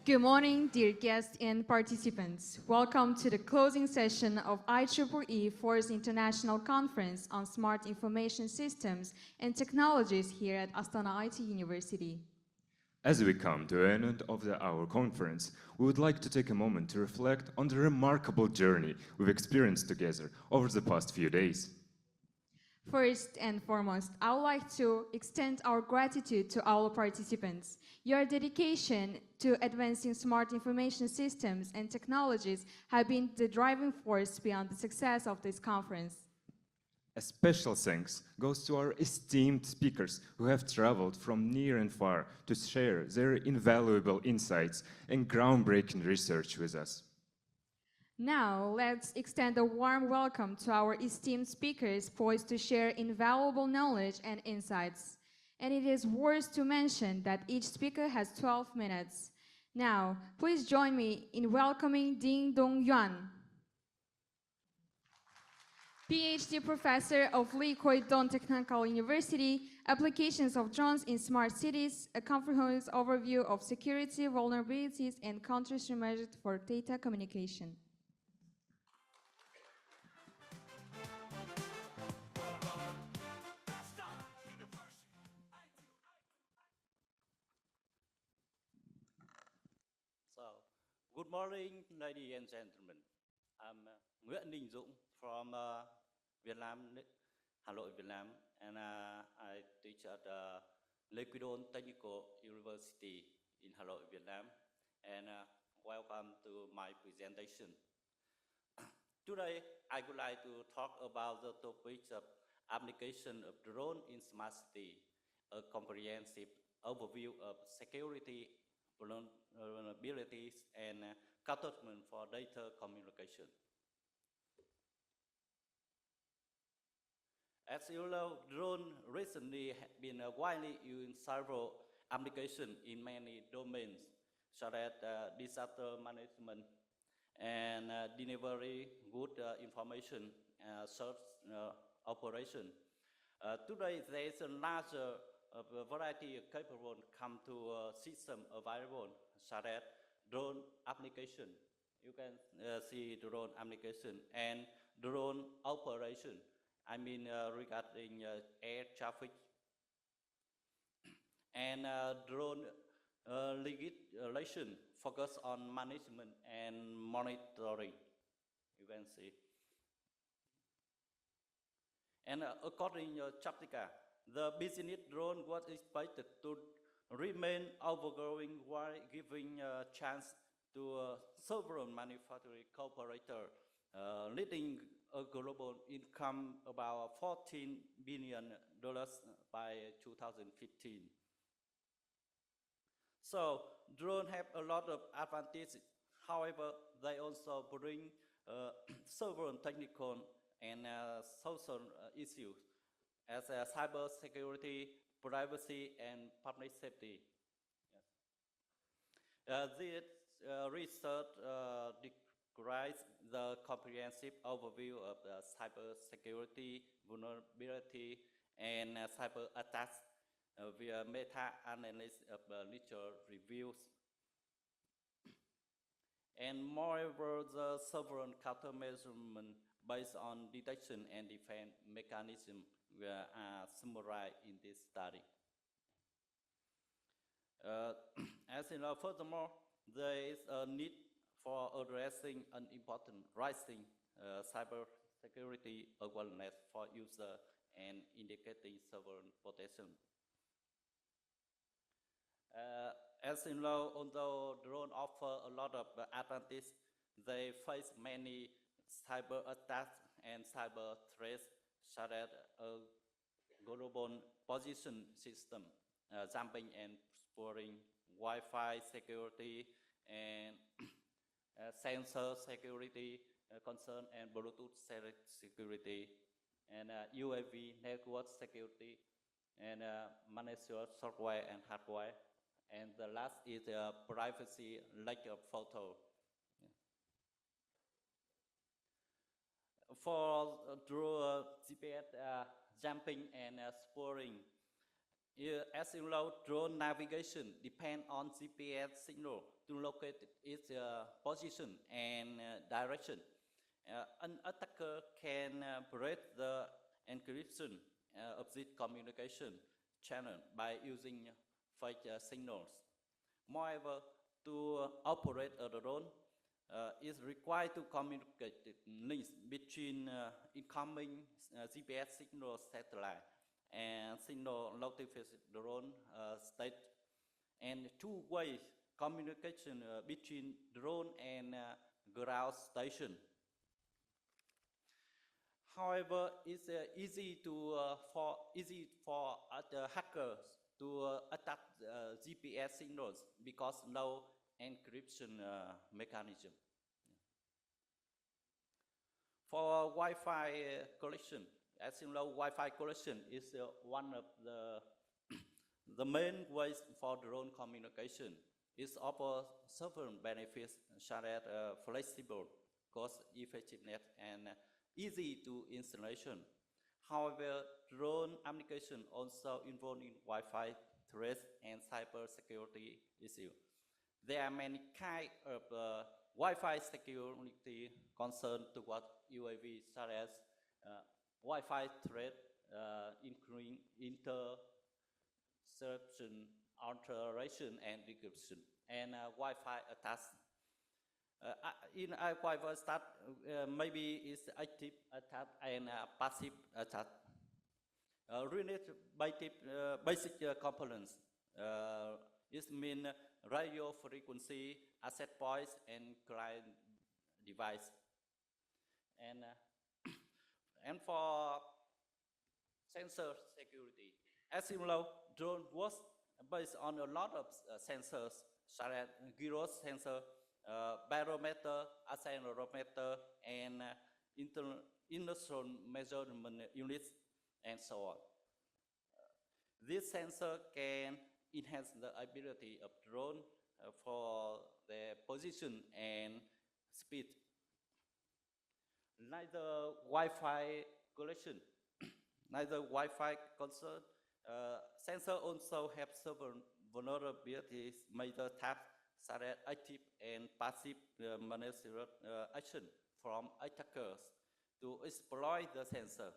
Good morning, dear guests and participants. Welcome to the closing session of IEEE 4th International Conference on Smart Information Systems and Technologies here at Astana IT University. As we come to the end of our conference, we would like to take a moment to reflect on the remarkable journey we've experienced together over the past few days. First and foremost, I would like to extend our gratitude to all participants. Your dedication to advancing smart information systems and technologies have been the driving force beyond the success of this conference. A special thanks goes to our esteemed speakers who have traveled from near and far to share their invaluable insights and groundbreaking research with us. Now, let's extend a warm welcome to our esteemed speakers poised to share invaluable knowledge and insights. And it is worth to mention that each speaker has 12 minutes. Now, please join me in welcoming Ding Dong Yuan, PhD Professor of Lee Kwai-Dong Technical University, Applications of Drones in Smart Cities, a comprehensive overview of security vulnerabilities and countermeasures for data communication. Good morning, ladies and gentlemen. I'm Nguyễn Đình Dũng from Vietnam, Hà Nội, Vietnam, and I teach at Lê Quý-Đôn Technical University in Hà Nội, Vietnam. And welcome to my presentation. Today, I would like to talk about the topics of application of drone in smart city, a comprehensive overview of security vulnerabilities and countermeasures for data communication. As you know, drone recently have been widely used in several applications in many domains, such as disaster management and delivery good information search operation. Today, there is a larger a variety of capable come to system available, such as drone application. You can see drone application and drone operation. I mean regarding air traffic and drone legislation focus on management and monitoring. You can see. And according to Chaptica, the business drone was expected to remain overgrowing while giving a chance to several manufacturing cooperators, leading a global income about $14 billion by 2015. So drones have a lot of advantages. However, they also bring several technical and social issues as cyber security, privacy, and public safety. Yes. This research describes the comprehensive overview of cyber security, vulnerability, and cyber attacks via meta-analysis of literature reviews. And moreover, the several countermeasures based on detection and defense mechanisms are summarized in this study. As you know, furthermore, there is a need for addressing an important rising cyber security awareness for users and indicating several protection. As you know, although drones offer a lot of advantages, they face many cyber attacks and cyber threats, such as a global position system, jumping and sporing, Wi-Fi security, and sensor security concern, and Bluetooth security, and UAV network security, and managed software and hardware. And the last is privacy, like a photo. For through GPS jumping and sporing, As you know, drone navigation depends on GPS signal to locate its position and direction. An attacker can break the encryption of this communication channel by using fake signals. Moreover, to operate a drone, is required to communicate links between incoming GPS signal satellite and signal notification drone state, and two-way communication between drone and ground station. However, it's easy for the hackers to attack GPS signals because no encryption mechanism. For Wi-Fi collection, as you know, Wi-Fi collection is one of the main ways for drone communication. It offers several benefits such as flexible, cost-effectiveness, and easy to installation. However, drone application also involving Wi-Fi threats and cyber security issues. There are many kinds of Wi-Fi security concerns toward UAV, such as Wi-Fi threat, including interception, alteration, and decryption, and Wi-Fi attacks. In a Wi-Fi stack, maybe it's active attack and passive attack. Related basic components. It means radio frequency, asset points, and client device. And for sensor security, as you know, drone was based on a lot of sensors, such as gyro sensor, barometer, accelerometer, and industrial measurement units, and so on. This sensor can enhance the ability of drone for their position and speed. Neither Wi-Fi collection, neither Wi-Fi concern, sensor also have several vulnerabilities, major taps, such as active and passive manipulation from attackers to exploit the sensor.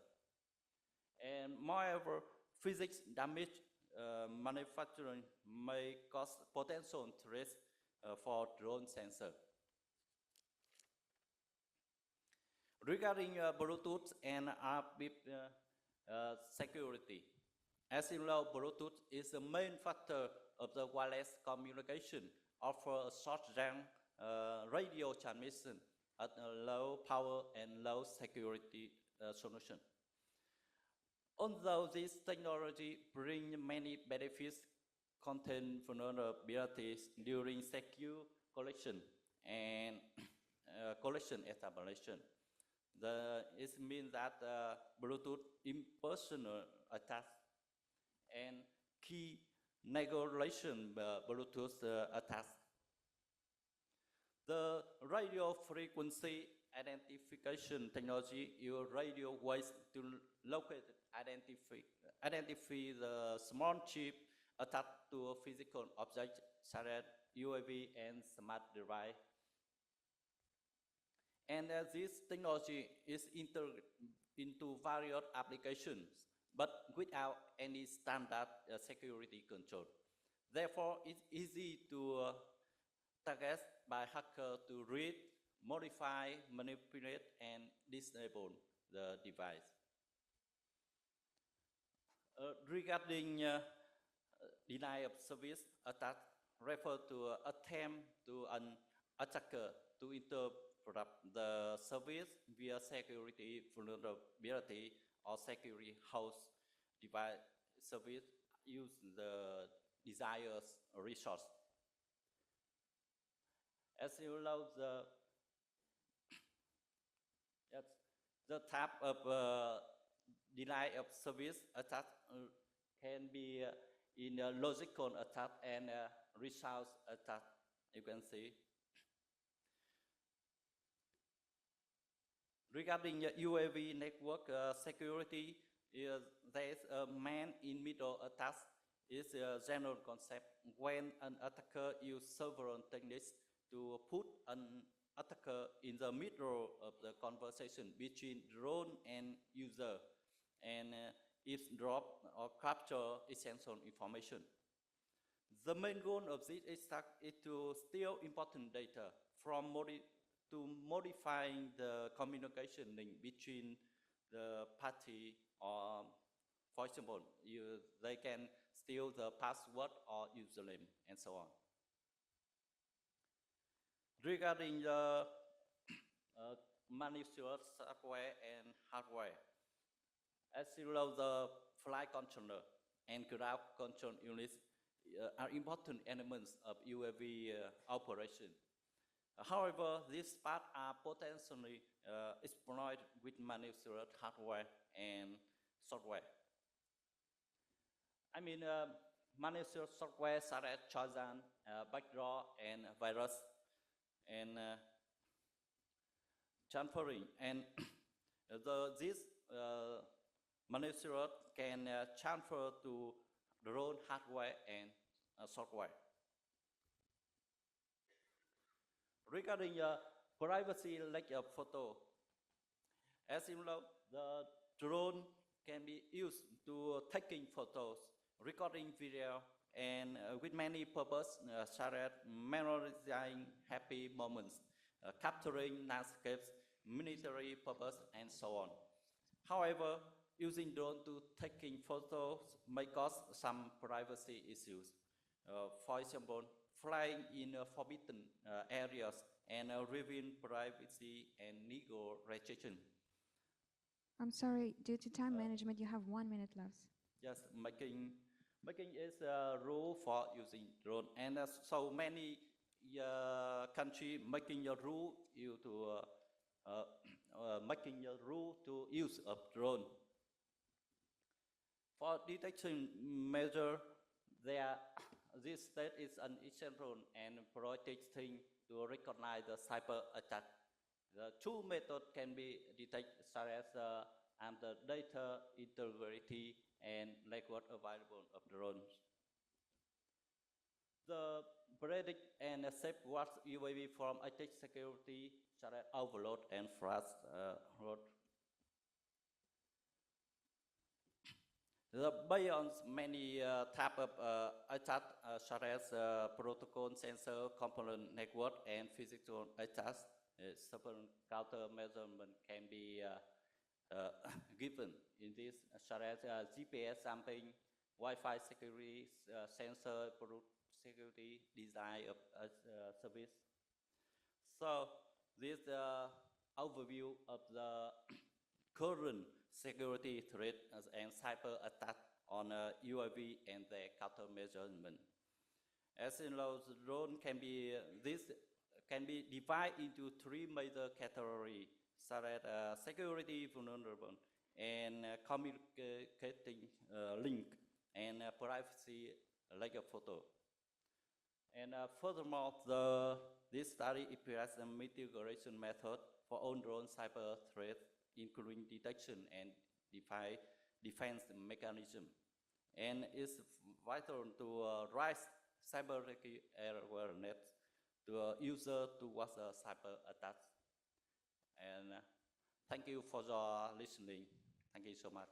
And moreover, physics damage manufacturing may cause potential threats for drone sensor. Regarding Bluetooth and RF security, as you know, Bluetooth is the main factor of the wireless communication, offer a short-range radio transmission at a low power and low security solution. Although this technology brings many benefits, contain vulnerabilities during secure collection and collection establishment. It means that Bluetooth impersonal attacks and key negation Bluetooth attacks. The radio frequency identification technology uses radio waves to locate, identify the small chip attached to a physical object such as UAV and smart device. And this technology is integrated into various applications, but without any standard security control. Therefore, it's easy to target by hackers to read, modify, manipulate, and disable the device. Regarding deny of service attack, refer to attempt to an attacker to interrupt the service via security vulnerability or security host device service use the desired resource. As you know, the type of deny of service attack can be in a logical attack and resource attack, you can see. Regarding UAV network security, there is a man-in-middle attack is a general concept when an attacker uses several techniques to put an attacker in the middle of the conversation between drone and user, and eavesdrop or capture essential information. The main goal of this attack is to steal important data from modifying the communication link between the party, or for example, they can steal the password or username and so on. Regarding the manufactured software and hardware, as you know, the flight controller and ground control units are important elements of UAV operation. However, these parts are potentially exploited with manufactured hardware and software. I mean, manufactured software such as Trojan, backdoor, and virus, and transferring. And this manufacturer can transfer to drone hardware and software. Regarding privacy leak of photo, as you know, the drone can be used to taking photos, recording video, and with many purposes, such as memorizing happy moments, capturing landscapes, military purpose, and so on. However, using drone to taking photos may cause some privacy issues. For example, flying in forbidden areas and revealing privacy and legal restriction. I'm sorry, due to time management, you have 1 minute left. Just making is a rule for using drone, and so many country making a rule making a rule to use of drone. For detection measure, this state is an essential and protecting to recognize the cyber attack. The two methods can be detected, such as the data integrity and network available of drones. The predict and safeguard UAV from attack security, such as overload and flash load. Based on many types of attack, such as protocol, sensor, component network, and physical attacks, several countermeasures can be given in this, such as GPS sampling, Wi-Fi security, sensor security, design of service. So this overview of the current security threat and cyber attack on UAV and their countermeasures. As you know, the drone can be divided into three major categories, such as security vulnerable and communicating link and privacy like a photo. And furthermore, this study applies a mitigation method for all drone cyber threats, including detection and defense mechanism, and is vital to raise cyber awareness to user towards cyber attacks. And thank you for your listening. Thank you so much.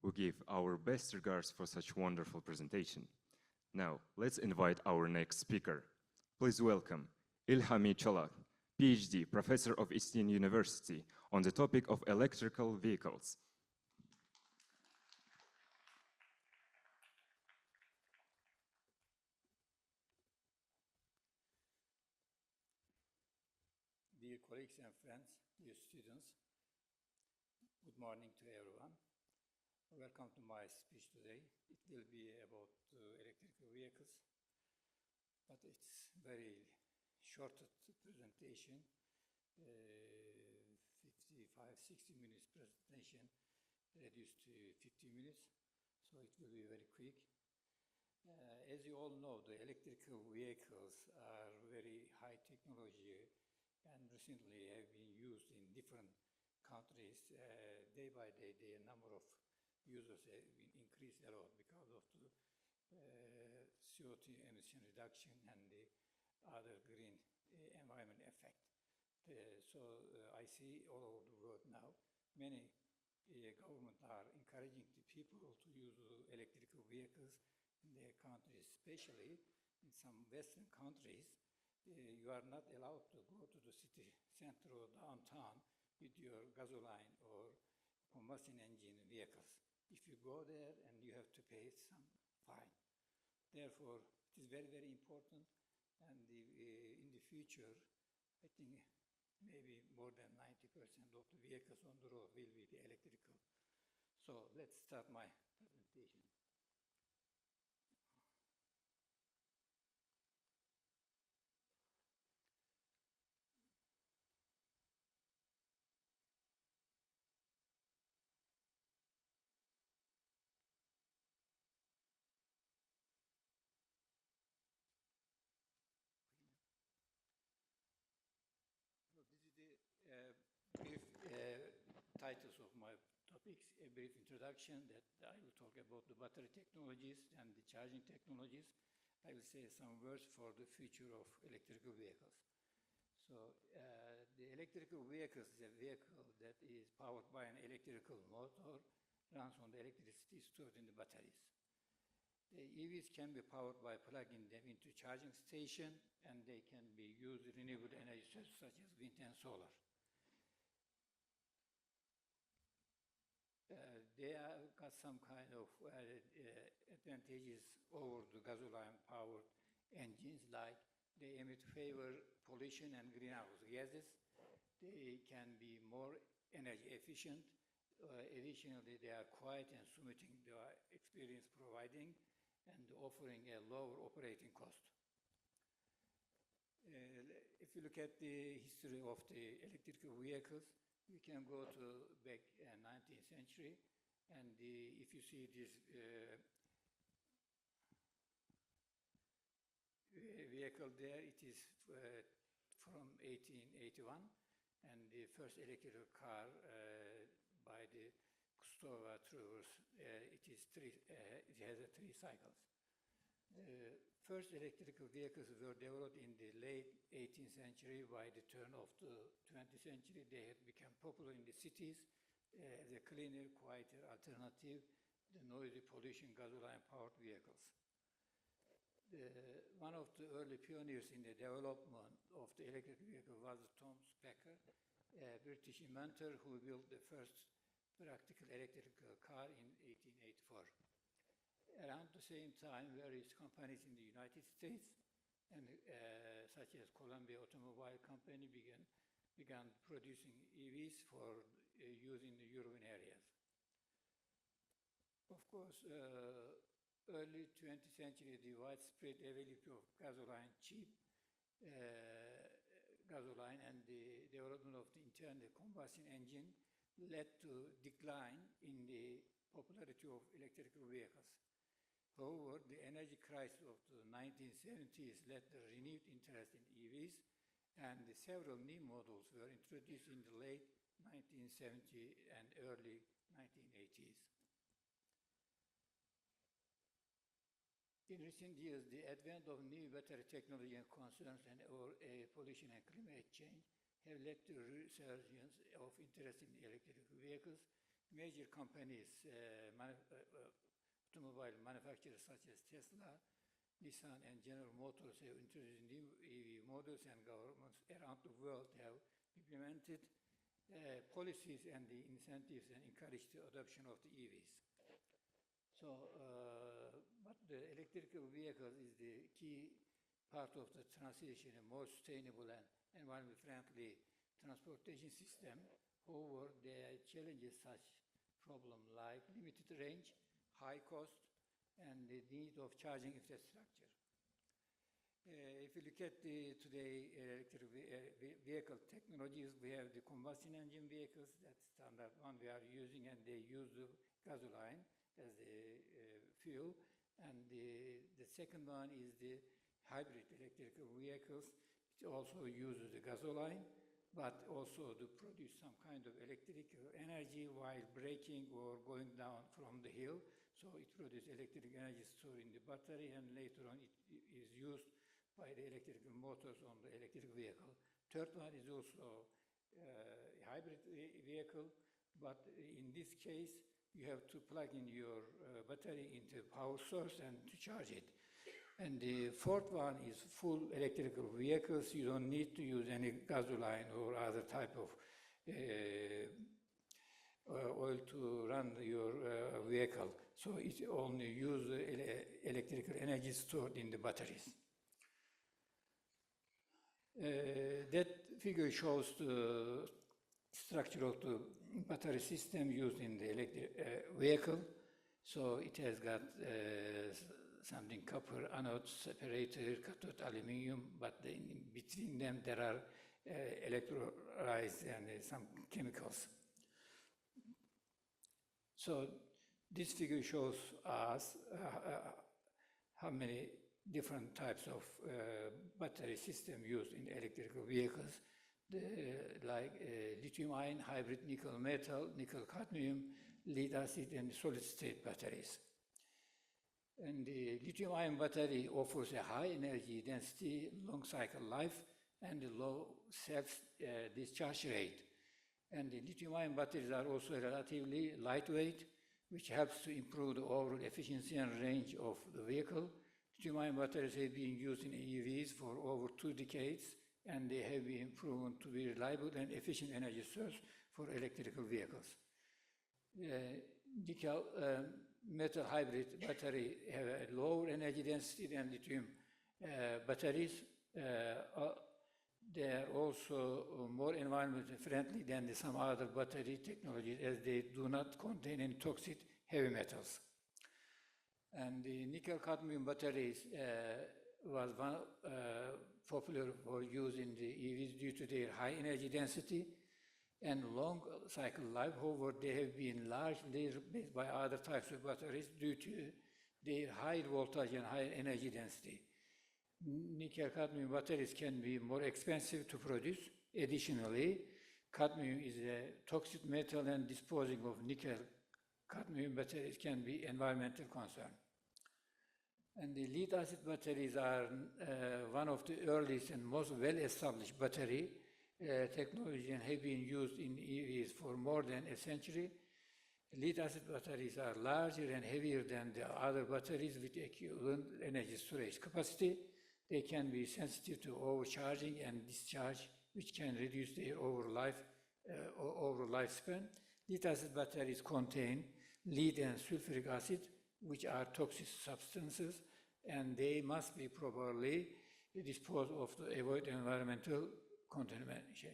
We give our best regards for such wonderful presentation. Now, let's invite our next speaker. Please welcome Ilhami Cholak, PhD, Professor of Eastern University, on the topic of electrical vehicles. Dear colleagues and friends, dear students, good morning to everyone. Welcome to my speech today. It will be about electrical vehicles, but it's very short presentation, 55-60 minutes presentation reduced to 50 minutes, so it will be very quick. As you all know, the electrical vehicles are very high technology and recently have been used in different countries. Day by day, the number of users have been increased a lot because of the CO2 emission reduction and the other green environment effect. I see all over the world now, many governments are encouraging the people to use electrical vehicles in their countries, especially in some Western countries. You are not allowed to go to the city center or downtown with your gasoline or combustion engine vehicles. If you go there, and you have to pay some fine. Therefore, it is very, very important. And in the future, I think maybe more than 90% of the vehicles on the road will be electrical. So let's start my presentation. Brief titles of my topics, a brief introduction that I will talk about the battery technologies and the charging technologies. I will say some words for the future of electrical vehicles. So the electrical vehicle is a vehicle that is powered by an electrical motor, runs on the electricity stored in the batteries. The EVs can be powered by plugging them into charging station, and they can be used renewable energy sources such as wind and solar. They have got some kind of advantages over the gasoline-powered engines, like they emit fewer pollution and greenhouse gases. They can be more energy efficient. Additionally, they are quiet and smoothing the experience providing and offering a lower operating cost. If you look at the history of the electrical vehicles, we can go to back 19th century, and if you see this vehicle there, it is from 1881, and the first electrical car by the Gustava Trovers, it has 3 cycles. The first electrical vehicles were developed in the late 18th century. By the turn of the 20th century, they had become popular in the cities as a cleaner, quieter alternative to the noisy pollution gasoline-powered vehicles. One of the early pioneers in the development of the electric vehicle was Tom Specker, a British inventor who built the first practical electrical car in 1884. Around the same time, various companies in the United States, and such as Columbia Automobile Company, began producing EVs for use in the urban areas. Of course, early 20th century, the widespread availability of gasoline, cheap gasoline, and the development of the internal combustion engine led to decline in the popularity of electrical vehicles. However, the energy crisis of the 1970s led to renewed interest in EVs, and several new models were introduced in the late 1970s and early 1980s. In recent years, the advent of new battery technology and concerns over pollution and climate change have led to a resurgence of interest in electric vehicles. Major companies, automobile manufacturers such as Tesla, Nissan, and General Motors have introduced new EV models, and governments around the world have implemented policies and the incentives and encouraged the adoption of the EVs. But the electrical vehicle is the key part of the transition, a more sustainable and environment-friendly transportation system. However, there are challenges such problems like limited range, high cost, and the need of charging infrastructure. If you look at today electric vehicle technologies, we have the combustion engine vehicles, that's standard one we are using, and they use the gasoline as the fuel. And the second one is the hybrid electrical vehicles. It also uses the gasoline, but also to produce some kind of electrical energy while braking or going down from the hill. So it produces electric energy stored in the battery, and later on it is used by the electrical motors on the electric vehicle. Third one is also a hybrid vehicle, but in this case, you have to plug in your battery into a power source and to charge it. And the fourth one is full electrical vehicles. You don't need to use any gasoline or other type of oil to run your vehicle. So it only uses electrical energy stored in the batteries. That figure shows the structure of the battery system used in the electric vehicle. So it has got something copper anode separator, cathode aluminum, but in between them there are electrolytes and some chemicals. So this figure shows us how many different types of battery system used in electrical vehicles, like lithium-ion, hybrid nickel-metal, nickel-cadmium, lead-acid, and solid-state batteries. And the lithium-ion battery offers a high energy density, long cycle life, and a low self-discharge rate. And the lithium-ion batteries are also relatively lightweight, which helps to improve the overall efficiency and range of the vehicle. Lithium-ion batteries have been used in EVs for over 2 decades, and they have been proven to be reliable and efficient energy source for electrical vehicles. Nickel metal hybrid battery have a lower energy density than lithium batteries. They are also more environmentally friendly than some other battery technologies, as they do not contain any toxic heavy metals. And the nickel-cadmium batteries was popular for use in the EVs due to their high energy density and long cycle life. However, they have been largely replaced by other types of batteries due to their high voltage and high energy density. Nickel-cadmium batteries can be more expensive to produce. Additionally, cadmium is a toxic metal, and disposing of nickel-cadmium batteries can be environmental concern. And the lead-acid batteries are one of the earliest and most well-established battery technology and have been used in EVs for more than a century. Lead-acid batteries are larger and heavier than the other batteries with equivalent energy storage capacity. They can be sensitive to overcharging and discharge, which can reduce their overall lifespan. Lead-acid batteries contain lead and sulfuric acid, which are toxic substances, and they must be properly disposed of to avoid environmental contamination.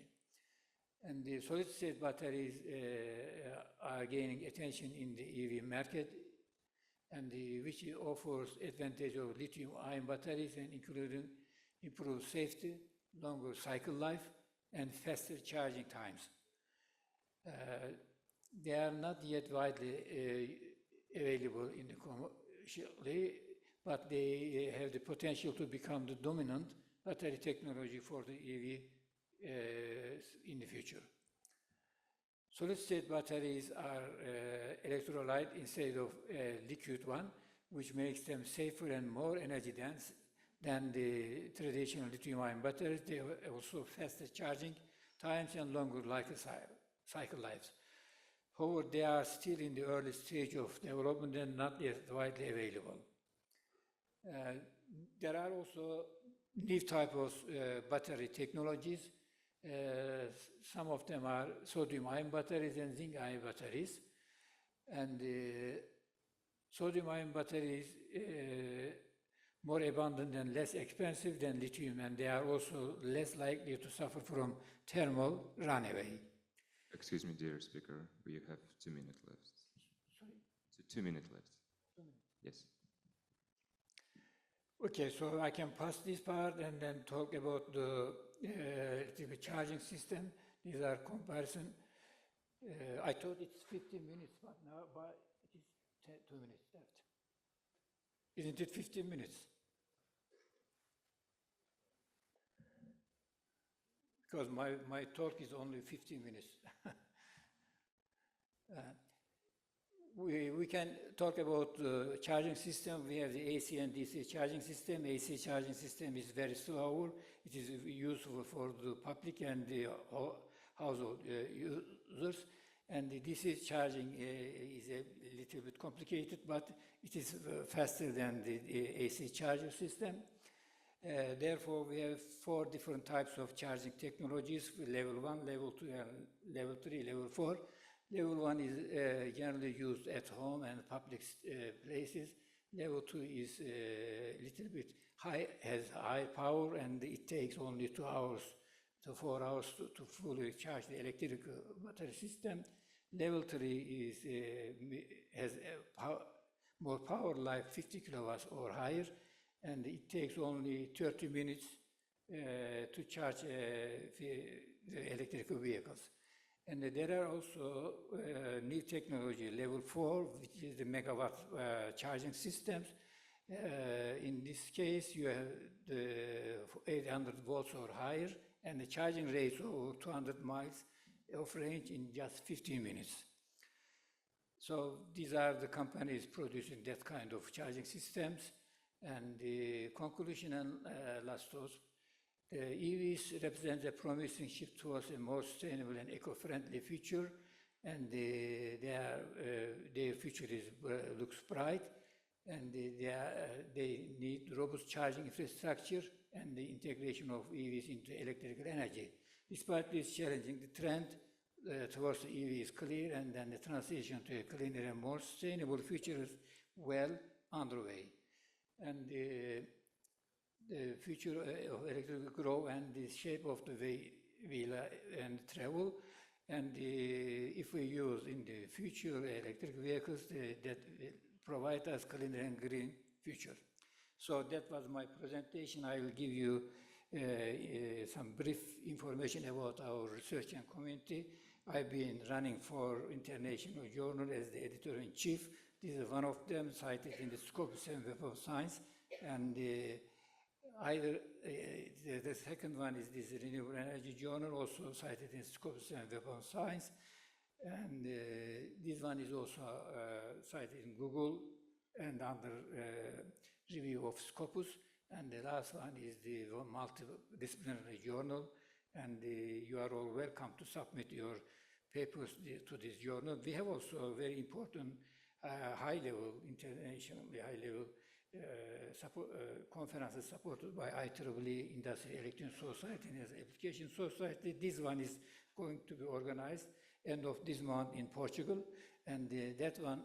And the solid-state batteries are gaining attention in the EV market, and which offers advantage of lithium-ion batteries, and including improved safety, longer cycle life, and faster charging times. They are not yet widely available in the commercially, but they have the potential to become the dominant battery technology for the EV in the future. Solid-state batteries are electrolyte instead of liquid one, which makes them safer and more energy dense than the traditional lithium-ion batteries. They have also faster charging times and longer cycle lives. However, they are still in the early stage of development and not yet widely available. There are also new types of battery technologies. Some of them are sodium-ion batteries and zinc-ion batteries. And sodium-ion batteries more abundant and less expensive than lithium, and they are also less likely to suffer from thermal runaway. Excuse me, dear speaker, we have 2 minutes left. Sorry? So 2 minutes left. 2 minutes. Yes. Okay, so I can pass this part and then talk about the charging system. These are comparison. I thought it's 15 minutes, but now it is 2 minutes left. Isn't it 15 minutes? Because my talk is only 15 minutes. We can talk about the charging system. We have the AC and DC charging system. AC charging system is very slow. It is useful for the public and the household users. And the DC charging is a little bit complicated, but it is faster than the AC charger system. Therefore, we have 4 different types of charging technologies: level 1, level 2, and level 3, level 4. Level 1 is generally used at home and public places. Level 2 is a little bit high, has high power, and it takes only 2 hours to 4 hours to fully charge the electric battery system. Level 3 is, has more power, like 50 kilowatts or higher, and it takes only 30 minutes to charge the electric vehicles. And there are also new technology, level 4, which is the megawatt charging systems. In this case, you have the 800 volts or higher, and the charging rates over 200 miles of range in just 15 minutes. So these are the companies producing that kind of charging systems. And the conclusion and last thoughts, EVs represent a promising shift towards a more sustainable and eco-friendly future, and their future looks bright, and they need robust charging infrastructure and the integration of EVs into electrical energy. Despite this challenging, the trend towards the EV is clear, and then the transition to a cleaner and more sustainable future is well underway. And the future of electric will grow, and the shape of the way we'll and travel. And if we use in the future electric vehicles, that will provide us cleaner and green future. So that was my presentation. I will give you some brief information about our research and community. I've been running for international journal as the editor-in-chief. This is one of them, cited in the Scopus and Web of Science. And the second one is this Renewable Energy Journal, also cited in Scopus and Web of Science. And this one is also cited in Google and under review of Scopus. And the last one is the Multidisciplinary Journal. And you are all welcome to submit your papers to this journal. We have also a very important high-level, internationally high-level conferences supported by IEEE Industrial Electronic Society and Application Society. This one is going to be organized end of this month in Portugal, and that one.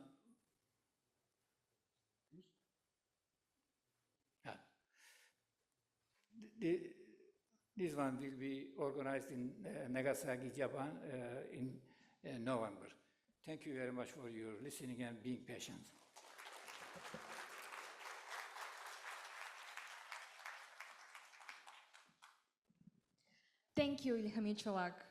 This one will be organized in Nagasaki, Japan, in November. Thank you very much for your listening and being patient. Thank you, İlhami Çolak.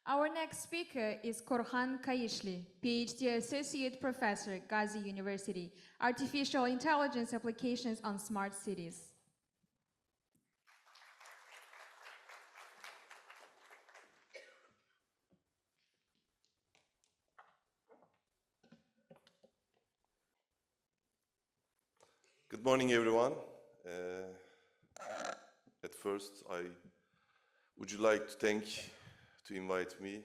Our next speaker is Korhan Kayışlı, PhD Associate Professor, Gazi University, Artificial Intelligence Applications on Smart Cities. Good morning, everyone. At first, I would like to invite me.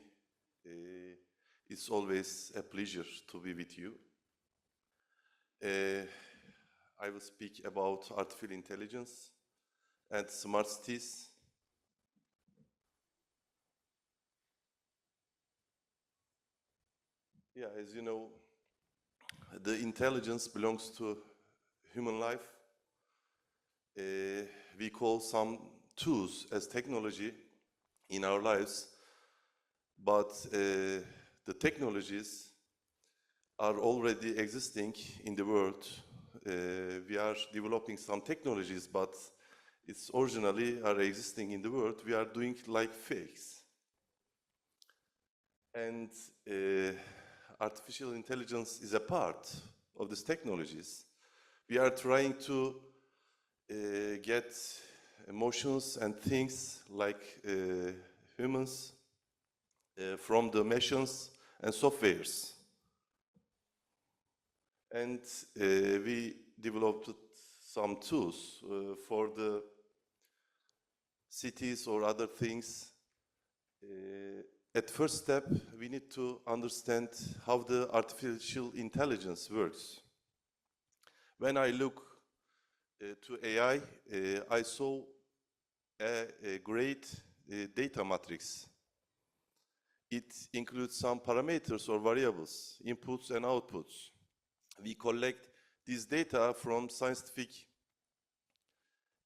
It's always a pleasure to be with you. I will speak about artificial intelligence and smart cities. Yeah, as you know, the intelligence belongs to human life. We call some tools as technology in our lives, but the technologies are already existing in the world. We are developing some technologies, but it's originally are existing in the world. We are doing like fakes. And artificial intelligence is a part of these technologies. We are trying to get emotions and things like humans from the machines and softwares. And we developed some tools for the cities or other things. At first step, we need to understand how the artificial intelligence works. When I look to AI, I saw a great data matrix. It includes some parameters or variables, inputs and outputs. We collect this data from scientific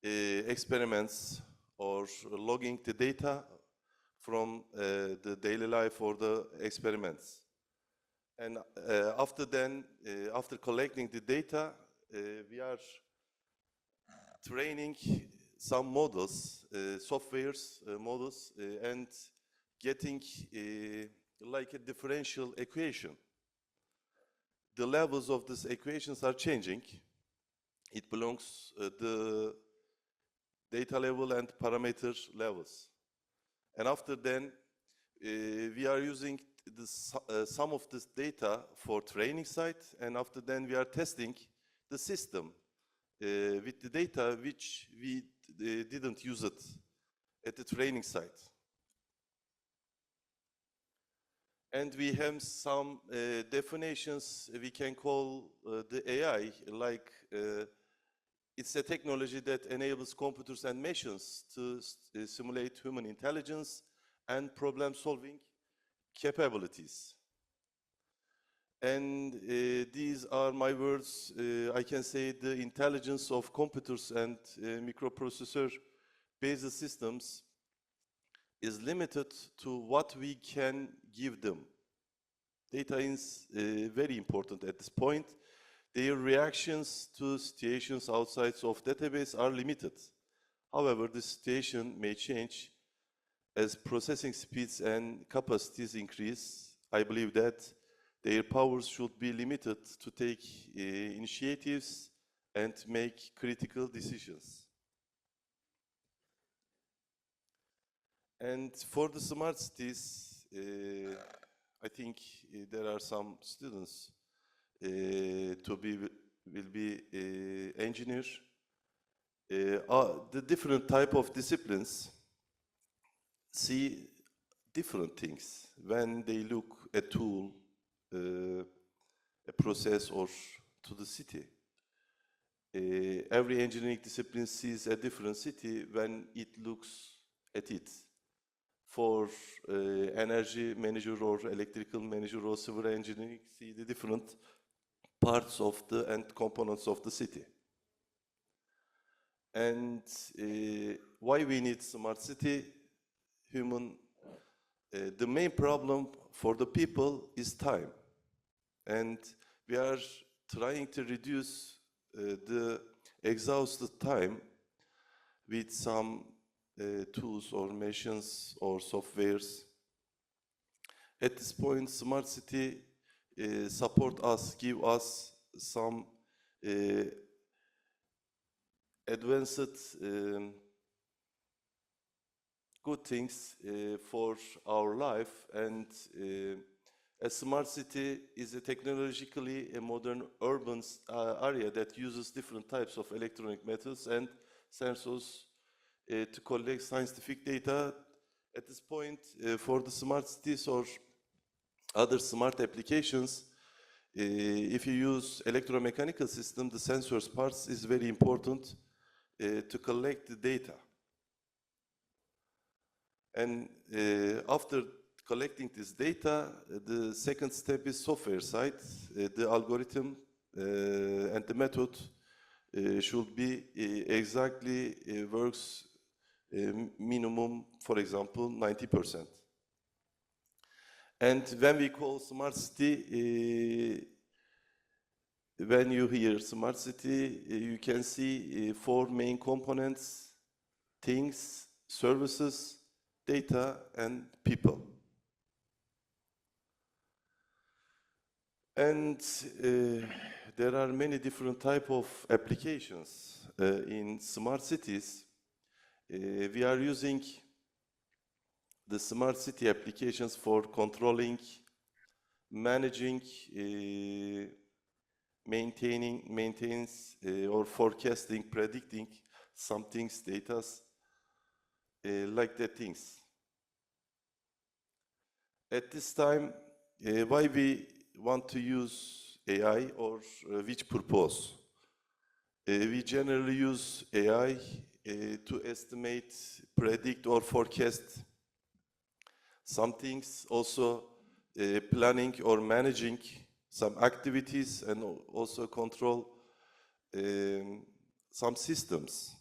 experiments or logging the data from the daily life or the experiments. And after collecting the data, we are training some models, softwares models, and getting like a differential equation. The levels of these equations are changing. It belongs the data level and parameter levels. And after then, we are using some of this data for training site, and after then we are testing the system with the data which we didn't use it at the training site. And we have some definitions we can call the AI, like it's a technology that enables computers and machines to simulate human intelligence and problem-solving capabilities. And these are my words. I can say the intelligence of computers and microprocessor-based systems is limited to what we can give them. Data is very important at this point. Their reactions to situations outside of database are limited. However, the situation may change as processing speeds and capacities increase. I believe that their powers should be limited to take initiatives and make critical decisions. And for the smart cities, I think there are some students will be engineers. The different type of disciplines see different things when they look a tool, a process, or to the city. Every engineering discipline sees a different city when it looks at it. For energy manager or electrical manager or civil engineering, see the different parts of the and components of the city. And why we need smart city? The main problem for the people is time. And we are trying to reduce the exhausted time with some tools or machines or softwares. At this point, smart city support us, give us some advanced good things for our life. And a smart city is a technologically a modern urban area that uses different types of electronic methods and sensors to collect scientific data. At this point, for the smart cities or other smart applications, if you use electromechanical system, the sensors parts is very important to collect the data. And after collecting this data, the second step is software side. The algorithm and the method should be exactly works minimum, for example, 90%. And when we call smart city, when you hear smart city, you can see 4 main components: things, services, data, and people. And there are many different type of applications in smart cities. We are using the smart city applications for controlling, managing, maintains, or forecasting, predicting some things, data, like that things. At this time, why we want to use AI, or which purpose? We generally use AI to estimate, predict, or forecast some things, also planning or managing some activities, and also control some systems.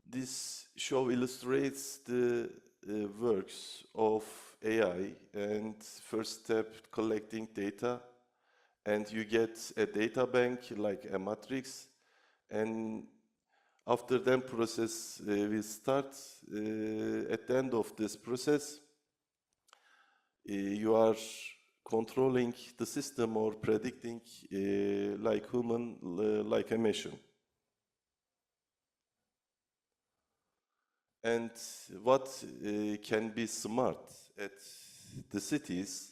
This show illustrates the works of AI, and first step, collecting data, and you get a data bank like a matrix, and after that process will start. At the end of this process, you are controlling the system or predicting like human, like a machine. And what can be smart at the cities?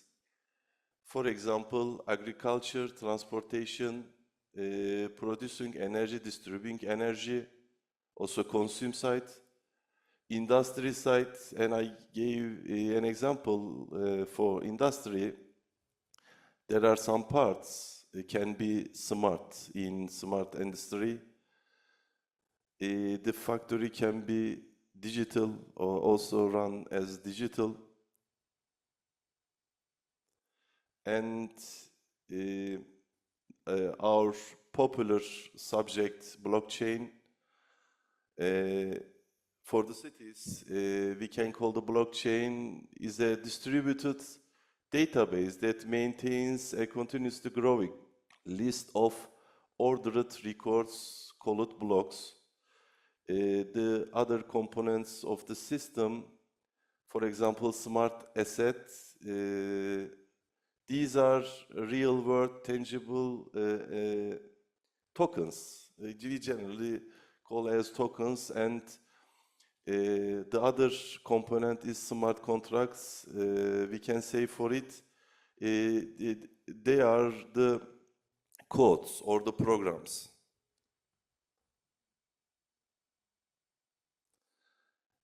For example, agriculture, transportation, producing energy, distributing energy, also consume side, industry side, and I gave an example for industry. There are some parts that can be smart in smart industry. The factory can be digital or also run as digital. And our popular subject, blockchain, for the cities, we can call the blockchain is a distributed database that maintains a continuously growing list of ordered records called blocks. The other components of the system, for example, smart assets, these are real-world, tangible tokens. We generally call as tokens, and the other component is smart contracts. We can say for it, they are the codes or the programs.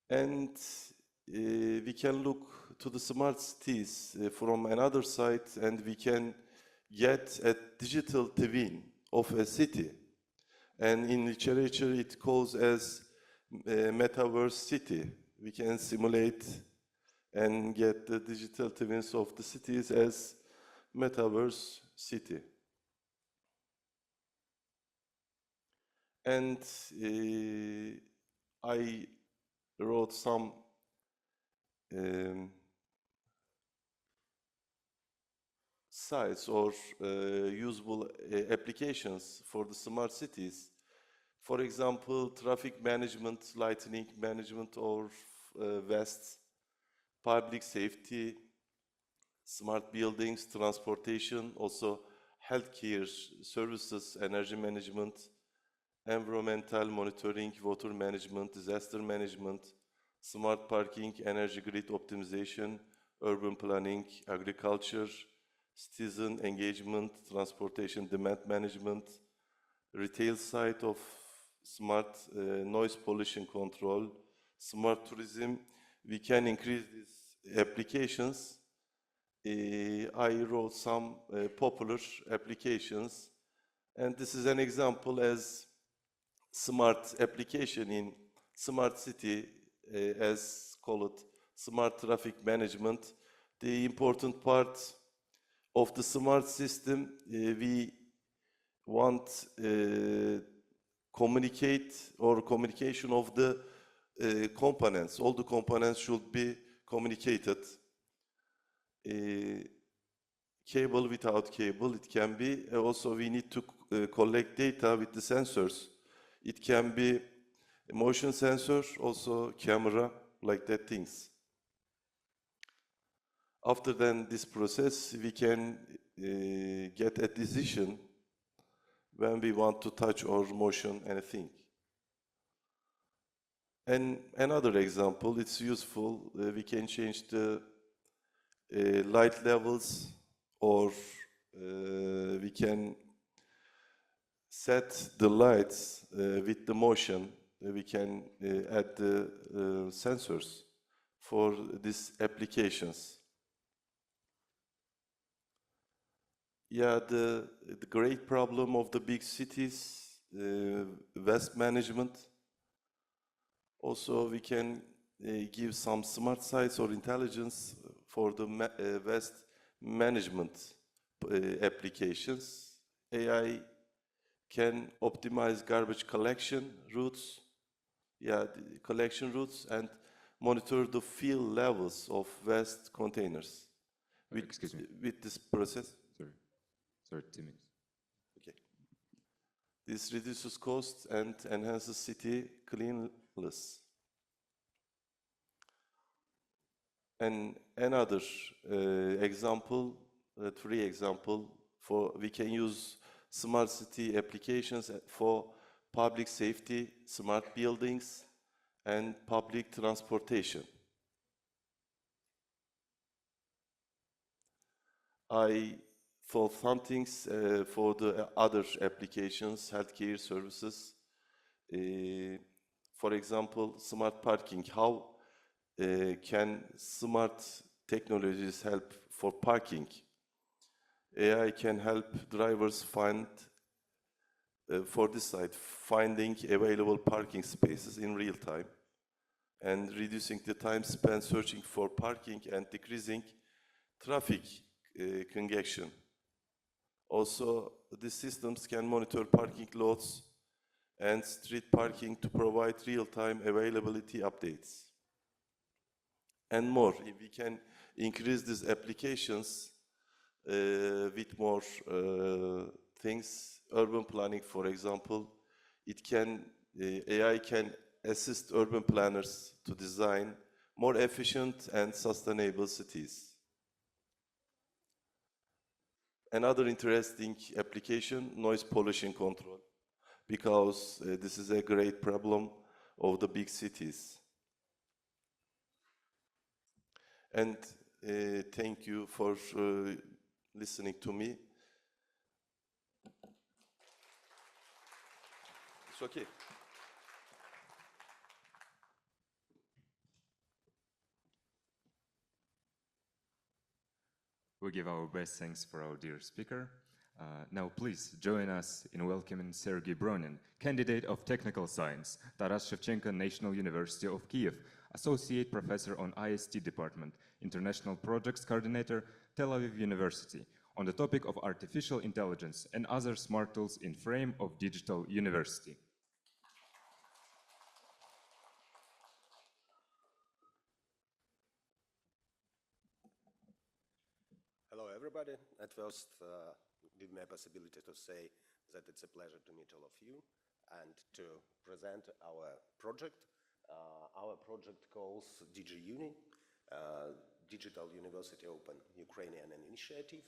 And we can look to the smart cities from another side, and we can get a digital twin of a city. And in literature, it calls as a metaverse city. We can simulate and get the digital twins of the cities as metaverse city. And I wrote some sites or usable applications for the smart cities. For example, traffic management, lightning management, or vast public safety, smart buildings, transportation, also healthcare services, energy management, environmental monitoring, water management, disaster management, smart parking, energy grid optimization, urban planning, agriculture, citizen engagement, transportation demand management, retail side of smart noise pollution control, smart tourism. We can increase these applications. I wrote some popular applications, and this is an example as smart application in smart city, as called smart traffic management. The important part of the smart system, we want communication of the components. All the components should be communicated. Cable without cable, it can be. Also, we need to collect data with the sensors. It can be a motion sensor, also camera, like that things. After then this process, we can get a decision when we want to touch or motion anything. And another example, it's useful, we can change the light levels, or we can set the lights with the motion. We can add the sensors for these applications. Yeah, the great problem of the big cities, waste management. Also, we can give some smart sites or intelligence for the waste management applications. AI can optimize garbage collection routes, the collection routes, and monitor the fill levels of waste containers. Excuse me. With this process. Sorry, 2 minutes. Okay. This reduces costs and enhances city cleanliness. And another example, three example, we can use smart city applications for public safety, smart buildings, and public transportation. I thought some things for the other applications, healthcare services. For example, smart parking. How can smart technologies help for parking? AI can help drivers find, for this side, finding available parking spaces in real time and reducing the time spent searching for parking and decreasing traffic congestion. Also, these systems can monitor parking lots and street parking to provide real-time availability updates. And more, if we can increase these applications with more things, urban planning, for example, AI can assist urban planners to design more efficient and sustainable cities. Another interesting application, noise pollution control, because this is a great problem of the big cities. And thank you for listening to me. It's okay. We give our best thanks for our dear speaker. Now please join us in welcoming Sergey Bronin, candidate of technical science, Taras Shevchenko National University of Kiev, associate professor on IST department, international projects coordinator, Tel Aviv University, on the topic of artificial intelligence and other smart tools in frame of digital university. Hello, everybody. At first, give me a possibility to say that it's a pleasure to meet all of you and to present our project. Our project calls DigiUni, Digital University Open Ukrainian Initiative.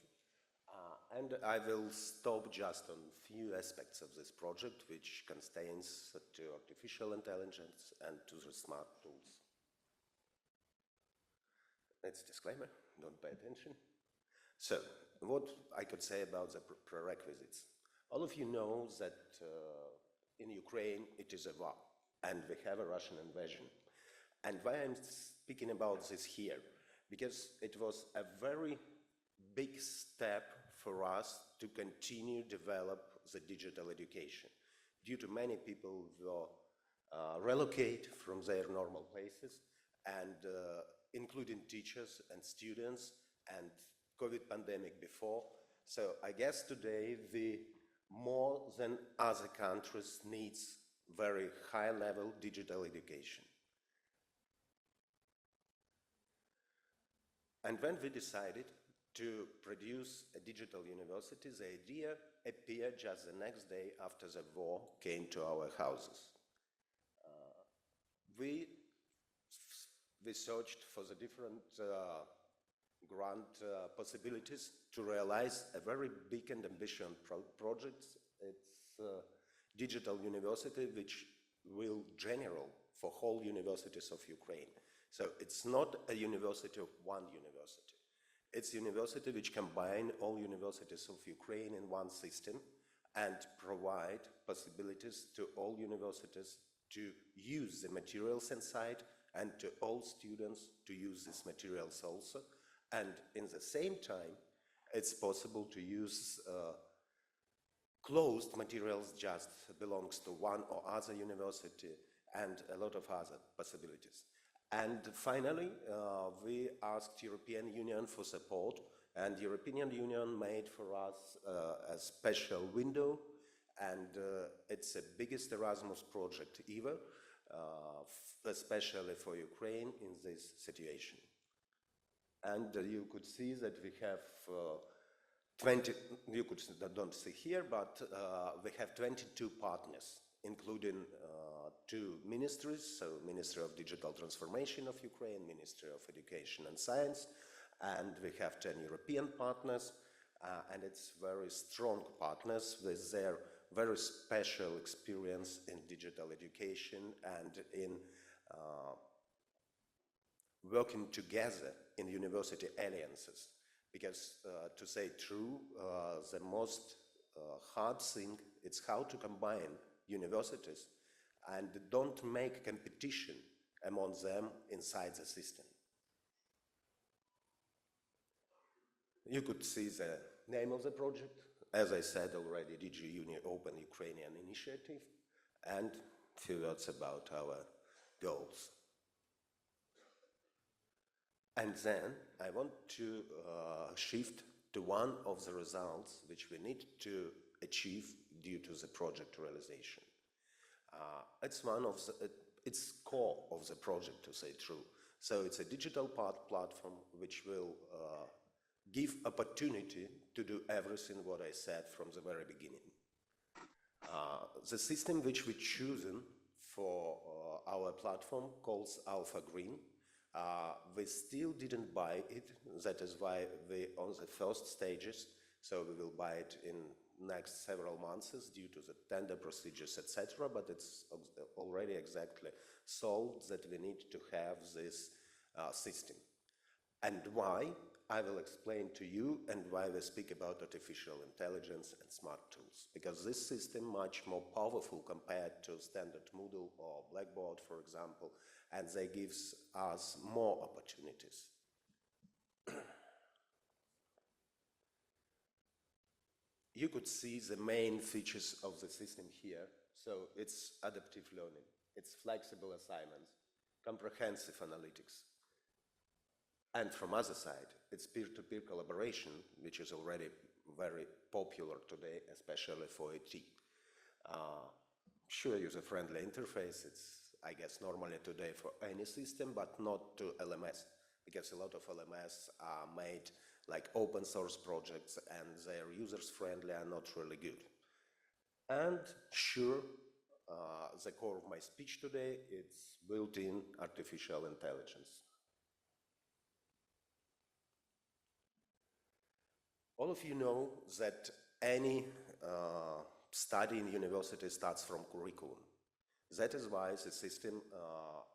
And I will stop just on few aspects of this project, which contains to artificial intelligence and to the smart tools. It's a disclaimer, don't pay attention. So, what I could say about the prerequisites. All of you know that in Ukraine it is a war, and we have a Russian invasion. And why I'm speaking about this here? Because it was a very big step for us to continue develop the digital education. Due to many people will relocate from their normal places, and including teachers and students and COVID pandemic before. So I guess today the more than other countries needs very high level digital education. And when we decided to produce a digital university, the idea appeared just the next day after the war came to our houses. We searched for the different grant possibilities to realize a very big and ambitious project. It's digital university which will general for whole universities of Ukraine. So it's not a university of one university. It's a university which combine all universities of Ukraine in one system and provide possibilities to all universities to use the materials inside and to all students to use these materials also. And in the same time, it's possible to use closed materials just belongs to one or other university and a lot of other possibilities. And finally, we asked European Union for support, and European Union made for us a special window, and it's the biggest Erasmus project ever, especially for Ukraine in this situation. And you could see that we have 20, you could don't see here, but we have 22 partners, including two ministries, so Ministry of Digital Transformation of Ukraine, Ministry of Education and Science, and we have 10 European partners, and it's very strong partners with their very special experience in digital education and in working together in university alliances. Because to say true, the most hard thing is how to combine universities and don't make competition among them inside the system. You could see the name of the project. As I said already, DG Uni Open Ukrainian Initiative, and a few words about our goals. And then I want to shift to one of the results which we need to achieve due to the project realization. It's one of the, it's core of the project, to say true. So it's a digital platform which will give opportunity to do everything what I said from the very beginning. The system which we've chosen for our platform calls Alpha Green. We still didn't buy it, that is why we on the first stages, so we will buy it in next several months due to the tender procedures, etc. But it's already exactly solved that we need to have this system. And why, I will explain to you, and why we speak about artificial intelligence and smart tools. Because this system much more powerful compared to standard Moodle or Blackboard, for example, and they gives us more opportunities. You could see the main features of the system here. So it's adaptive learning, it's flexible assignments, comprehensive analytics. And from other side, it's peer-to-peer collaboration, which is already very popular today, especially for IT. Sure, user-friendly interface, it's, I guess, normally today for any system, but not to LMS, because a lot of LMS are made like open source projects and their users-friendly are not really good. And sure, the core of my speech today, it's built-in artificial intelligence. All of you know that any study in university starts from curriculum. That is why the system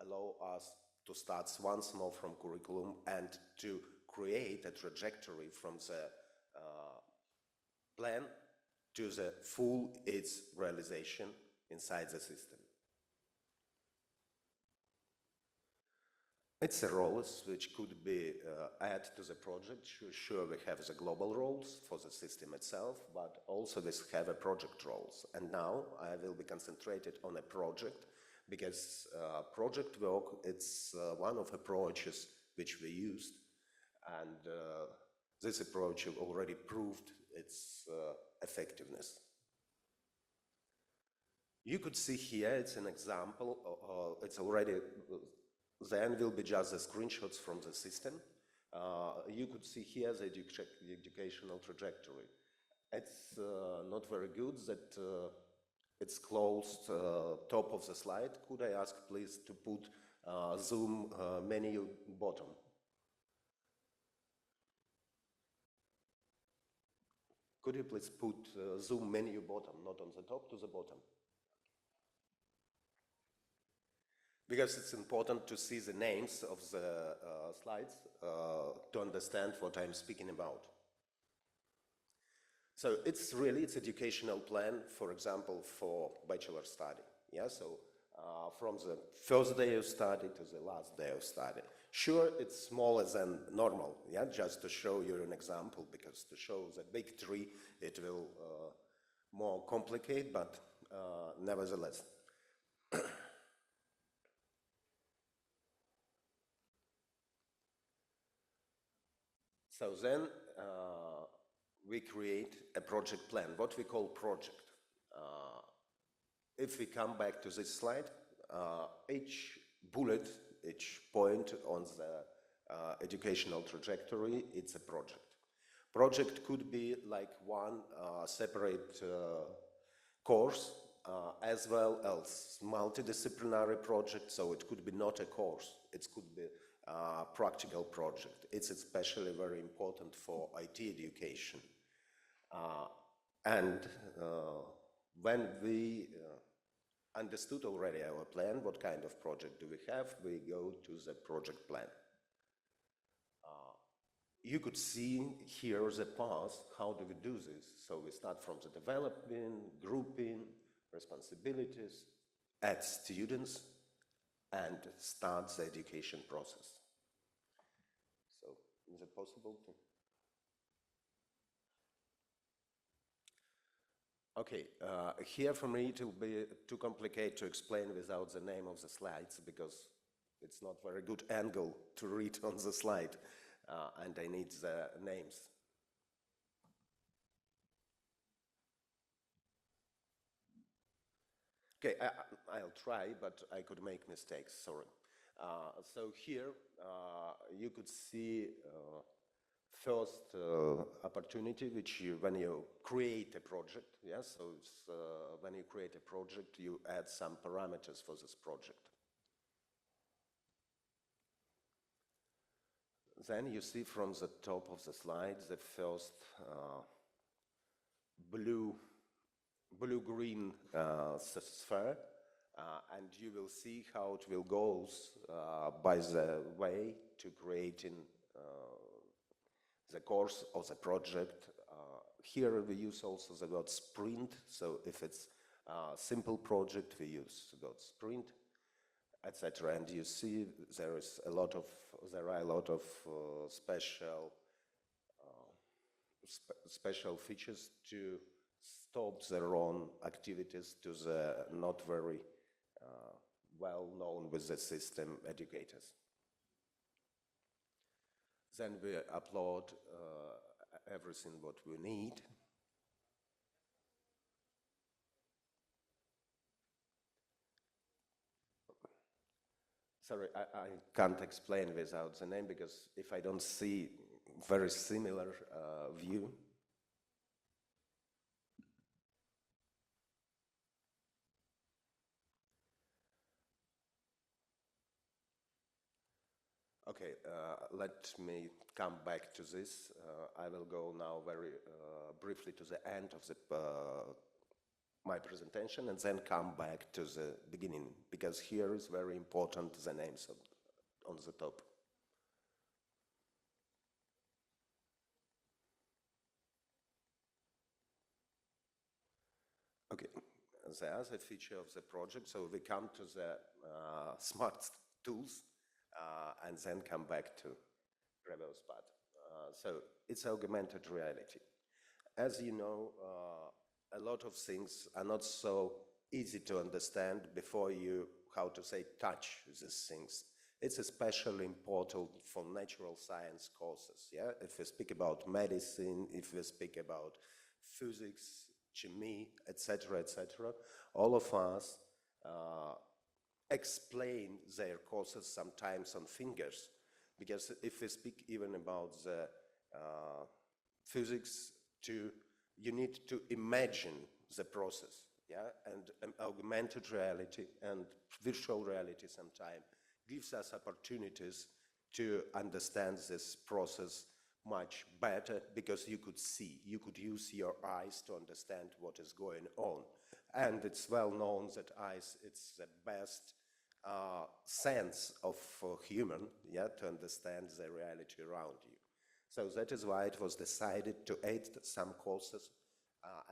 allows us to start once more from curriculum and to create a trajectory from the plan to the full its realization inside the system. It's a roles which could be added to the project. Sure, we have the global roles for the system itself, but also we have a project roles. And now I will be concentrated on a project because project work, it's one of approaches which we used, and this approach already proved its effectiveness. You could see here, it's an example, it's already, then will be just the screenshots from the system. You could see here the educational trajectory. It's not very good that it's closed top of the slide. Could I ask please to put Zoom menu bottom? Could you please put Zoom menu bottom, not on the top, to the bottom? Because it's important to see the names of the slides to understand what I'm speaking about. So it's educational plan, for example, for bachelor study. Yeah, so from the first day of study to the last day of study. Sure, it's smaller than normal, yeah, just to show you an example, because to show the big tree, it will more complicate, but nevertheless. So then we create a project plan, what we call project. If we come back to this slide, each bullet, each point on the educational trajectory, it's a project. Project could be like one separate course, as well as multidisciplinary project, so it could be not a course, it could be a practical project. It's especially very important for IT education. When we understood already our plan, what kind of project do we have, we go to the project plan. You could see here the path, how do we do this? So we start from the development, grouping, responsibilities, add students, and start the education process. So is it possible to? Okay, here for me it will be too complicated to explain without the name of the slides, because it's not very good angle to read on the slide, and I need the names. Okay, I'll try, but I could make mistakes, sorry. So here you could see first opportunity, which when you create a project, yes, so when you create a project, you add some parameters for this project. Then you see from the top of the slide the first blue-green sphere, and you will see how it will go by the way to creating the course of the project. Here we use also the word sprint, so if it's a simple project, we use the word sprint, etc. And you see there are a lot of special features to stop their own activities to the not very well known with the system educators. Then we upload everything what we need. Sorry, I can't explain without the name, because if I don't see very similar view. Okay, let me come back to this. I will go now very briefly to the end of my presentation, and then come back to the beginning, because here is very important the names on the top. Okay, the other feature of the project, so we come to the smart tools, and then come back to previous part. So it's augmented reality. As you know, a lot of things are not so easy to understand before you, how to say, touch these things. It's especially important for natural science courses, yeah? If we speak about medicine, if we speak about physics, chemistry, etc., all of us explain their courses sometimes on fingers, because if we speak even about the physics, you need to imagine the process, yeah, and augmented reality and virtual reality sometimes gives us opportunities to understand this process much better because you could see, you could use your eyes to understand what is going on. And it's well known that eyes, it's the best sense of human, yeah, to understand the reality around you. So that is why it was decided to add some courses,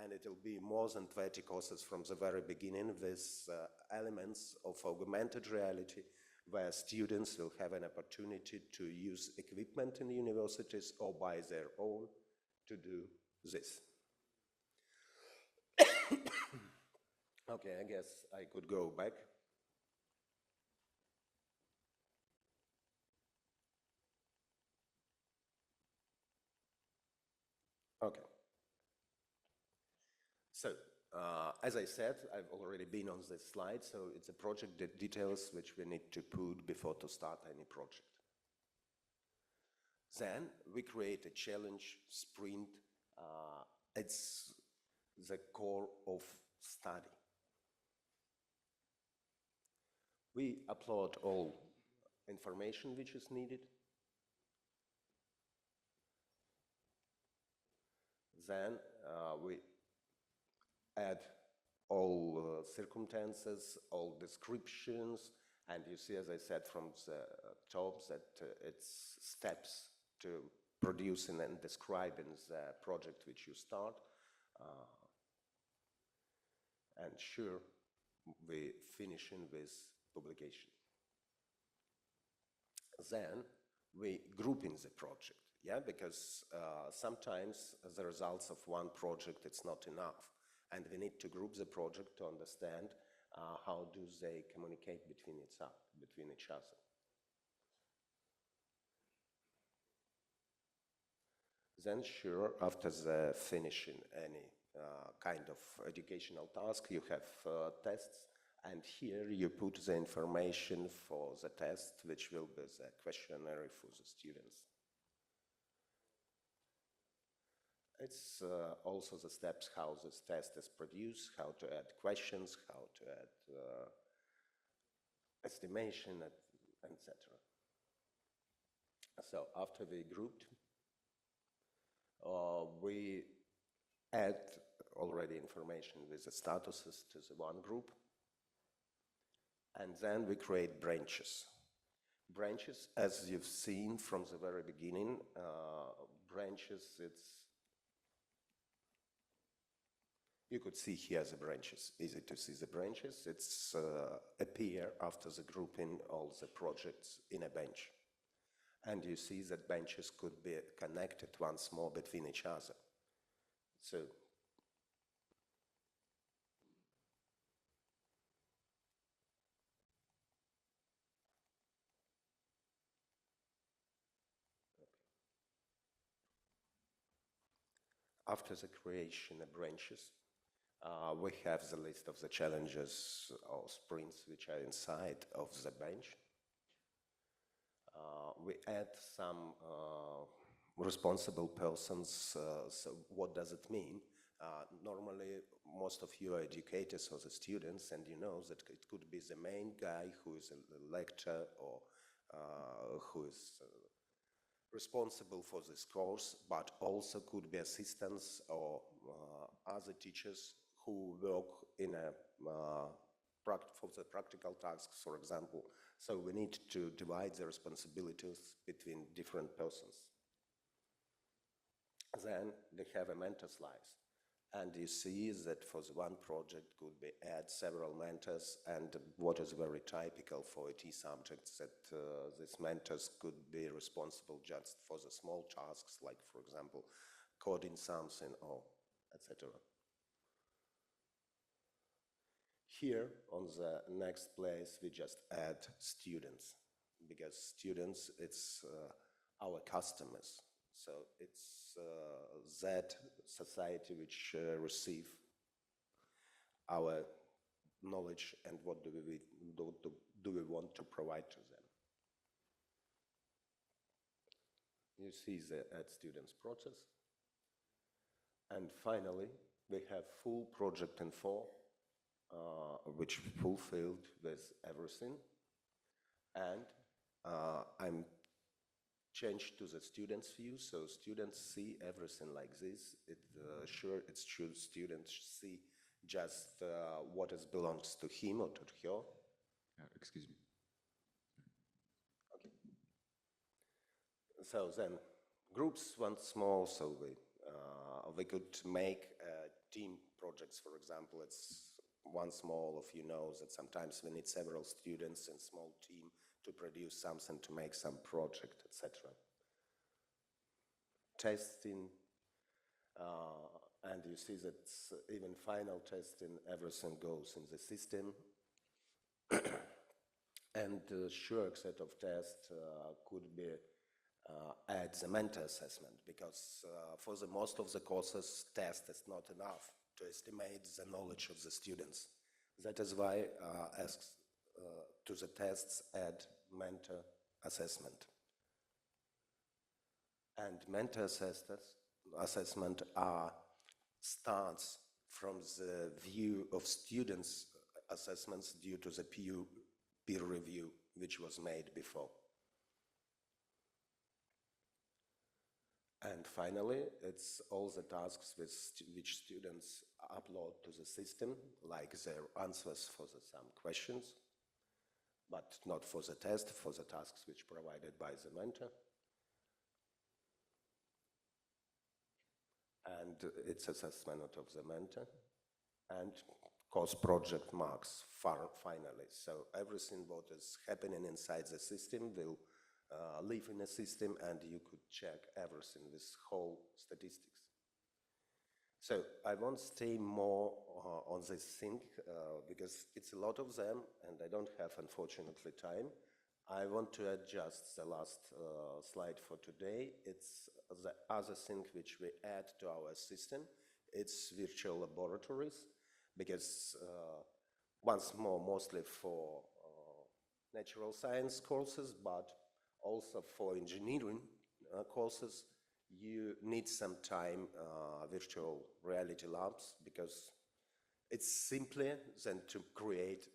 and it will be more than 20 courses from the very beginning with elements of augmented reality, where students will have an opportunity to use equipment in the universities or by their own to do this. Okay, I guess I could go back. Okay. So, as I said, I've already been on this slide, so it's a project details which we need to put before to start any project. Then we create a challenge sprint. It's the core of study. We upload all information which is needed. Then we add all circumstances, all descriptions, and you see, as I said from the top, that it's steps to producing and describing the project which you start. And sure, we finishing with publication. Then we group in the project, yeah, because sometimes the results of one project, it's not enough. And we need to group the project to understand how do they communicate between each other. Then sure, after the finishing any kind of educational task, you have tests, and here you put the information for the test, which will be the questionnaire for the students. It's also the steps how this test is produced, how to add questions, how to add estimation, etc. So after we grouped, we add already information with the statuses to the one group, and then we create branches. Branches, as you've seen from the very beginning, branches, you could see here the branches, easy to see the branches. It's appear after the grouping all the projects in a bench. And you see that benches could be connected once more between each other. So, after the creation of branches, we have the list of the challenges or sprints which are inside of the bench. We add some responsible persons. So what does it mean? Normally, most of you are educators or the students, and you know that it could be the main guy who is a lecturer or who is responsible for this course, but also could be assistants or other teachers who work in a for the practical tasks, for example. So we need to divide the responsibilities between different persons. Then they have a mentor slice. And you see that for the one project could be add several mentors, and what is very typical for IT subjects that these mentors could be responsible just for the small tasks, like, for example, coding something or etc. Here on the next place, we just add students, because students, it's our customers. So it's that society which receive our knowledge and what do we want to provide to them. You see the add students process. And finally, we have full project info, which fulfilled with everything. And I'm change to the student's view, so students see everything like this. It's true, students see just what is belongs to him or to her. Excuse me. So then, groups once more, so we could make team projects, for example. It's once more, all of you know that sometimes we need several students in small team to produce something, to make some project, etc. Testing, and you see that even final testing, everything goes in the system. And a sure set of tests could be at the mentor assessment, because for the most of the courses, test is not enough to estimate the knowledge of the students. That is why asks to the tests add mentor assessment. And mentor assessment starts from the view of students' assessments due to the peer review which was made before. And finally, it's all the tasks which students upload to the system, like their answers for some questions, but not for the test, for the tasks which provided by the mentor. And it's assessment of the mentor, and course project marks finally. So everything what is happening inside the system will live in a system, and you could check everything, this whole statistics. So I won't stay more on this thing because it's a lot of them, and I don't have, unfortunately, time. I want to adjust the last slide for today. It's the other thing which we add to our system. It's virtual laboratories, because once more, mostly for natural science courses, but also for engineering courses, you need some time virtual reality labs, because it's simpler than to create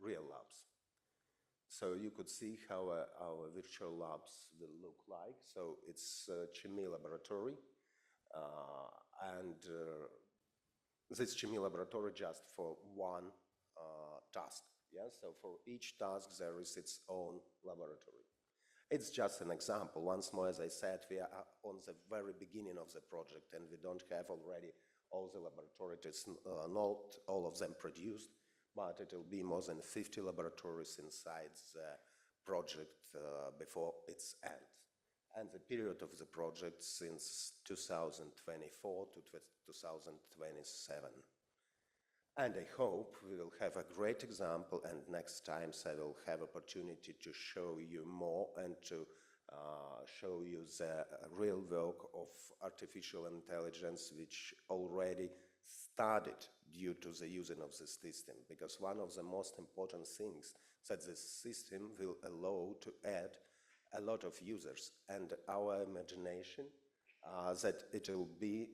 real labs. So you could see how our virtual labs will look like. So it's a chemie laboratory, and this chemie laboratory just for one task. Yeah? So for each task there is its own laboratory. It's just an example. Once more, as I said, we are on the very beginning of the project, and we don't have already all the laboratories, not all of them produced, but it will be more than 50 laboratories inside the project before its end. And the period of the project since 2024 to 2027. And I hope we will have a great example, and next times I will have opportunity to show you more and to show you the real work of artificial intelligence, which already started due to the using of the system. Because one of the most important things that the system will allow to add a lot of users, and our imagination that it will be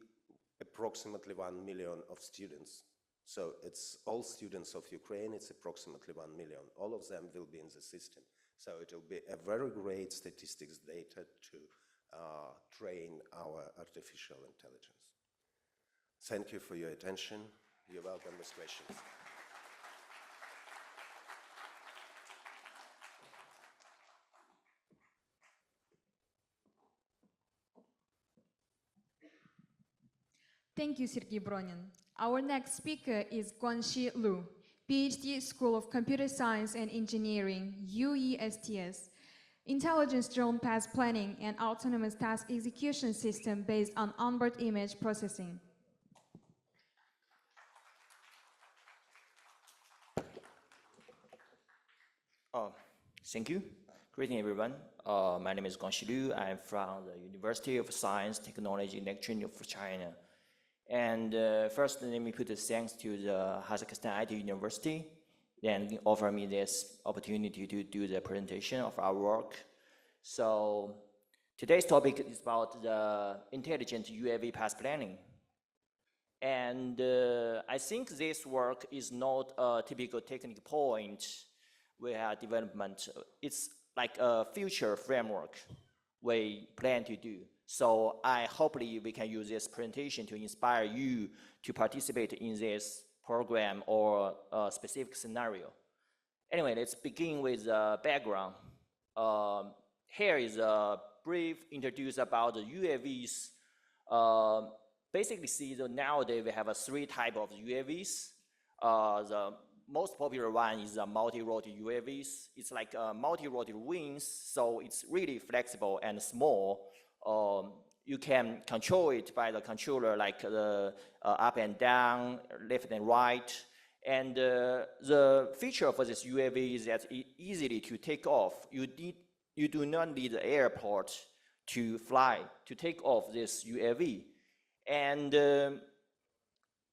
approximately 1 million of students. So it's all students of Ukraine, it's approximately 1 million. All of them will be in the system. So it will be a very great statistics data to train our artificial intelligence. Thank you for your attention. You're welcome with questions. Thank you, Sergey Bronin. Our next speaker is Guanxi Lu, PhD, School of Computer Science and Engineering, IEEE Intelligence Drone Path Planning and Autonomous Task Execution System based on onboard image processing. Thank you. Greeting, everyone. My name is Guanxi Liu. I'm from the University of Science, Technology, and Electronics of China. And first, let me put the thanks to the Kazakhstan IT University and offer me this opportunity to do the presentation of our work. So today's topic is about the intelligent UAV path planning. And I think this work is not a typical technical point we have development. It's like a future framework we plan to do. So hopefully we can use this presentation to inspire you to participate in this program or a specific scenario. Anyway, let's begin with the background. Here is a brief introduction about the UAVs. Basically, see that nowadays we have three types of UAVs. The most popular one is a multi-rotor UAVs. It's like multi-rotor wings, so it's really flexible and small. You can control it by the controller, like the up and down, left and right. And the feature for this UAV is that it's easily to take off. You do not need the airport to fly, to take off this UAV. And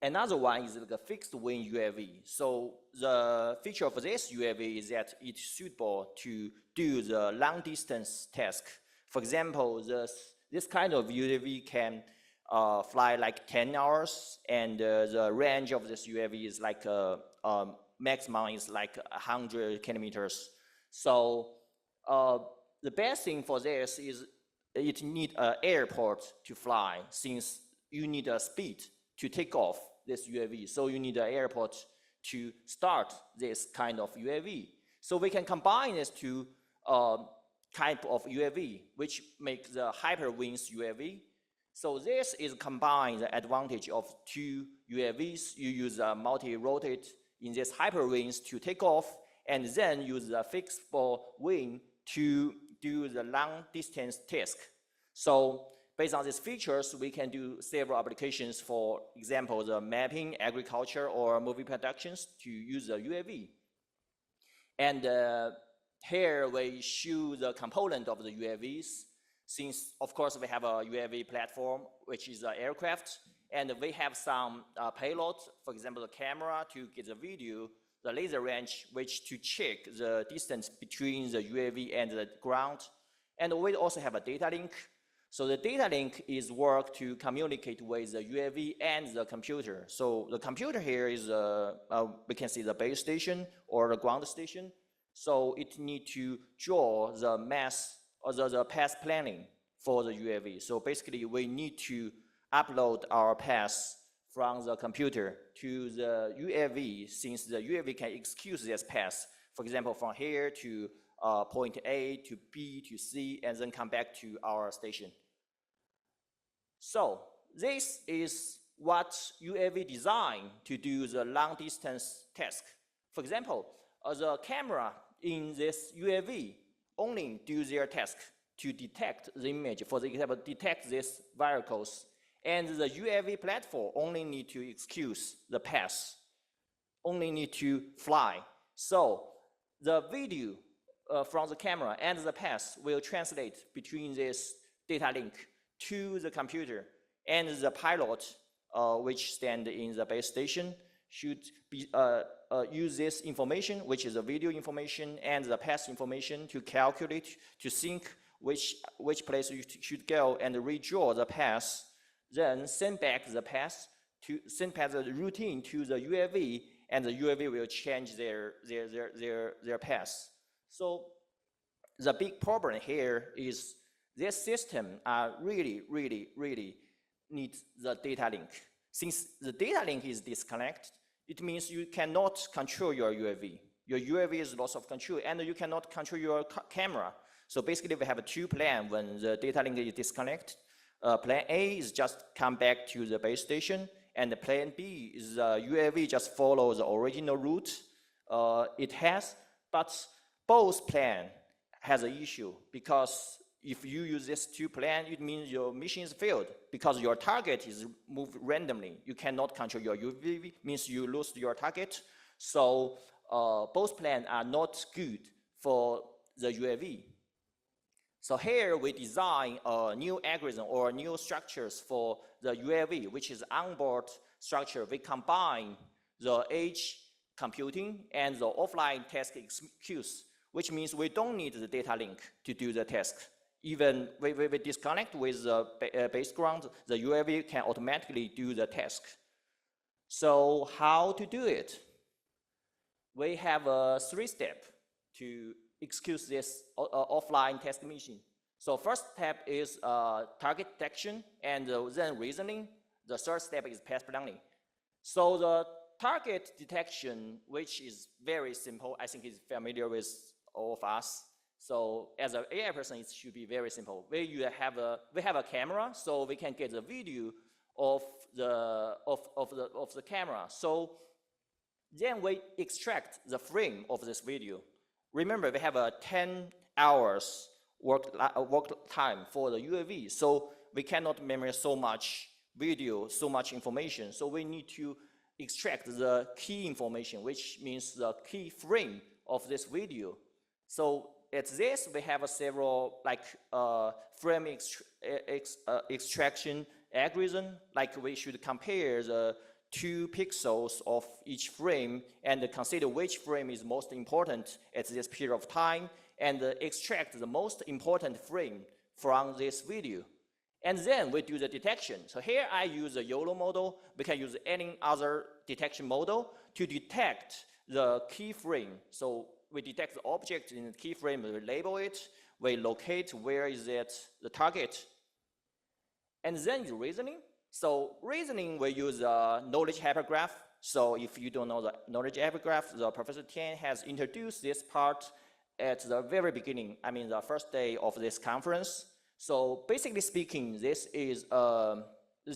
another one is like a fixed wing UAV. So the feature for this UAV is that it's suitable to do the long distance task. For example, this kind of UAV can fly like 10 hours, and the range of this UAV is like maximum is like 100 kilometers. So the best thing for this is it need an airport to fly, since you need a speed to take off this UAV. So you need an airport to start this kind of UAV. So we can combine these two type of UAV, which makes the hyperwings UAV. So this is combined the advantage of two UAVs. You use a multi-rotate in this hyperwings to take off, and then use a fixable wing to do the long distance task. So based on these features, we can do several applications. For example, the mapping, agriculture, or movie productions to use the UAV. And here we show the component of the UAVs. Since, of course, we have a UAV platform, which is an aircraft, and we have some payload, for example, the camera to get the video, the laser range, which to check the distance between the UAV and the ground. And we also have a data link. So the data link is work to communicate with the UAV and the computer. So the computer here is, we can see the base station or the ground station. So it need to draw the mass or the path planning for the UAV. So basically we need to upload our path from the computer to the UAV, since the UAV can execute this path. For example, from here to point A to B to C, and then come back to our station. So this is what UAV designed to do the long distance task. For example, the camera in this UAV only do their task to detect the image, for example, detect these vehicles. And the UAV platform only need to execute the path, only need to fly. So the video from the camera and the path will translate between this data link to the computer, and the pilot, which stand in the base station, should be use this information, which is the video information and the path information, to calculate, to think which place you should go, and redraw the path, then send back the path, to send back the routine to the UAV, and the UAV will change their path. So the big problem here is this system really needs the data link. Since the data link is disconnected, it means you cannot control your UAV. Your UAV is loss of control, and you cannot control your camera. So basically we have two plans when the data link is disconnected. Plan A is just come back to the base station, and plan B is UAV just follow the original route it has, but both plans has an issue, because if you use this two plan, it means your mission is failed, because your target is moved randomly. You cannot control your UAV, means you lose your target. So both plans are not good for the UAV. So here we design a new algorithm or new structures for the UAV, which is onboard structure. We combine the edge computing and the offline task executes, which means we don't need the data link to do the task. Even we disconnect with the base ground, the UAV can automatically do the task. So how to do it? We have a 3-step to execute this offline task mission. So first step is target detection and then reasoning. The third step is path planning. So the target detection, which is very simple, I think is familiar with all of us. So as an AI person, it should be very simple. We have a camera, so we can get the video of the camera. So then we extract the frame of this video. Remember, we have a 10 hours work time for the UAV, so we cannot memory so much video, so much information. So we need to extract the key information, which means the key frame of this video. So at this, we have several frame extraction algorithm. Like we should compare the 2 pixels of each frame and consider which frame is most important at this period of time and extract the most important frame from this video. And then we do the detection. So here I use a YOLO model. We can use any other detection model to detect the key frame. So we detect the object in the key frame, we label it, we locate where is it, the target. And then the reasoning. So reasoning, we use a knowledge hypergraph. So if you don't know the knowledge hypergraph, the Professor Tian has introduced this part at the very beginning, I mean the first day of this conference. So basically speaking, this is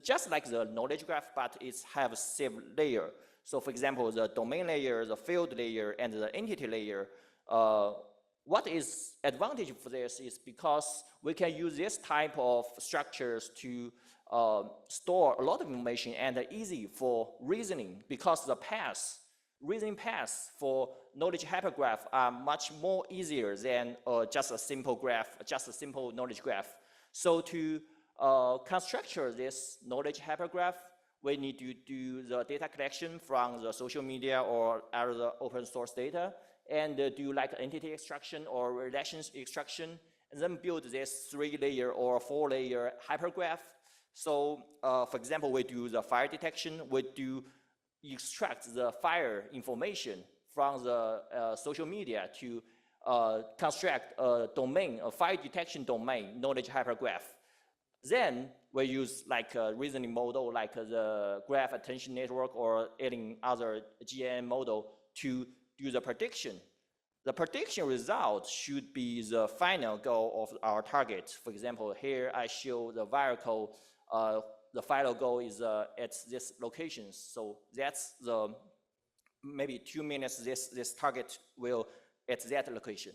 just like the knowledge graph, but it has several layers. So for example, the domain layer, the field layer, and the entity layer. What is advantage for this is because we can use this type of structures to store a lot of information and easy for reasoning, because the reasoning paths for knowledge hypergraph are much more easier than just a simple graph, just a simple knowledge graph. So to construct this knowledge hypergraph, we need to do the data collection from the social media or other open source data, and do like entity extraction or relations extraction, and then build this 3-layer or 4-layer hypergraph. So for example, we do the fire detection, we do extract the fire information from the social media to construct a domain, a fire detection domain knowledge hypergraph. Then we use like a reasoning model, like the graph attention network or any other GNN model to do the prediction. The prediction result should be the final goal of our target. For example, here I show the vehicle, the final goal is at this location. So that's the maybe 2 minutes this target will at that location.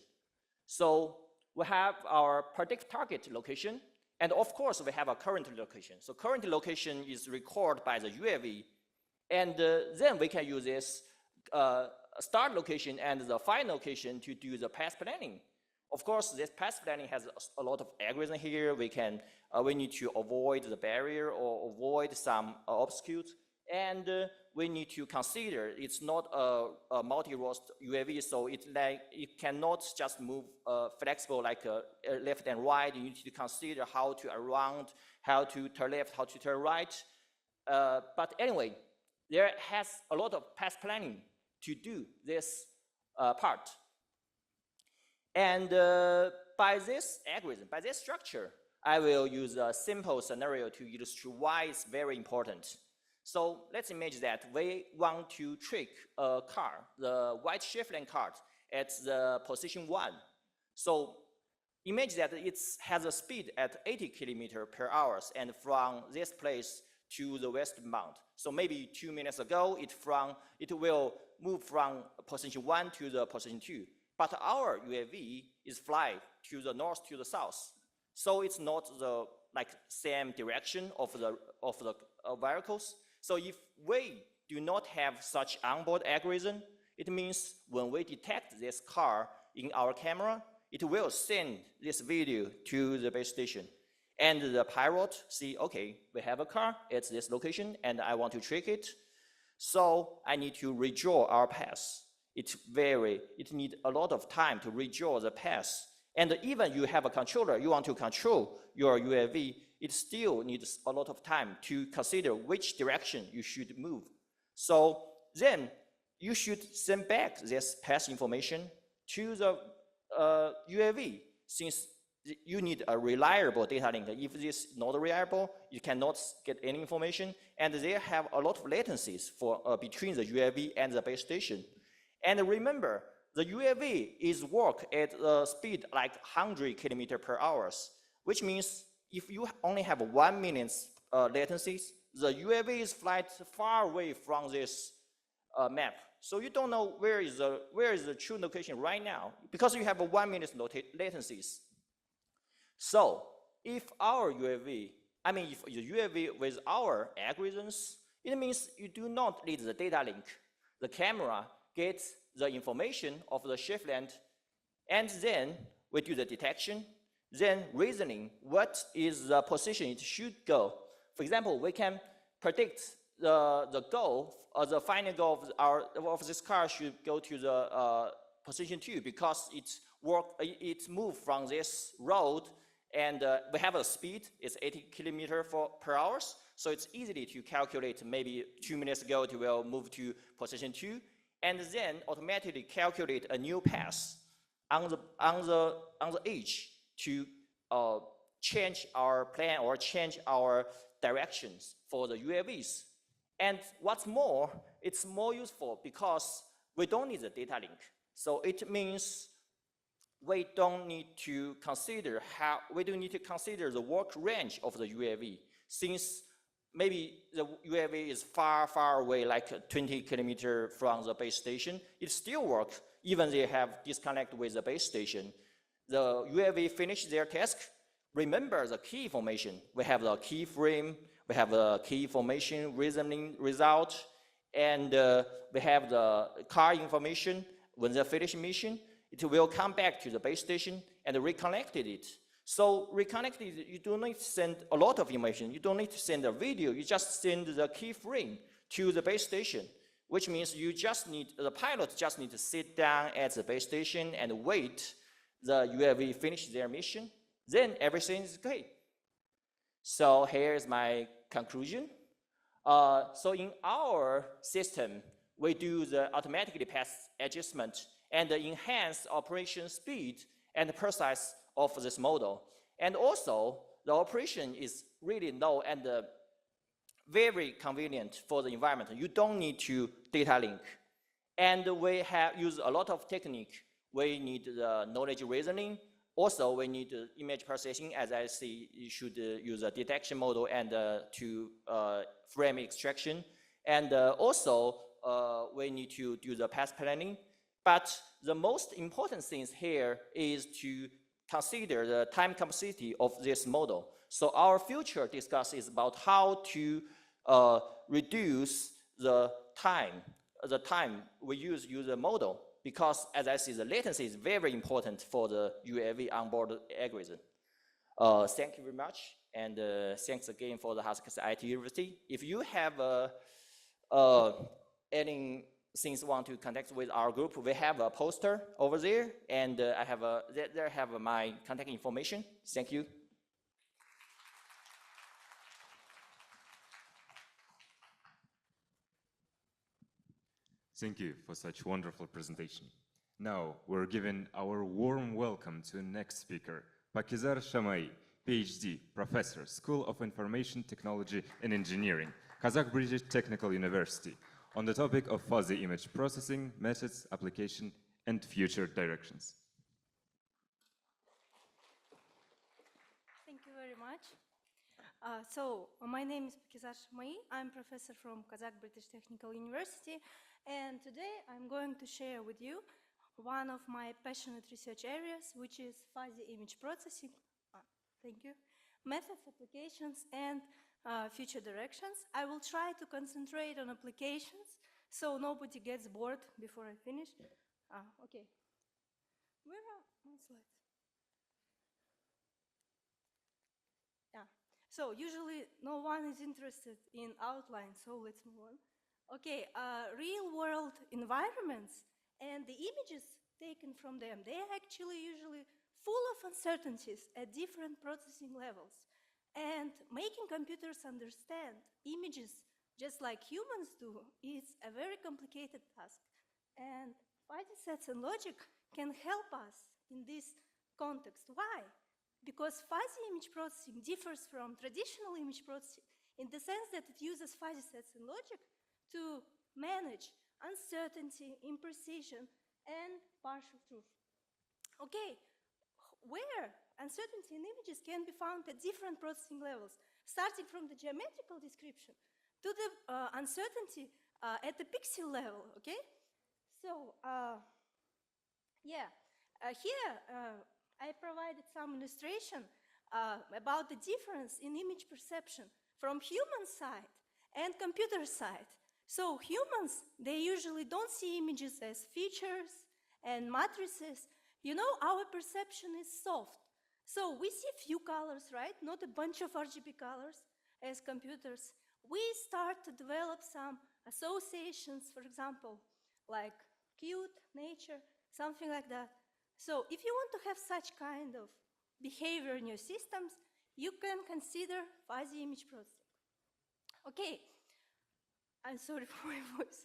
So we have our predict target location, and of course we have a current location. So current location is recorded by the UAV, and then we can use this start location and the final location to do the path planning. Of course, this path planning has a lot of algorithm here. We need to avoid the barrier or avoid some obstacles, and we need to consider it's not a multi-rost UAV, so it cannot just move flexible like left and right. You need to consider how to around, how to turn left, how to turn right. But anyway, there has a lot of path planning to do this part. And by this algorithm, by this structure, I will use a simple scenario to illustrate why it's very important. So let's imagine that we want to trick a car, the white Chevrolet car, at the position 1. So imagine that it has a speed at 80 km/h, and from this place to the westbound. So maybe 2 minutes ago, it will move from position 1 to the position 2. But our UAV is fly to the north to the south. So it's not the same direction of the vehicles. So if we do not have such onboard algorithm, it means when we detect this car in our camera, it will send this video to the base station. And the pilot see, okay, we have a car at this location and I want to trick it. So I need to redraw our path. It needs a lot of time to redraw the path. And even you have a controller, you want to control your UAV, it still needs a lot of time to consider which direction you should move. So then you should send back this path information to the UAV, since you need a reliable data link. If this is not reliable, you cannot get any information, and they have a lot of latencies for between the UAV and the base station. And remember, the UAV is work at a speed like 100 kilometers per hour, which means if you only have 1 minute latencies, the UAV is flight far away from this map. So you don't know where is the true location right now because you have a 1 minute latencies. So if our UAV, if the UAV with our algorithms, it means you do not need the data link. The camera gets the information of the shift length, and then we do the detection, then reasoning what is the position it should go. For example, we can predict the goal, or the final goal of this car should go to the position 2 because it moved from this road, and we have a speed, it's 80 kilometers per hour, so it's easy to calculate. Maybe 2 minutes ago it will move to position 2, and then automatically calculate a new path on the edge to change our plan or change our directions for the UAVs. And what's more, it's more useful because we don't need the data link. So it means we don't need to consider the work range of the UAV, since maybe the UAV is far, far away, like 20 kilometers from the base station. It still works, even they have disconnect with the base station. The UAV finish their task, remember the key information. We have the key frame, we have the key information reasoning result, and we have the car information. When they finish mission, it will come back to the base station and reconnect it. So reconnected, you don't need to send a lot of information. You don't need to send a video. You just send the key frame to the base station, which means the pilot just need to sit down at the base station and wait the UAV finish their mission. Then everything is okay. So here's my conclusion. So in our system, we do the automatically path adjustment and the enhanced operation speed and precise of this model. And also, the operation is really low and very convenient for the environment. You don't need to data link. And we have used a lot of technique. We need the knowledge reasoning. Also, we need image processing. As I see, you should use a detection model and to frame extraction. And also, we need to do the path planning. But the most important thing here is to consider the time complexity of this model. So our future discuss is about how to reduce the time we use the model, because as I see, the latency is very important for the UAV onboard algorithm. Thank you very much, and thanks again for the Haskell IT University. If you have any things want to connect with our group, we have a poster over there, and I have there have my contact information. Thank you. Thank you for such wonderful presentation. Now we're giving our warm welcome to the next speaker, Pakizar Shamai, PhD, Professor, School of Information Technology and Engineering, Kazakh British Technical University, on the topic of fuzzy image processing, methods, application, and future directions. Thank you very much. My name is Pakizar Shamai. I'm professor from Kazakh British Technical University, and today I'm going to share with you one of my passionate research areas, which is fuzzy image processing. Thank you. Methods, applications, and future directions. I will try to concentrate on applications so nobody gets bored before I finish. Okay. Where are my slides? Yeah. So usually no one is interested in outline, so let's move on. Okay, real-world environments and the images taken from them, they are actually usually full of uncertainties at different processing levels. And making computers understand images just like humans do is a very complicated task. And fuzzy sets and logic can help us in this context. Why? because fuzzy image processing differs from traditional image processing in the sense that it uses fuzzy sets and logic to manage uncertainty, imprecision, and partial truth. Okay, where uncertainty in images can be found at different processing levels, starting from the geometrical description to the uncertainty at the pixel level, okay? So, here I provided some illustration about the difference in image perception from human side and computer side. So humans, they usually don't see images as features and matrices. You know, our perception is soft. So we see few colors, right? Not a bunch of RGB colors as computers. We start to develop some associations, for example, like cute, nature, something like that. So if you want to have such kind of behavior in your systems, you can consider fuzzy image processing. Okay, I'm sorry for my voice.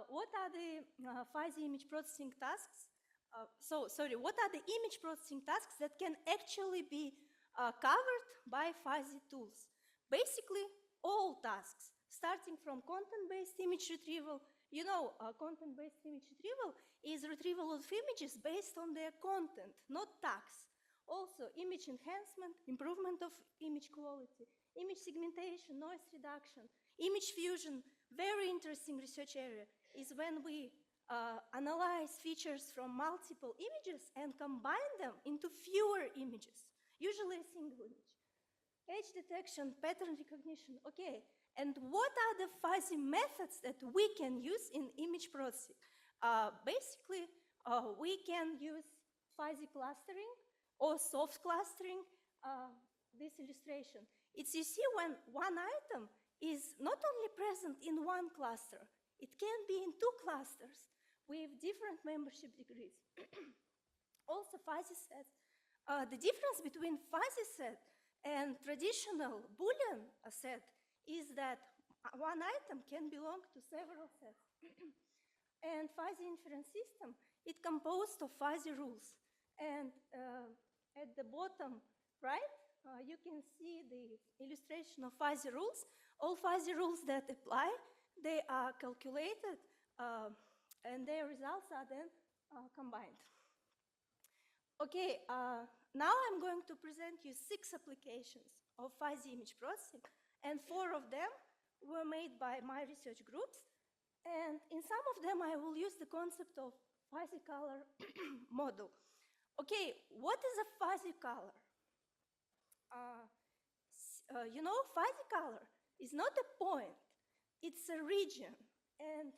What are the fuzzy image processing tasks? What are the image processing tasks that can actually be covered by fuzzy tools? Basically, all tasks, starting from content-based image retrieval. You know, content-based image retrieval is retrieval of images based on their content, not tags. Also, image enhancement, improvement of image quality, image segmentation, noise reduction, image fusion. Very interesting research area is when we analyze features from multiple images and combine them into fewer images, usually a single image. Edge detection, pattern recognition, okay. And what are the fuzzy methods that we can use in image processing? Basically, we can use fuzzy clustering or soft clustering, this illustration. It's, you see, when one item is not only present in one cluster, it can be in two clusters with different membership degrees. Also, fuzzy sets. The difference between fuzzy set and traditional Boolean set is that one item can belong to several sets. And fuzzy inference system, it composed of fuzzy rules. And at the bottom right, you can see the illustration of fuzzy rules. All fuzzy rules that apply, they are calculated, and their results are then combined. Okay, now I'm going to present you 6 applications of fuzzy image processing, and 4 of them were made by my research groups. And in some of them, I will use the concept of fuzzy color model. Okay, what is a fuzzy color? You know, fuzzy color is not a point, it's a region. And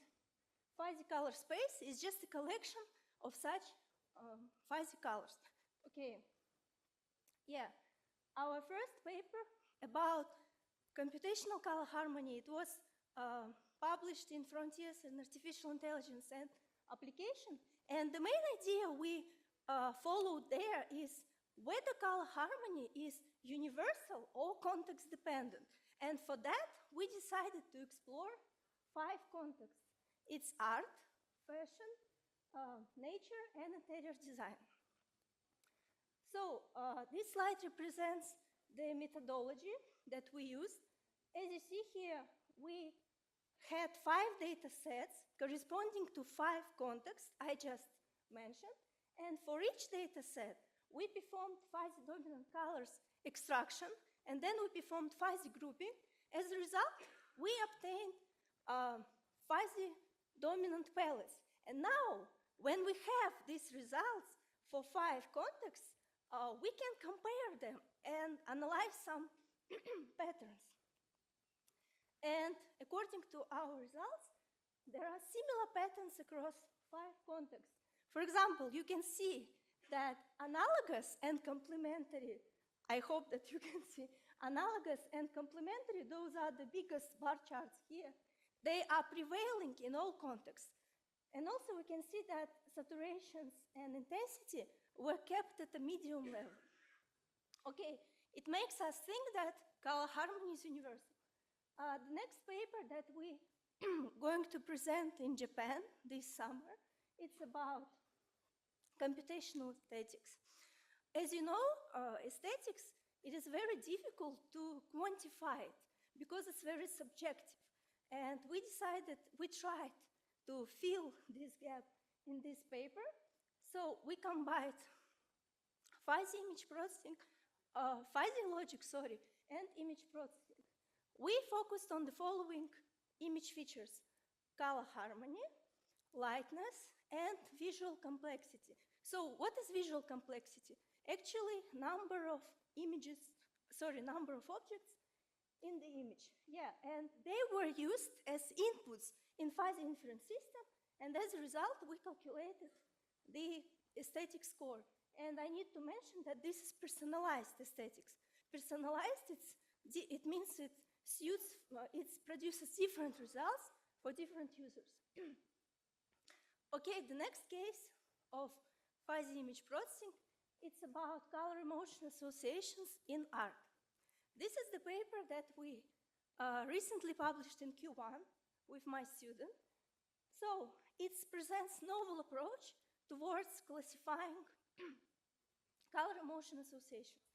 fuzzy color space is just a collection of such fuzzy colors. Okay, yeah. Our first paper about computational color harmony, it was published in Frontiers in Artificial Intelligence and Application. And the main idea we followed there is whether color harmony is universal or context dependent. And for that, we decided to explore 5 contexts. It's art, fashion, nature, and interior design. So this slide represents the methodology that we used. As you see here, we had 5 data sets corresponding to 5 contexts I just mentioned. And for each data set, we performed fuzzy dominant colors extraction, and then we performed fuzzy grouping. As a result, we obtained fuzzy dominant palettes. And now, when we have these results for 5 contexts, we can compare them and analyze some patterns. And according to our results, there are similar patterns across 5 contexts. For example, you can see that analogous and complementary, I hope that you can see, analogous and complementary, those are the biggest bar charts here. They are prevailing in all contexts. And also we can see that saturations and intensity were kept at a medium level. Okay, it makes us think that color harmony is universal. The next paper that we going to present in Japan this summer, it's about computational aesthetics. As you know, aesthetics, it is very difficult to quantify it because it's very subjective. And we tried to fill this gap in this paper. So we combined fuzzy image processing, fuzzy logic, and image processing. We focused on the following image features: color harmony, lightness, and visual complexity. So what is visual complexity? Actually, number of objects in the image. Yeah, and they were used as inputs in fuzzy inference system, and as a result, we calculated the aesthetic score. And I need to mention that this is personalized aesthetics. Personalized, it means it produces different results for different users. Okay, the next case of fuzzy image processing, it's about color emotion associations in art. This is the paper that we recently published in Q1 with my student. So it presents novel approach towards classifying color emotion associations.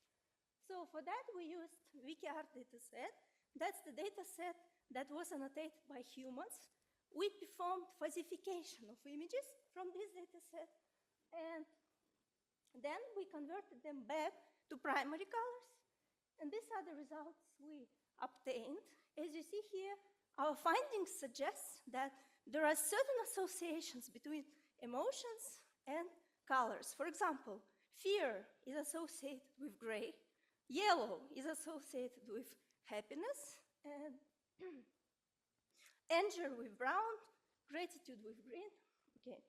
So for that we used WikiArt dataset. That's the dataset that was annotated by humans. We performed fuzzification of images from this dataset, and then we converted them back to primary colors, and these are the results we obtained. As you see here, our findings suggest that there are certain associations between emotions and colors. For example, fear is associated with gray, yellow is associated with happiness, and anger with brown, gratitude with green. Okay.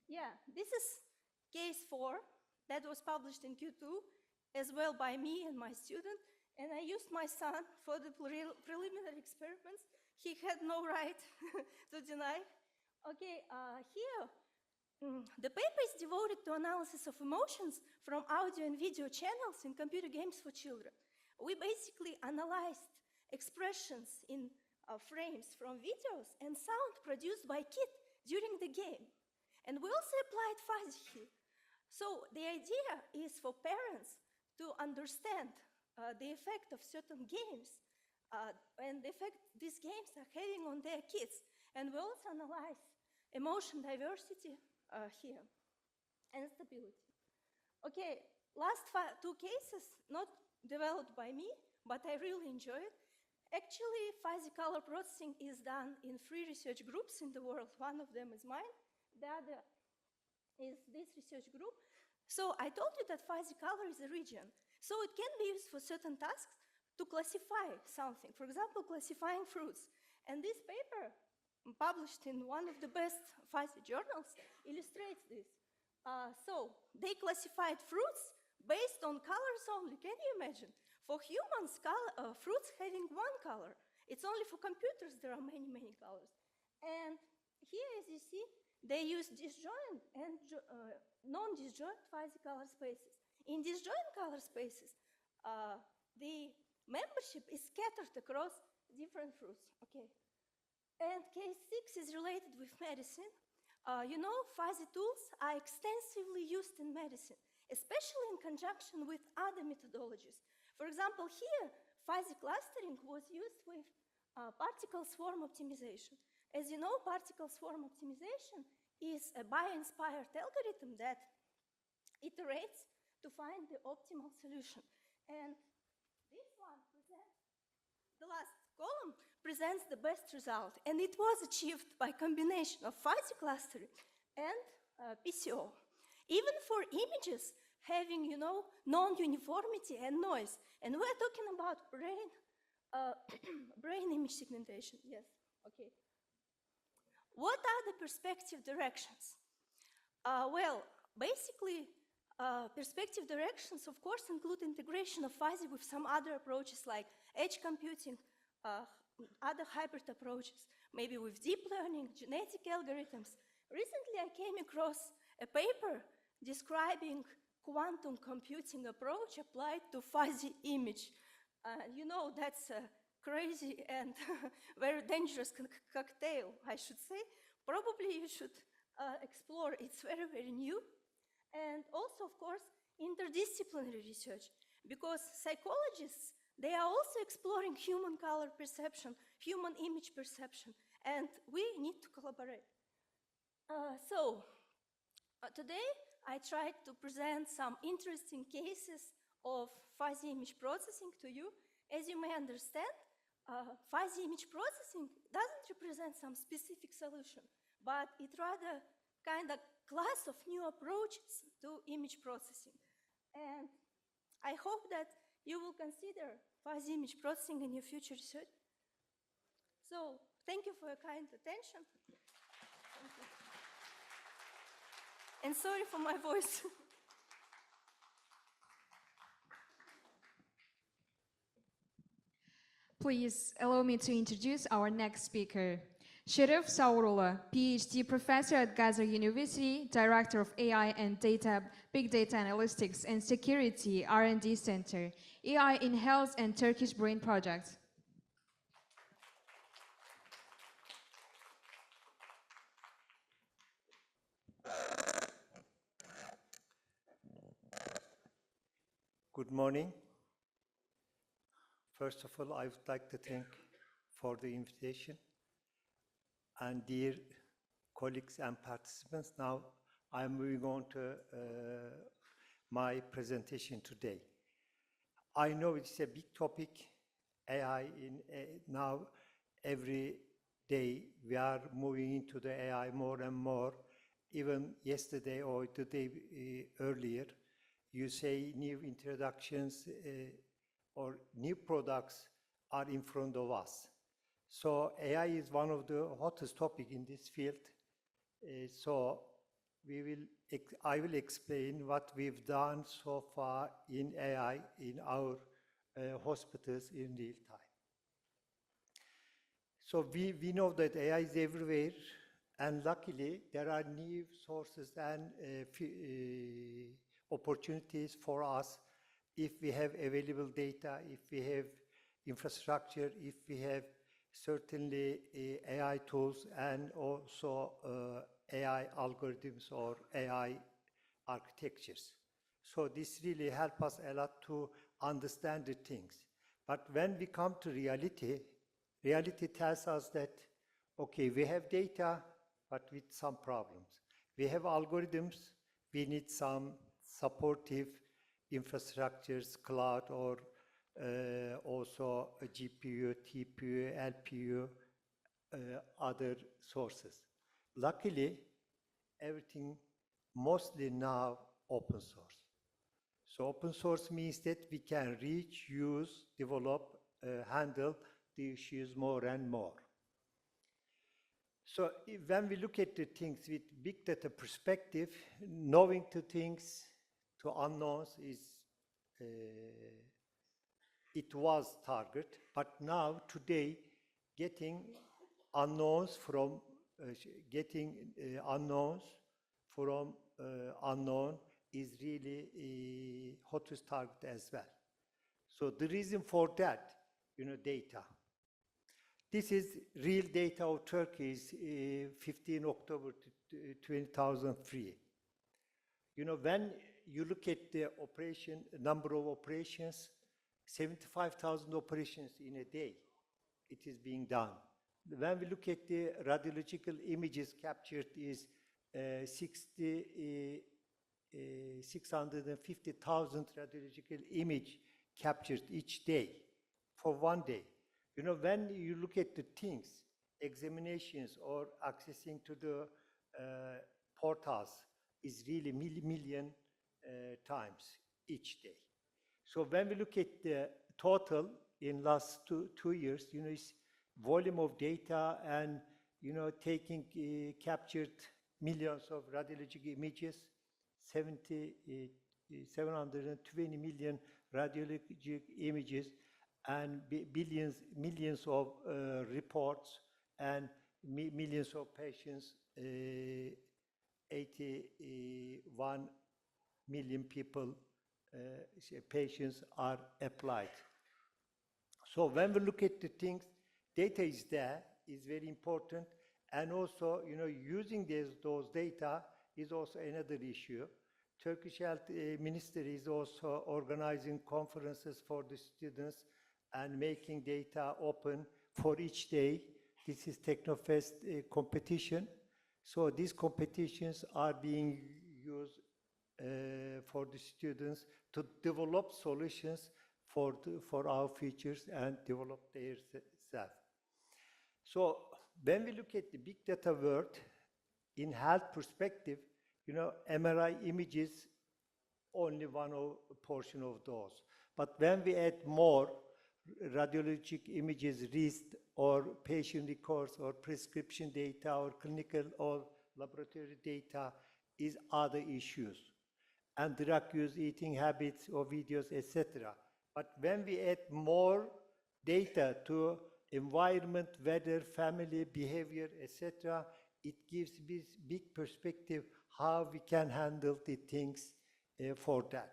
Yeah, this is case 4 that was published in Q2 as well by me and my student, and I used my son for the preliminary experiments. He had no right to deny. Okay, here, the paper is devoted to analysis of emotions from audio and video channels in computer games for children. We basically analyzed expressions in frames from videos and sound produced by kids during the game. And we also applied fuzzy here. So the idea is for parents to understand the effect of certain games and the effect these games are having on their kids. And we also analyze emotion diversity here and stability. Okay, last 2 cases, not developed by me, but I really enjoy it. Actually, fuzzy color processing is done in 3 research groups in the world. One of them is mine, the other is this research group. So I told you that fuzzy color is a region. So it can be used for certain tasks to classify something. For example, classifying fruits. And this paper, published in one of the best fuzzy journals, illustrates this. So they classified fruits based on colors only. Can you imagine? For humans, fruits having 1 color. It's only for computers there are many, many colors. And here, as you see, they use disjoint and non-disjoint fuzzy color spaces. In disjoint color spaces, the membership is scattered across different fruits. Okay. And case 6 is related with medicine. You know, fuzzy tools are extensively used in medicine, especially in conjunction with other methodologies. For example, here, fuzzy clustering was used with particle swarm optimization. As you know, particle swarm optimization is a bio-inspired algorithm that iterates to find the optimal solution. And this one presents, the last column presents the best result. And it was achieved by combination of fuzzy clustering and PCO. Even for images having, you know, non-uniformity and noise. And we're talking about brain, brain image segmentation. Yes, okay. What are the perspective directions? Well, basically, perspective directions, of course, include integration of fuzzy with some other approaches like edge computing, other hybrid approaches, maybe with deep learning, genetic algorithms. Recently, I came across a paper describing quantum computing approach applied to fuzzy image. You know, that's a crazy and very dangerous cocktail, I should say. Probably you should explore. It's very, very new. And also, of course, interdisciplinary research, because psychologists, they are also exploring human color perception, human image perception, and we need to collaborate. Today I tried to present some interesting cases of fuzzy image processing to you. As you may understand, fuzzy image processing doesn't represent some specific solution, but it rather kind of class of new approaches to image processing. And I hope that you will consider fuzzy image processing in your future research. So thank you for your kind attention. Thank you. And sorry for my voice. Please allow me to introduce our next speaker. Sherif Saurullah, PhD professor at Gaza University, director of AI and Big Data Analytics and Security R&D Center, AI in Health and Turkish Brain Project. Good morning. First of all, I would like to thank for the invitation. And dear colleagues and participants, now I'm moving on to my presentation today. I know it's a big topic, AI now every day we are moving into the AI more and more. Even yesterday or the day earlier, you say new introductions or new products are in front of us. So AI is one of the hottest topics in this field. I will explain what we've done so far in AI in our hospitals in real time. So we know that AI is everywhere, and luckily there are new sources and opportunities for us if we have available data, if we have infrastructure, if we have certainly AI tools and also AI algorithms or AI architectures. So this really helps us a lot to understand the things. But when we come to reality tells us that, okay, we have data, but with some problems. We have algorithms, we need some supportive infrastructures, cloud, or also a GPU, TPU, LPU, other sources. Luckily, everything mostly now open source. So open source means that we can reach, use, develop, handle the issues more and more. So when we look at the things with big data perspective, knowing the things to unknowns is, it was target, but now today getting unknowns from unknown is really a hottest target as well. So the reason for that, data. This is real data of Turkey, 15 October 2003. When you look at the number of operations, 75,000 operations in a day, it is being done. When we look at the radiological images captured is 650,000 radiological image captured each day for one day. When you look at the things, examinations or accessing to the portals is really million times each day. So when we look at the total in last two years, it's volume of data and, taking captured millions of radiological images, 720 million radiologic images, and millions of reports and millions of patients, 81 million patients are applied. So when we look at the things, data is there, is very important, and also, using those data is also another issue Turkish Health Ministry is also organizing conferences for the students and making data open for each day. This is Technofest competition. So these competitions are being used for the students to develop solutions for our futures and develop their self. So when we look at the big data world, in health perspective, you know, MRI images, only one portion of those. But when we add more radiologic images, risk, or patient records, or prescription data, or clinical or laboratory data, is other issues. And drug use, eating habits, or videos, etc. But when we add more data to environment, weather, family, behavior, etc., it gives this big perspective how we can handle the things for that.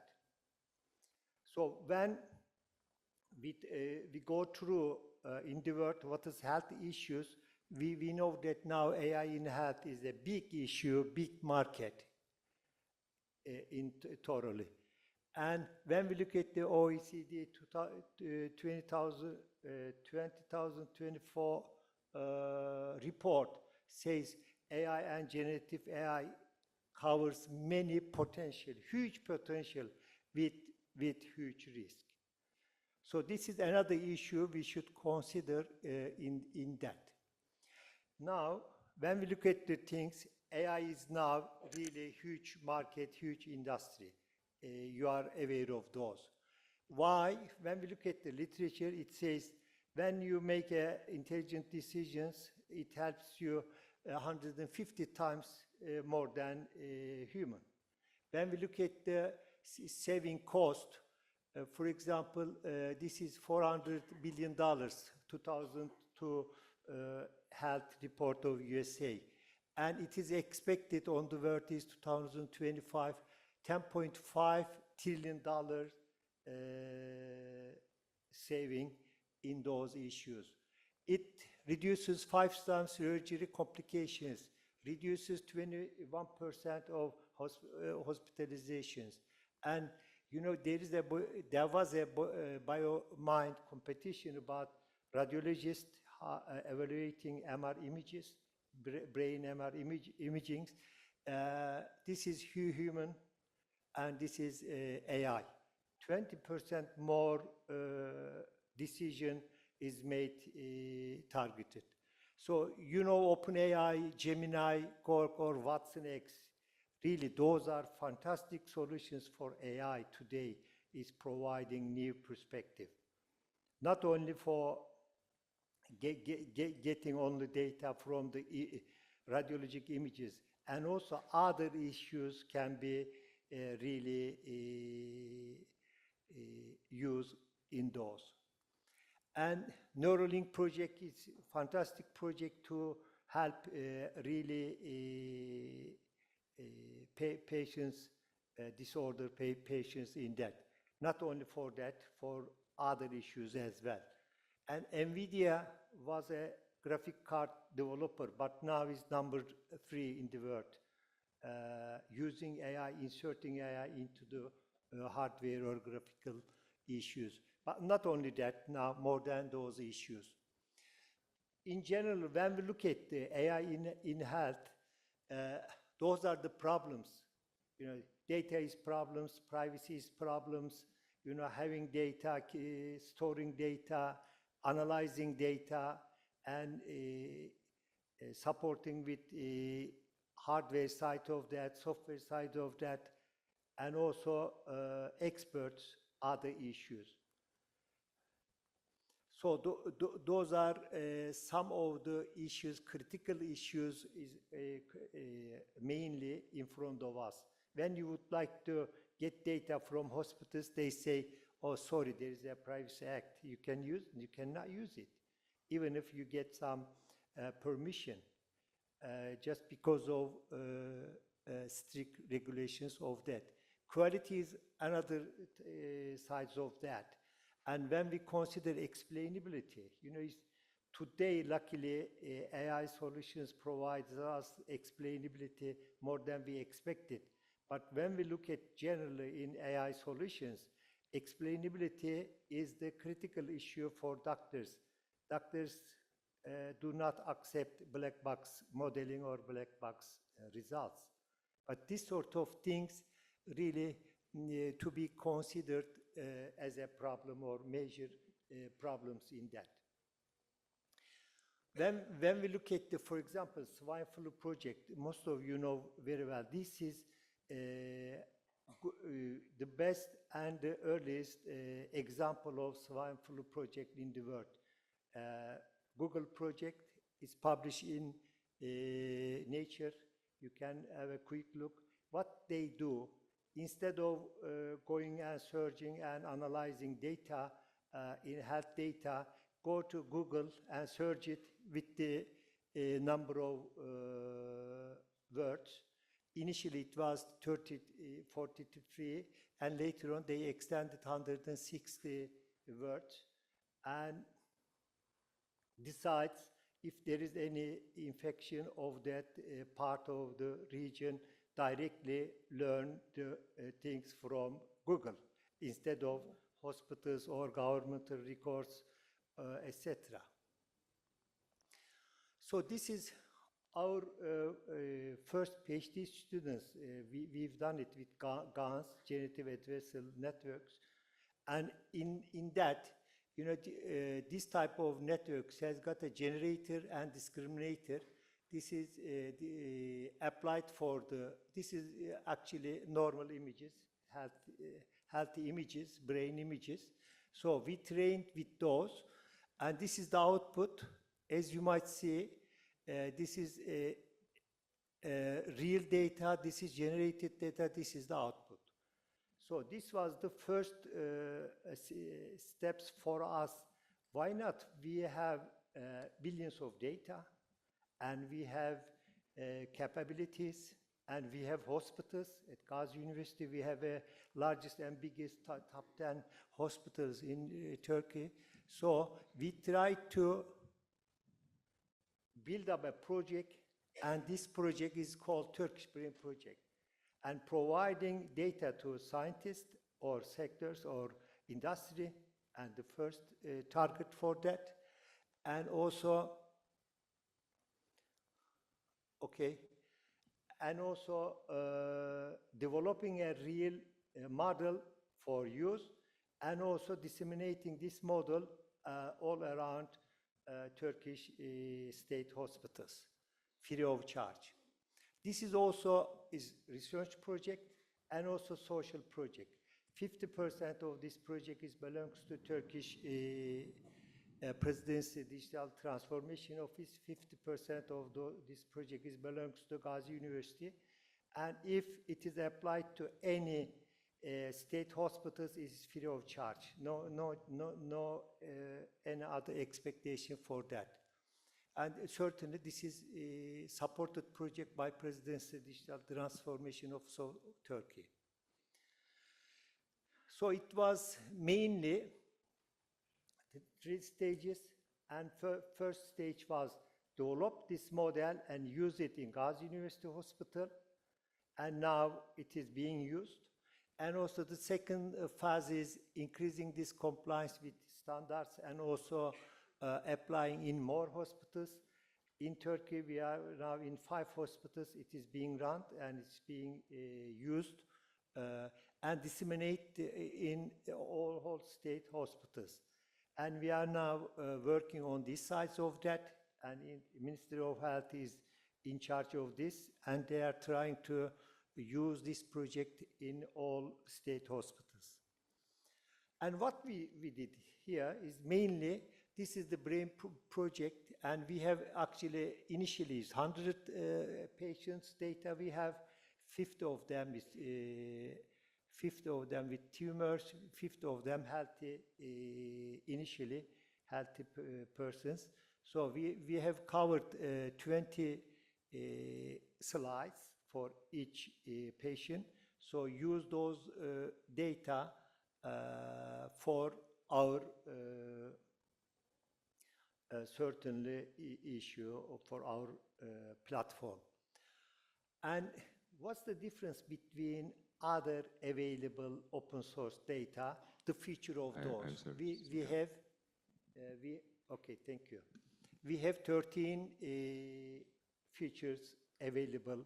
So when we go through in the world what is health issues, we know that now AI in health is a big issue, big market totally. And when we look at the OECD 2024 report, says AI and generative AI covers many potential, huge potential with huge risk. So this is another issue we should consider in that. Now, when we look at the things, AI is now really a huge market, huge industry. You are aware of those. Why? When we look at the literature, it says when you make intelligent decisions, it helps you 150 times more than a human. When we look at the saving cost, for example, this is $400 billion, 2002 health report of USA. And it is expected on the world is 2025, $10.5 trillion saving in those issues. It reduces 5 times surgery complications, reduces 21% of hospitalizations. And you know, there was a BioMind competition about radiologists evaluating MR images, brain MR imaging. This is human, and this is AI. 20% more decision is made targeted. So, you know, OpenAI, Gemini, Gork, or Watson X, really, those are fantastic solutions for AI today, is providing new perspective. Not only for getting only data from the radiologic images, and also other issues can be really used in those. And Neuralink project is a fantastic project to help really patients, disorder patients in that. Not only for that, for other issues as well. And NVIDIA was a graphic card developer, but now is number 3 in the world, using AI, inserting AI into the hardware or graphical issues. But not only that, now more than those issues. In general, when we look at the AI in health, those are the problems. You know, data is problems, privacy is problems, you know, having data, storing data, analyzing data, and supporting with hardware side of that, software side of that, and also experts, other issues. So those are some of the issues, critical issues is mainly in front of us. When you would like to get data from hospitals, they say, oh, sorry, there is a Privacy Act. You can use it, you cannot use it, even if you get some permission, just because of strict regulations of that. Quality is another side of that. And when we consider explainability, you know, today, luckily, AI solutions provide us explainability more than we expected. But when we look at generally in AI solutions, explainability is the critical issue for doctors. Doctors do not accept black box modeling or black box results. But this sort of things really to be considered as a problem or major problems in that. When we look at the, for example, swine flu project, most of you know very well, this is the best and the earliest example of swine flu project in the world. Google project is published in Nature. You can have a quick look. What they do, instead of going and searching and analyzing data in health data, go to Google and search it with the number of words. Initially, it was 43, and later on, they extended 160 words and decides if there is any infection of that part of the region, directly learn the things from Google instead of hospitals or governmental records, etc. So this is our first PhD students. We've done it with GANs, Generative Adversarial Networks. And in that, you know, this type of networks has got a generator and discriminator. This is applied for the, this is actually normal images, healthy images, brain images. So we trained with those, and this is the output. As you might see, this is real data, this is generated data, this is the output. So this was the first steps for us. Why not? We have billions of data, and we have capabilities, and we have hospitals. At Gazi University, we have the largest and biggest top 10 hospitals in Turkey. So we try to build up a project, and this project is called Turkish Brain Project, and providing data to scientists or sectors or industry, and the first target for that, and also, developing a real model for use, and also disseminating this model all around Turkish state hospitals, free of charge. This is also is research project and also social project. 50% of this project belongs to Turkish Presidency Digital Transformation Office. 50% of this project belongs to Gazi University. And if it is applied to any state hospitals, it is free of charge. No any other expectation for that. And certainly this is a supported project by Presidency Digital Transformation of Turkey. So it was mainly the 3 stages, and first stage was develop this model and use it in Gazi University Hospital, and now it is being used. And also the second phase is increasing this compliance with standards and also applying in more hospitals. In Turkey, we are now in 5 hospitals. It is being run and it's being used and disseminated in all state hospitals. And we are now working on this side of that, and the Ministry of Health is in charge of this, and they are trying to use this project in all state hospitals. And what we did here is mainly, this is the brain project, and we have actually initially 100 patients data. We have 50 of them with tumors, 50 of them healthy, initially healthy persons. So we have covered 20 slides for each patient. So use those data for our certainly issue for our platform. And what's the difference between other available open source data, the feature of I'm those? sorry. We have, okay, thank you. We have 13 features available,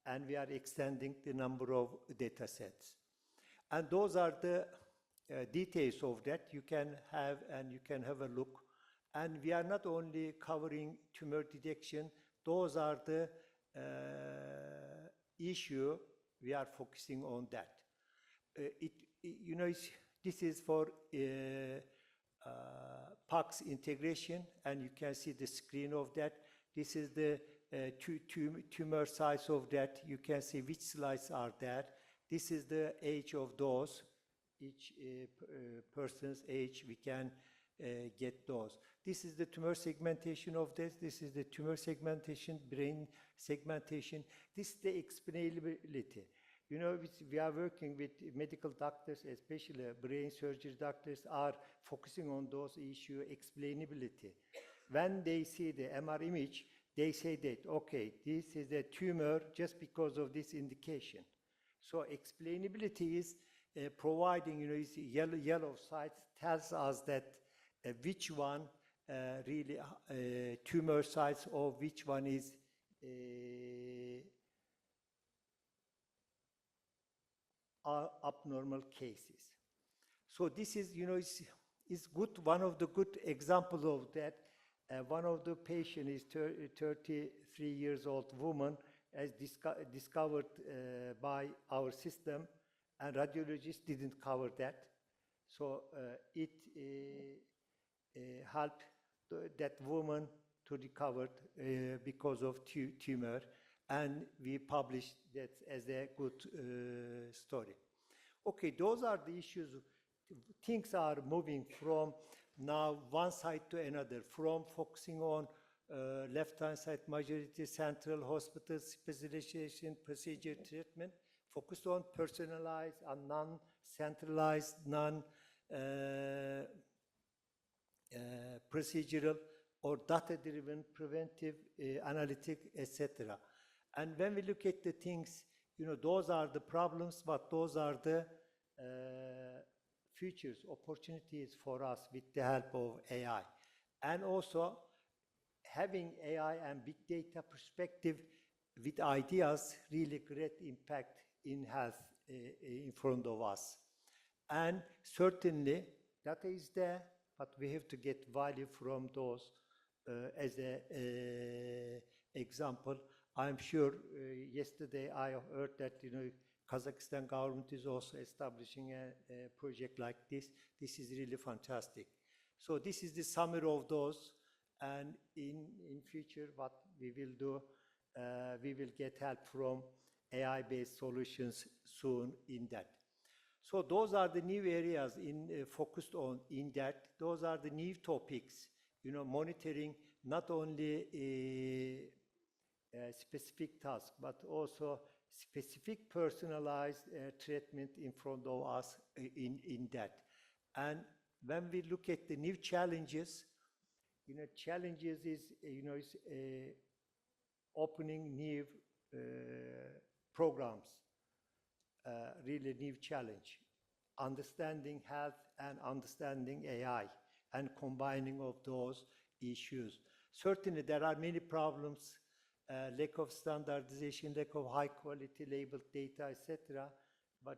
and we are extending the number of data sets. And those are the details of that you can have, and you can have a look. And we are not only covering tumor detection, those are the issue we are focusing on that. This is for PACS integration, and you can see the screen of that. This is the tumor size of that. You can see which slides are there. This is the age of those. Each person's age, we can get those. This is the tumor segmentation of this. This is the tumor segmentation, brain segmentation. This is the explainability. We are working with medical doctors, especially brain surgery doctors, are focusing on those issues, explainability. When they see the MR image, they say that, okay, this is a tumor just because of this indication. So explainability is providing, yellow sites tells us that which one really tumor sites or which one is abnormal cases. So this is, is good. One of the good examples of that. One of the patient is 33 years old woman, as discovered by our system, and radiologists didn't cover that. So it helped that woman to recover because of tumor, and we published that as a good story. Okay, those are the issues. Things are moving from now one side to another, from focusing on left-hand side majority central hospital specialization procedure treatment, focused on personalized and non-centralized, non-procedural or data-driven preventive analytic, etc. And when we look at the things, those are the problems, but those are the futures, opportunities for us with the help of AI. And also, having AI and big data perspective with ideas really great impact in health in front of us. And certainly, data is there, but we have to get value from those as an example. I'm sure yesterday I heard that Kazakhstan government is also establishing a project like this. This is really fantastic. So this is the summary of those, and in future what we will do, we will get help from AI-based solutions soon in that. So those are the new areas focused on in that. Those are the new topics, monitoring not only a specific task, but also specific personalized treatment in front of us in that. And when we look at the new challenges, challenges is, is opening new programs, really new challenge. Understanding health and understanding AI and combining of those issues. Certainly there are many problems, lack of standardization, lack of high quality labeled data, etc. But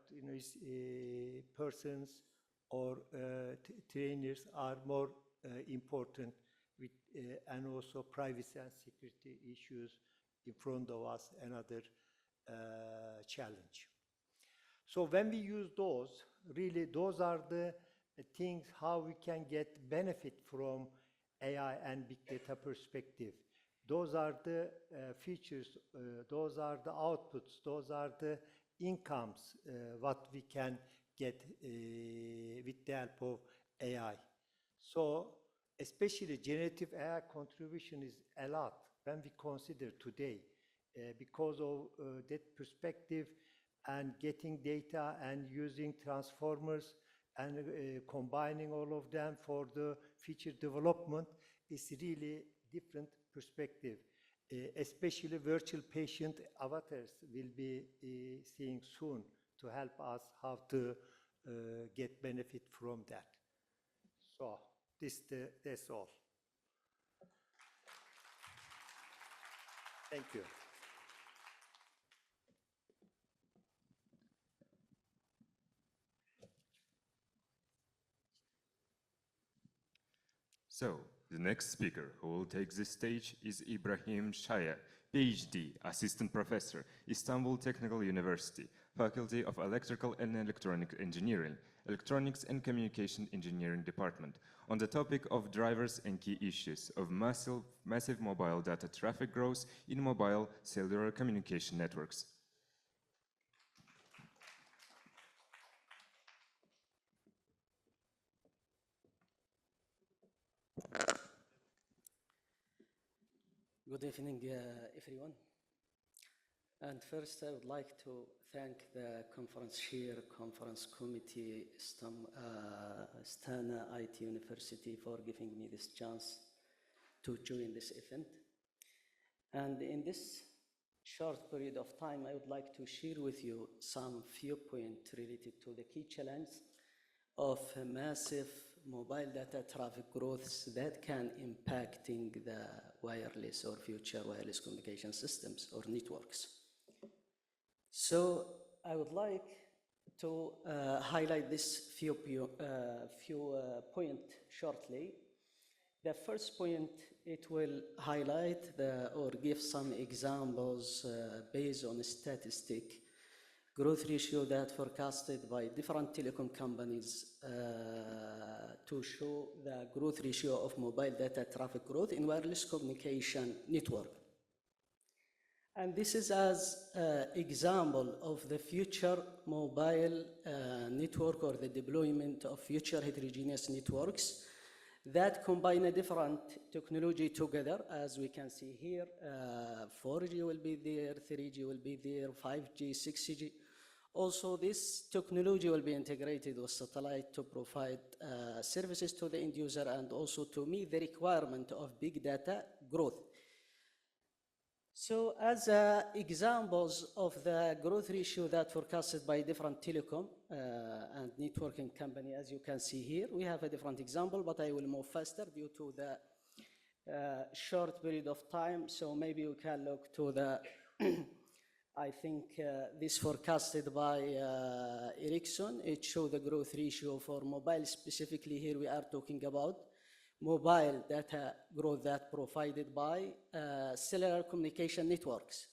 persons or trainers are more important with, and also privacy and security issues in front of us, another challenge. So when we use those, really those are the things how we can get benefit from AI and big data perspective. Those are the features, those are the outputs, those are the incomes, what we can get with the help of AI. So especially generative AI contribution is a lot when we consider today because of that perspective and getting data and using transformers and combining all of them for the feature development is really different perspective. especially virtual patient avatars will be seeing soon to help us how to get benefit from that. So that's all. Thank you. So, the next speaker who will take the stage is Ibrahim Shaya, PhD, Assistant Professor, Istanbul Technical University, Faculty of Electrical and Electronic Engineering, Electronics and Communication Engineering Department, on the topic of drivers and key issues of massive mobile data traffic growth in mobile cellular communication networks. Good evening, everyone. And first, I would like to thank the conference chair, conference committee, Stana IT University for giving me this chance to join this event. And in this short period of time, I would like to share with you some few points related to the key challenge of massive mobile data traffic growths that can impacting the wireless or future wireless communication systems or networks. So I would like to highlight this few points shortly. The first point, it will highlight or give some examples based on a statistic growth ratio that forecasted by different telecom companies to show the growth ratio of mobile data traffic growth in wireless communication network. And this is as an example of the future mobile network or the deployment of future heterogeneous networks that combine a different technology together, as we can see here. 4G will be there, 3G will be there, 5G, 6G. Also, this technology will be integrated with satellite to provide services to the end user and also to meet the requirement of big data growth. So as examples of the growth ratio that forecasted by different telecom and networking company, as you can see here, we have a different example, but I will move faster due to the short period of time. So maybe you can look to the, I think this forecasted by Ericsson. It shows the growth ratio for mobile. Specifically here we are talking about mobile data growth that provided by cellular communication networks.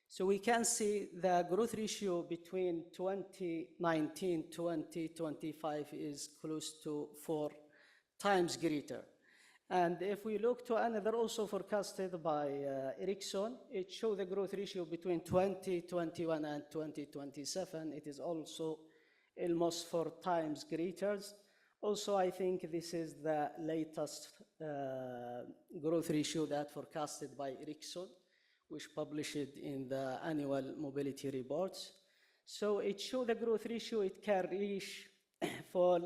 So we can see the growth ratio between 2019 to 2025 is close to 4 times greater. And if we look to another also forecasted by Ericsson, it shows the growth ratio between 2021 and 2027. It is also almost 4 times greater. Also, I think this is the latest growth ratio that forecasted by Ericsson, which published in the annual mobility reports. So it shows the growth ratio it can reach for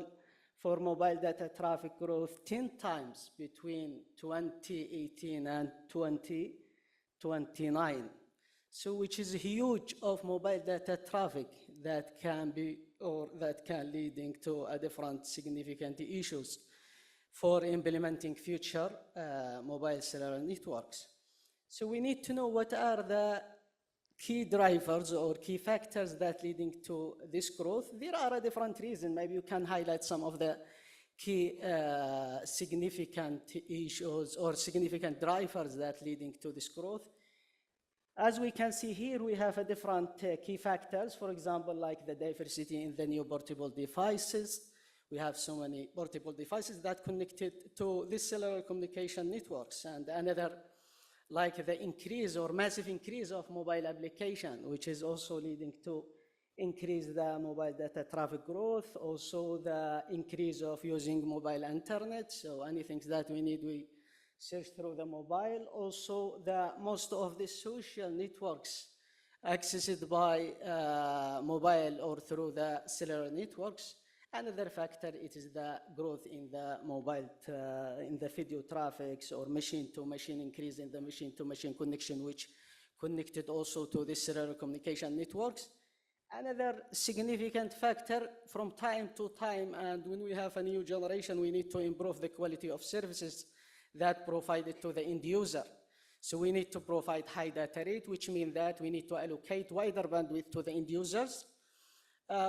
mobile data traffic growth 10 times between 2018 and 2029. So which is huge of mobile data traffic that can be or that can leading to a different significant issues for implementing future mobile cellular networks. So we need to know what are the key drivers or key factors that leading to this growth. There are a different reasons. Maybe you can highlight some of the key significant issues or significant drivers that leading to this growth. As we can see here, we have a different key factors, for example, like the diversity in the new portable devices. We have so many portable devices that connected to these cellular communication networks, and another like the increase or massive increase of mobile application, which is also leading to increase the mobile data traffic growth, also the increase of using mobile internet. So anything that we need, we search through the mobile. Also, most of the social networks accessed by mobile or through the cellular networks. Another factor, it is the growth in the mobile, in the video traffics or machine-to-machine increase in the machine-to-machine connection, which connected also to the cellular communication networks. Another significant factor from time to time, and when we have a new generation, we need to improve the quality of services that provided to the end user. So we need to provide high data rate, which means that we need to allocate wider bandwidth to the end users,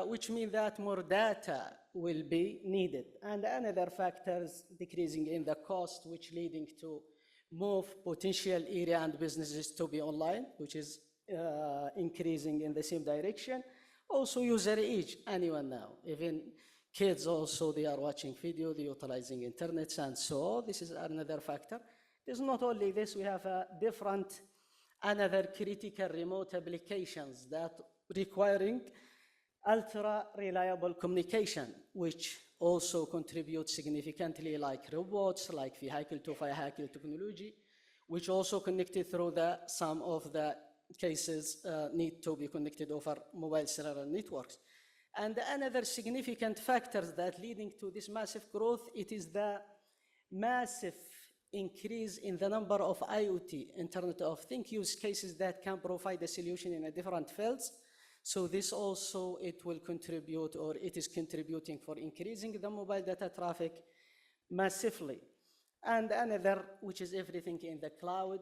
which means that more data will be needed. And another factors decreasing in the cost, which leading to move potential area and businesses to be online, which is increasing in the same direction. Also user age, anyone now, even kids also, they are watching video, they're utilizing internet and so on. This is another factor. It's not only this, we have another critical remote applications that requiring ultra reliable communication, which also contributes significantly, like robots, like vehicle-to-vehicle technology, which also connected through some of the cases need to be connected over mobile cellular networks. And another significant factors that leading to this massive growth, it is the massive increase in the number of IoT, Internet of Things use cases that can provide a solution in a different fields. So this also, it will contribute, or it is contributing for increasing the mobile data traffic massively. And another, which is everything in the cloud,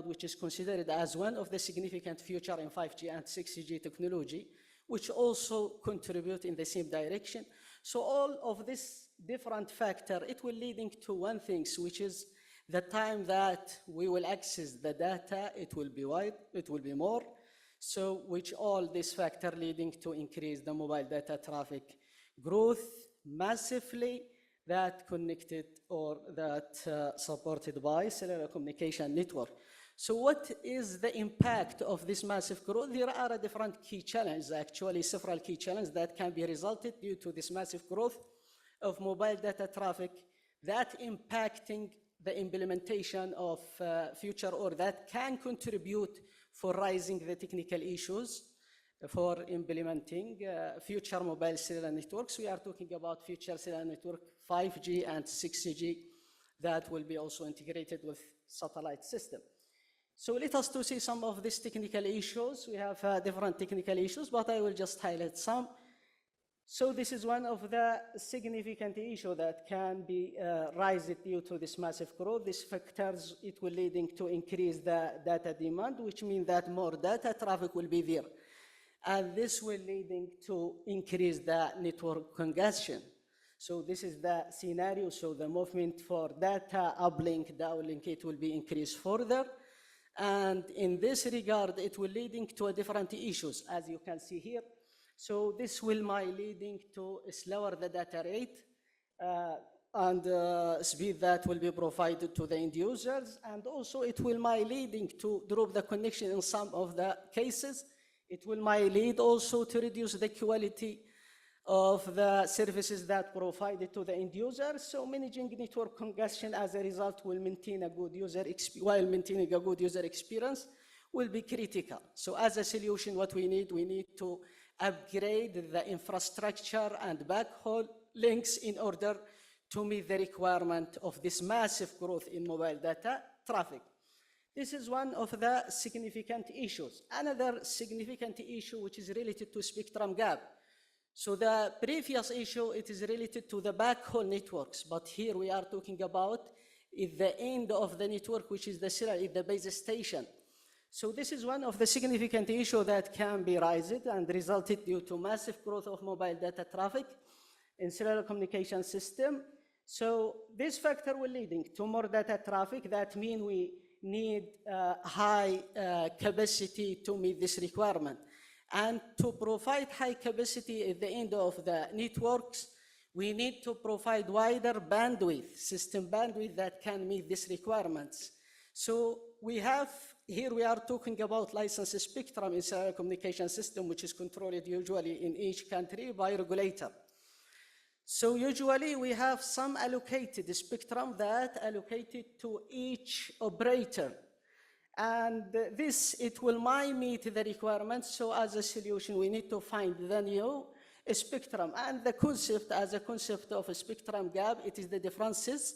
which is considered as one of the significant future in 5G and 6G technology, which also contribute in the same direction. So all of this different factor, it will leading to one thing, which is the time that we will access the data, it will be wide, it will be more. So which all this factor leading to increase the mobile data traffic growth massively, that connected or that supported by cellular communication network. So what is the impact of this massive growth? There are different key challenges, actually several key challenges that can be resulted due to this massive growth of mobile data traffic that impacting the implementation of future, or that can contribute for rising the technical issues for implementing future mobile cellular networks. We are talking about future cellular network 5G and 6G that will be also integrated with satellite system. So let us to see some of these technical issues. We have different technical issues, but I will just highlight some. So this is one of the significant issues that can be raised due to this massive growth. These factors, it will leading to increase the data demand, which means that more data traffic will be there. And this will leading to increase the network congestion. So this is the scenario. So the movement for data uplink, downlink, it will be increased further. And in this regard, it will leading to different issues, as you can see here. So this will leading to slower the data rate and speed that will be provided to the end users. And also it will leading to drop the connection in some of the cases. It will lead also to reduce the quality of the services that provided to the end user. So managing network congestion as a result will maintain a good while maintaining a good user experience will be critical. So as a solution, what we need to upgrade the infrastructure and backhaul links in order to meet the requirement of this massive growth in mobile data traffic. This is one of the significant issues. Another significant issue which is related to spectrum gap. So the previous issue, it is related to the backhaul networks, but here we are talking about at the end of the network, which is the cellular, the base station. So this is one of the significant issues that can be raised and resulted due to massive growth of mobile data traffic in cellular communication system. So this factor will leading to more data traffic. That means we need high capacity to meet this requirement. And to provide high capacity at the end of the networks, we need to provide wider bandwidth, system bandwidth that can meet these requirements. So we have, here we are talking about licensed spectrum in cellular communication system, which is controlled usually in each country by regulator. So usually we have some allocated spectrum that allocated to each operator. And this, it will meet the requirements. So as a solution, we need to find the new a spectrum. And the concept, as a concept of a spectrum gap, it is the differences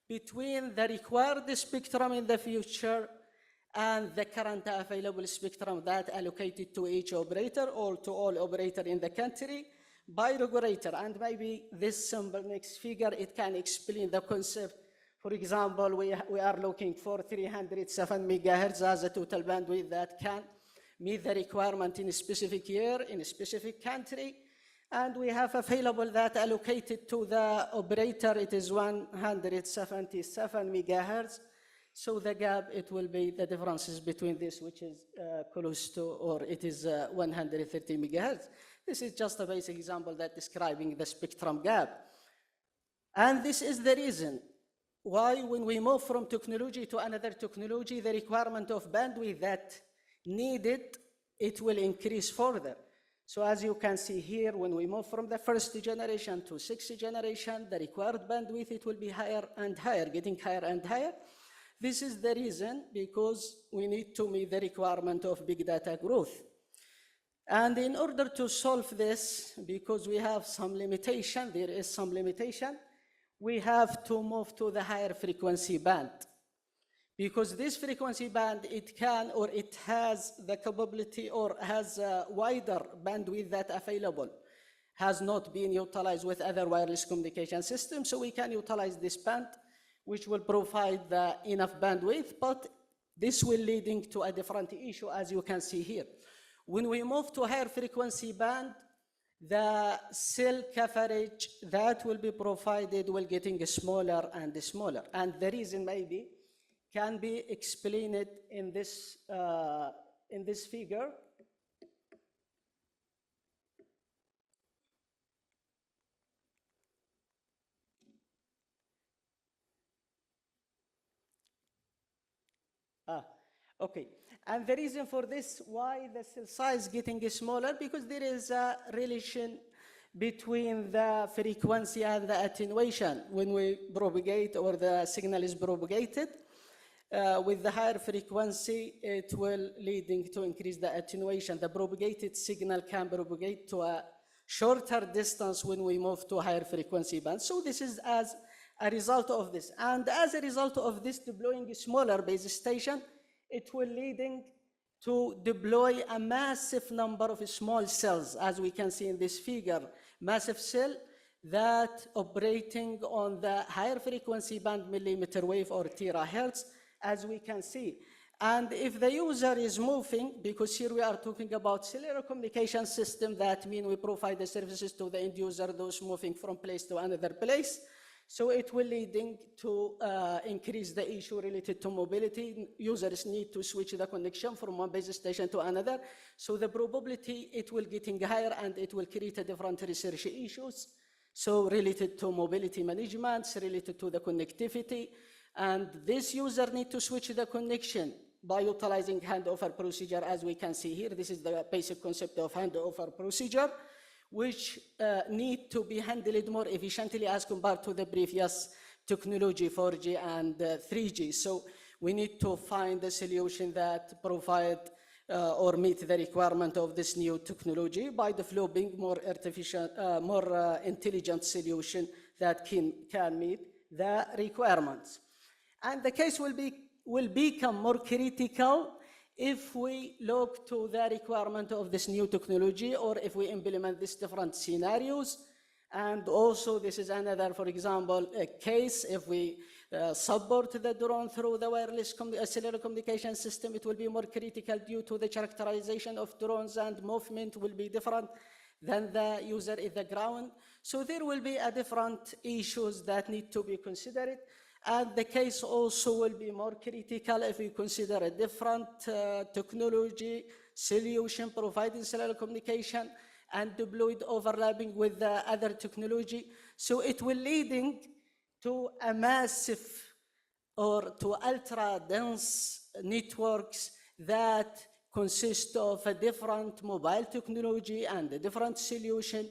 between the required spectrum in the future and the current available spectrum that allocated to each operator or to all operator in the country by regulator. And maybe this simple next figure, it can explain the concept. For example, we are looking for 307 megahertz as a total bandwidth that can meet the requirement in a specific year, in a specific country. And we have available that allocated to the operator, it is 177 megahertz. So the gap, it will be the differences between this, which is close to, or it is 130 megahertz. This is just a basic example that describing the spectrum gap. And this is the reason why when we move from technology to another technology, the requirement of bandwidth that needed, it will increase further. So as you can see here, when we move from the first generation to sixth generation, the required bandwidth, it will be higher and higher, getting higher and higher. This is the reason because we need to meet the requirement of big data growth. And in order to solve this, because we have some limitation, there is some limitation, we have to move to the higher frequency band. Because this frequency band, it can or it has the capability or has a wider bandwidth that available, has not been utilized with other wireless communication systems, so we can utilize this band, which will provide the enough bandwidth, but this will leading to a different issue, as you can see here. When we move to higher frequency band, the cell coverage that will be provided will getting smaller and smaller. And the reason maybe can be explained in this figure. Okay, and the reason for this, why the cell size getting smaller, because there is a relation between the frequency and the attenuation. When we propagate or the signal is propagated, with the higher frequency, it will leading to increase the attenuation. The propagated signal can propagate to a shorter distance when we move to higher frequency band. So this is as a result of this. And as a result of this deploying a smaller base station, it will leading to deploy a massive number of small cells, as we can see in this figure, massive cell that operating on the higher frequency band millimeter wave or terahertz, as we can see. And if the user is moving, because here we are talking about cellular communication system, that means we provide the services to the end user, those moving from place to another place. So it will leading to increase the issue related to mobility. Users need to switch the connection from one base station to another. So the probability it will getting higher and it will create a different research issues. So related to mobility management, related to the connectivity. And this user need to switch the connection by utilizing handover procedure, as we can see here. This is the basic concept of handover procedure, which need to be handled more efficiently as compared to the previous technology, 4G and 3G. So we need to find a solution that provide or meet the requirement of this new technology by developing more artificial, more intelligent solution that can meet the requirements. And the case will become more critical if we look to the requirement of this new technology or if we implement these different scenarios. And also this is another, for example, a case if we support the drone through the wireless cellular communication system, it will be more critical due to the characterization of drones and movement will be different than the user in the ground. So there will be a different issues that need to be considered. And the case also will be more critical if we consider a different technology solution providing cellular communication and deployed overlapping with the other technology. So it will leading to a massive or to ultra-dense networks that consist of a different mobile technology and a different solution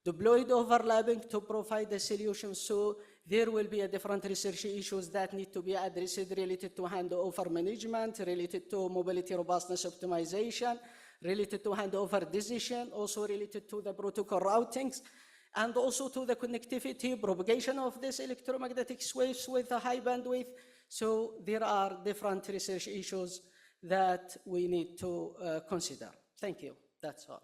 deployed overlapping to provide the solution. So there will be a different research issues that need to be addressed related to handover management, related to mobility robustness optimization, related to handover decision, also related to the protocol routings, and also to the connectivity, propagation of this electromagnetic waves with a high bandwidth. So there are different research issues that we need to consider. Thank you. That's all.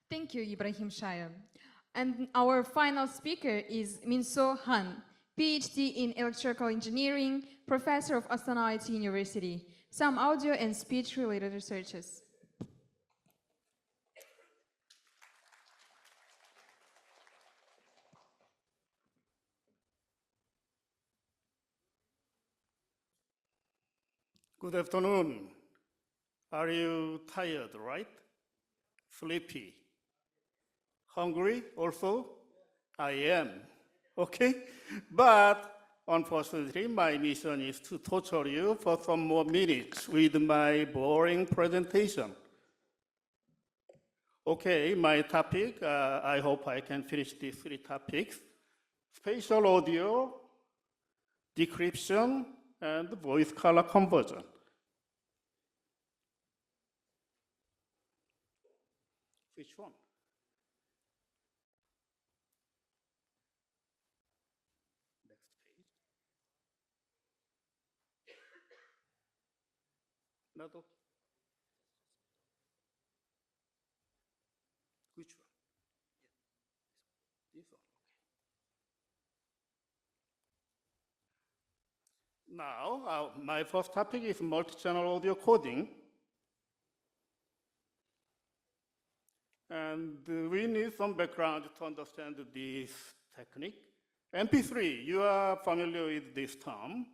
Thank you, Ibrahim Shaya. And our final speaker is Minso Han, PhD in Electrical Engineering, Professor of Astana IT University. Some audio and speech-related researches. Good afternoon. Are you tired, right? Sleepy? Hungry also? I am, okay? But unfortunately, my mission is to torture you for some more minutes with my boring presentation. Okay, my topic, I hope I can finish these 3 topics. Spatial audio, decryption, and voice color conversion. Which one? Next page. Not okay. Which one? This one. Now, my first topic is multi-channel audio coding. And we need some background to understand this technique. MP3, you are familiar with this term.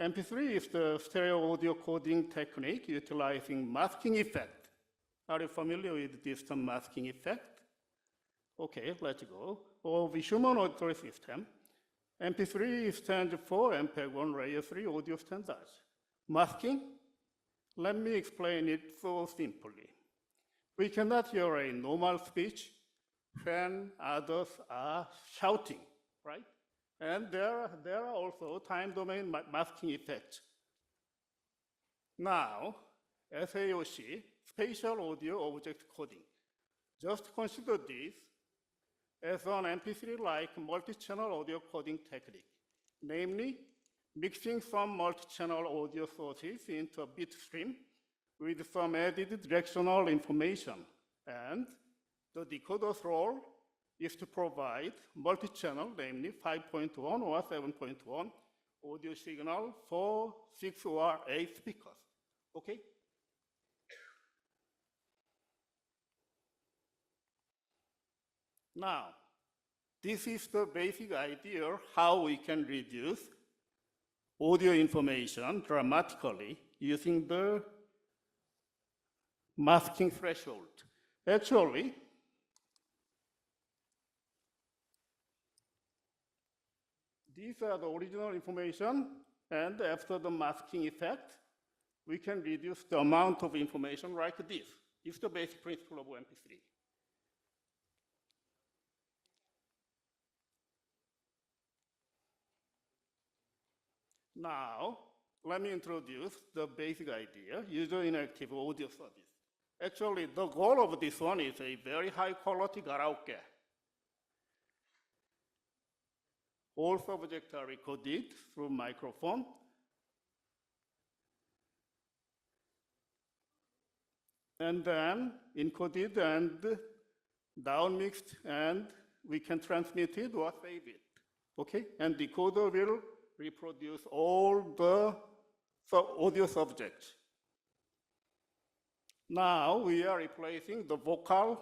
MP3 is the stereo audio coding technique utilizing masking effect. Are you familiar with this term, masking effect? Okay, let's go. Or the human auditory system. MP3 stands for MPEG-1 Layer 3 audio standards. Masking? Let me explain it so simply. We cannot hear a normal speech when others are shouting, right? And there are also time domain masking effects. Now, SAOC, spatial audio object coding. Just consider this as an MP3-like multi-channel audio coding technique, namely mixing some multi-channel audio sources into a bit stream with some added directional information. And the decoder's role is to provide multi-channel, namely 5.1 or 7.1 audio signal for 6 or 8 speakers, okay? Now, this is the basic idea how we can reduce audio information dramatically using the masking threshold. Actually, these are the original information, and after the masking effect, we can reduce the amount of information like this. It's the basic principle of MP3. Now, let me introduce the basic idea, user-interactive audio service. Actually, the goal of this one is a very high-quality karaoke. All subjects are recorded through microphone. And then encoded and downmixed, and we can transmit it or save it, okay? And decoder will reproduce all the audio subjects. Now we are replacing the vocal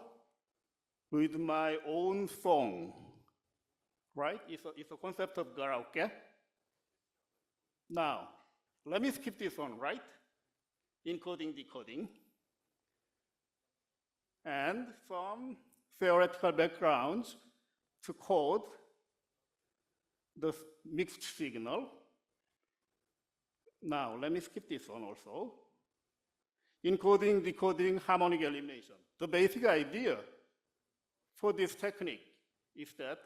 with my own song, right? It's a concept of karaoke. Now, let me skip this one, right? Encoding, decoding. And some theoretical backgrounds to code the mixed signal. Now, let me skip this one also. Encoding, decoding, harmonic elimination. The basic idea for this technique is that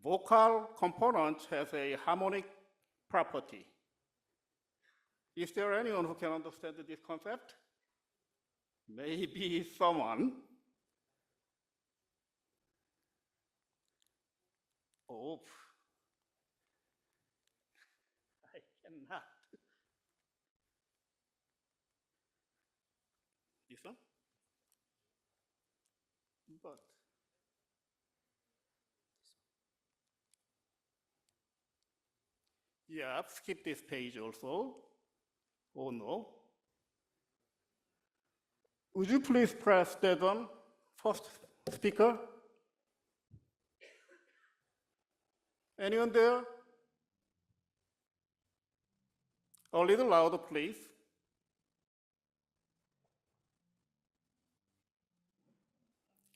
vocal component has a harmonic property. Is there anyone who can understand this concept? Maybe someone. Oh, I cannot. This one? But yeah, skip this page also. Oh no. Would you please press that one? First speaker? Anyone there? A little louder, please.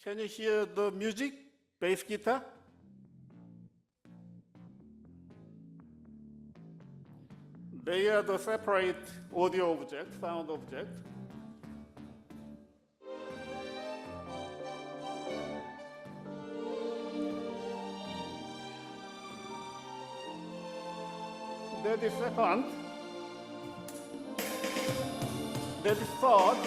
Can you hear the music? Bass guitar? They are the separate audio objects, sound objects. That is second. That is third.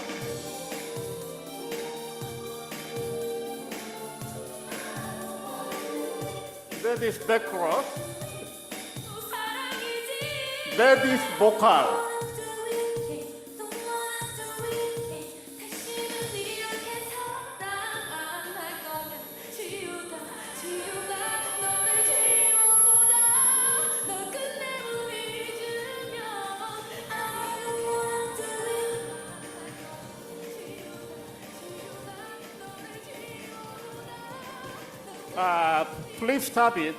That is background. That is vocal. Please stop it.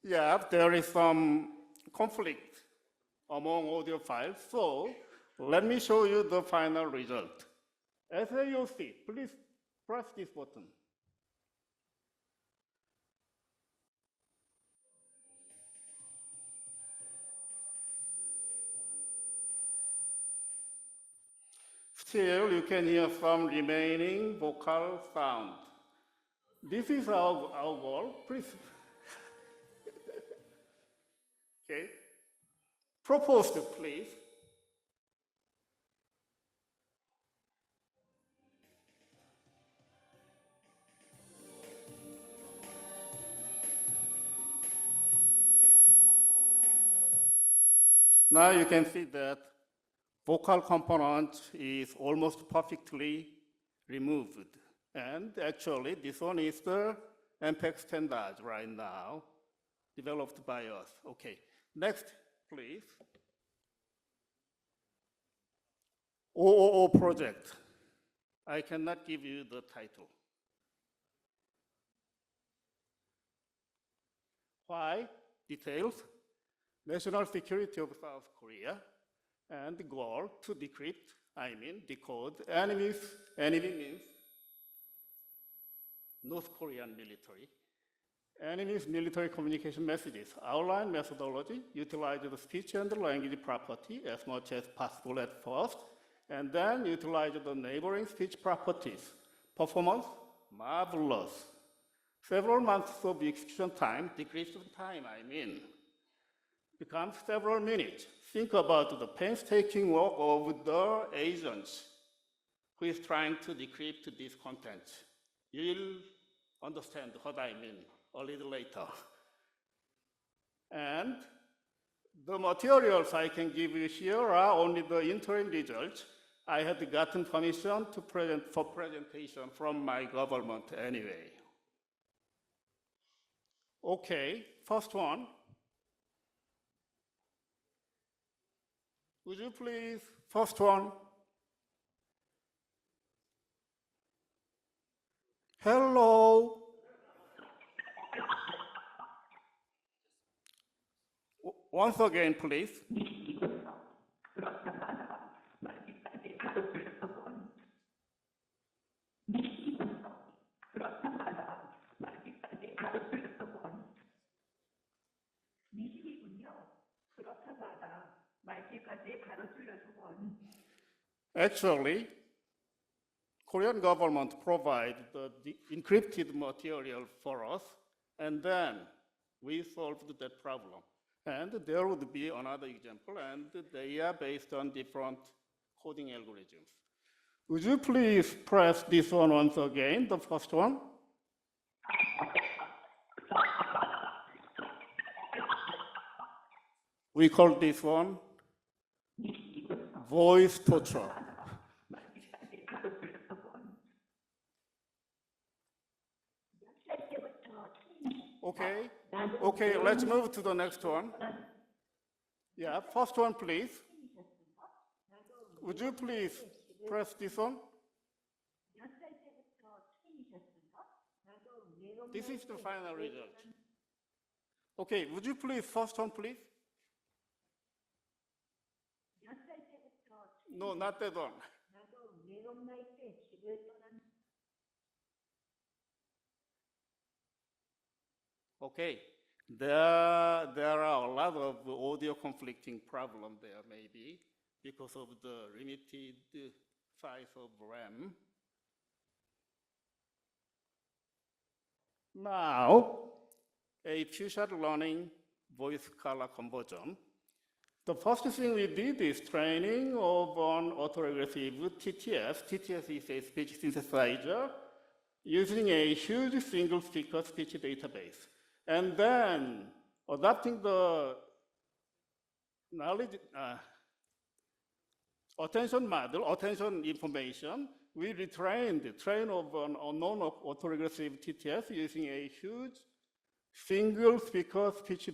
Yeah, there is some conflict among audio files, so let me show you the final result. SAOC, please press this button. Still, you can hear some remaining vocal sound. This is our goal. Please. Okay. Proposed, please. Now you can see that vocal component is almost perfectly removed. And actually, this one is the MPEG standard right now, developed by us. Okay, next, please. OOO project. I cannot give you the title. Why? Details. National security of South Korea, and the goal to decrypt, decode, enemy means North Korean military. Enemy's military communication messages. Outline methodology, utilize the speech and the language property as much as possible at first, and then utilize the neighboring speech properties. Performance, marvelous. Several months of execution time, decryption time, becomes several minutes. Think about the painstaking work of the agents who is trying to decrypt this content. You'll understand what I mean a little later. And the materials I can give you here are only the interim results. I had gotten permission to for presentation from my government anyway. Okay, first one. Would you please, first one. Hello. Once again, please. Actually, Korean government provide the encrypted material for us, and then we solved that problem. And there would be another example, and they are based on different coding algorithms. Would you please press this one once again, the first one? We call this one voice torture. Okay, let's move to the next one. Yeah, first one, please. Would you please press this one? This is the final result. Okay, would you please, first one, please? No, not that one. Okay, there are a lot of audio conflicting problems there, maybe, because of the limited size of RAM. Now, a future learning voice color conversion. The first thing we did is training of an autoregressive TTS. TTS is a speech synthesizer using a huge single speaker speech database. And then adapting the knowledge, attention model, attention information, we retrained the train of an unknown autoregressive TTS using a huge single speaker speech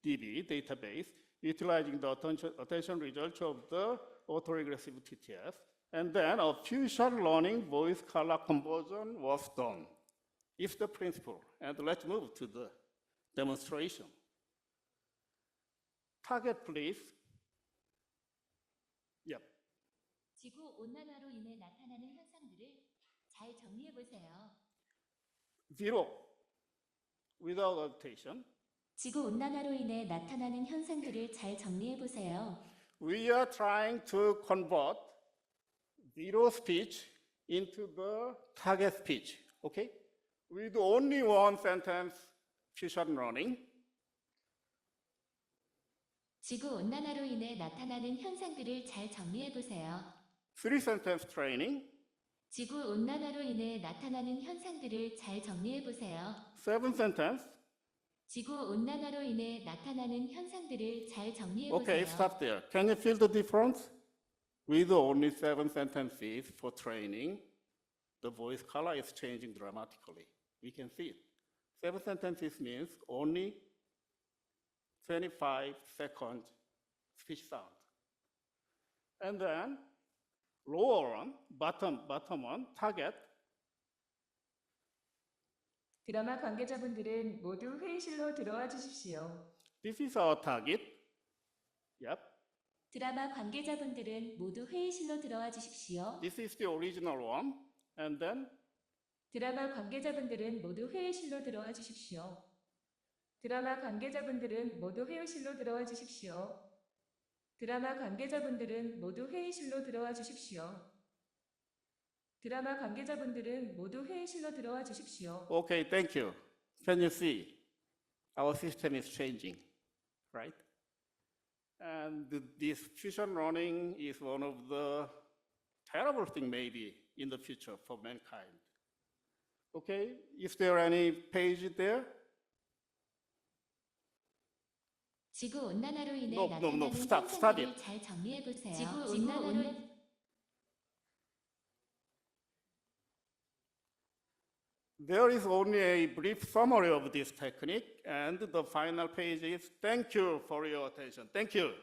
DB database, utilizing the attention results of the autoregressive TTS. And then a future learning voice color conversion was done. It's the principle. And let's move to the demonstration. Target, please. Yep. 지구 온난화로 인해 나타나는 현상들을 잘 정리해 보세요. 0, without adaptation. 지구 온난화로 인해 나타나는 현상들을 잘 정리해 보세요. We are trying to convert zero speech into the target speech, okay? With only one sentence fusion learning. 지구 온난화로 인해 나타나는 현상들을 잘 정리해 보세요. 3 sentence training. 지구 온난화로 인해 나타나는 현상들을 잘 정리해 보세요. 7 sentence. 지구 온난화로 인해 나타나는 현상들을 잘 정리해 Okay, 보세요. stop there. Can you feel the difference? With only 7 sentences for training, the voice color is changing dramatically. We can see it. 7 sentences means only 25-second speech sound. And then lower one, bottom one, target. 드라마 관계자분들은 모두 회의실로 들어와 주십시오. This is our target. Yep. 드라마 관계자분들은 모두 회의실로 들어와 주십시오. This is the original one. And then 드라마 관계자분들은 모두 회의실로 들어와 주십시오. 드라마 관계자분들은 모두 회의실로 들어와 주십시오. 드라마 관계자분들은 모두 회의실로 들어와 주십시오. 드라마 관계자분들은 모두 회의실로 들어와 주십시오. Okay, thank you. Can you see? Our system is changing, right? And this fusion learning is one of the terrible things maybe in the future for mankind. Okay, is there any page there? 지구 온난화로 인해 No, 나타나는 stop 현상들을 it. 잘 정리해 보세요. 지구 온난화로 There is only a brief summary of this technique, and the final page is thank you for your attention. Thank you.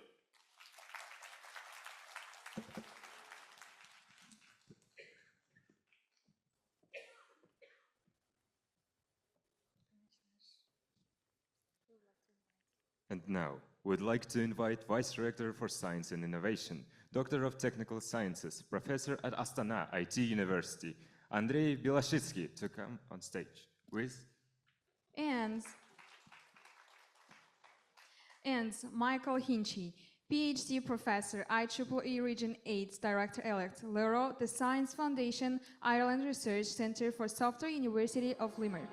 And now, we'd like to invite Vice Rector for Science and Innovation, Doctor of Technical Sciences, Professor at Astana IT University, Andrei Belashitsky, to come on stage with... And Michael Hinchy, PhD Professor, IEEE Region 8 Director-elect, Lero, the Science Foundation, Ireland Research Center for Software, University of Limerick.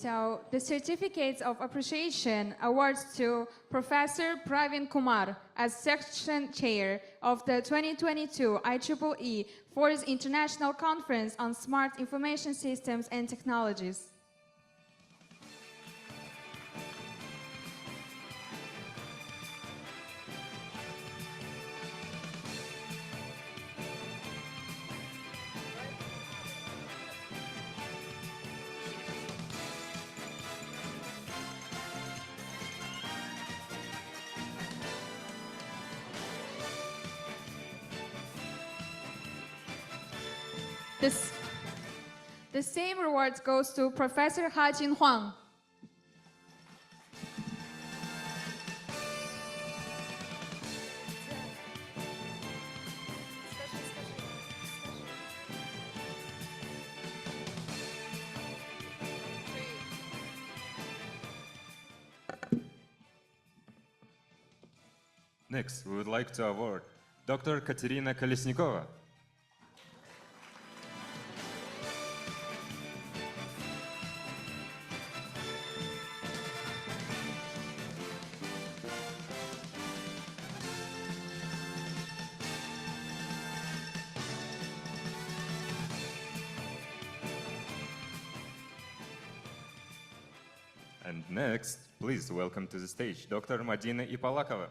So, the certificates of appreciation awards to Professor Pravin Kumar as Section Chair of the 2022 IEEE 4th International Conference on Smart Information Systems and Technologies. The same reward goes to Professor Ha Jin Huang. Next, we would like to award Dr. Katerina Kolesnikova. And next, please welcome to the stage Dr. Madina Ipalakova.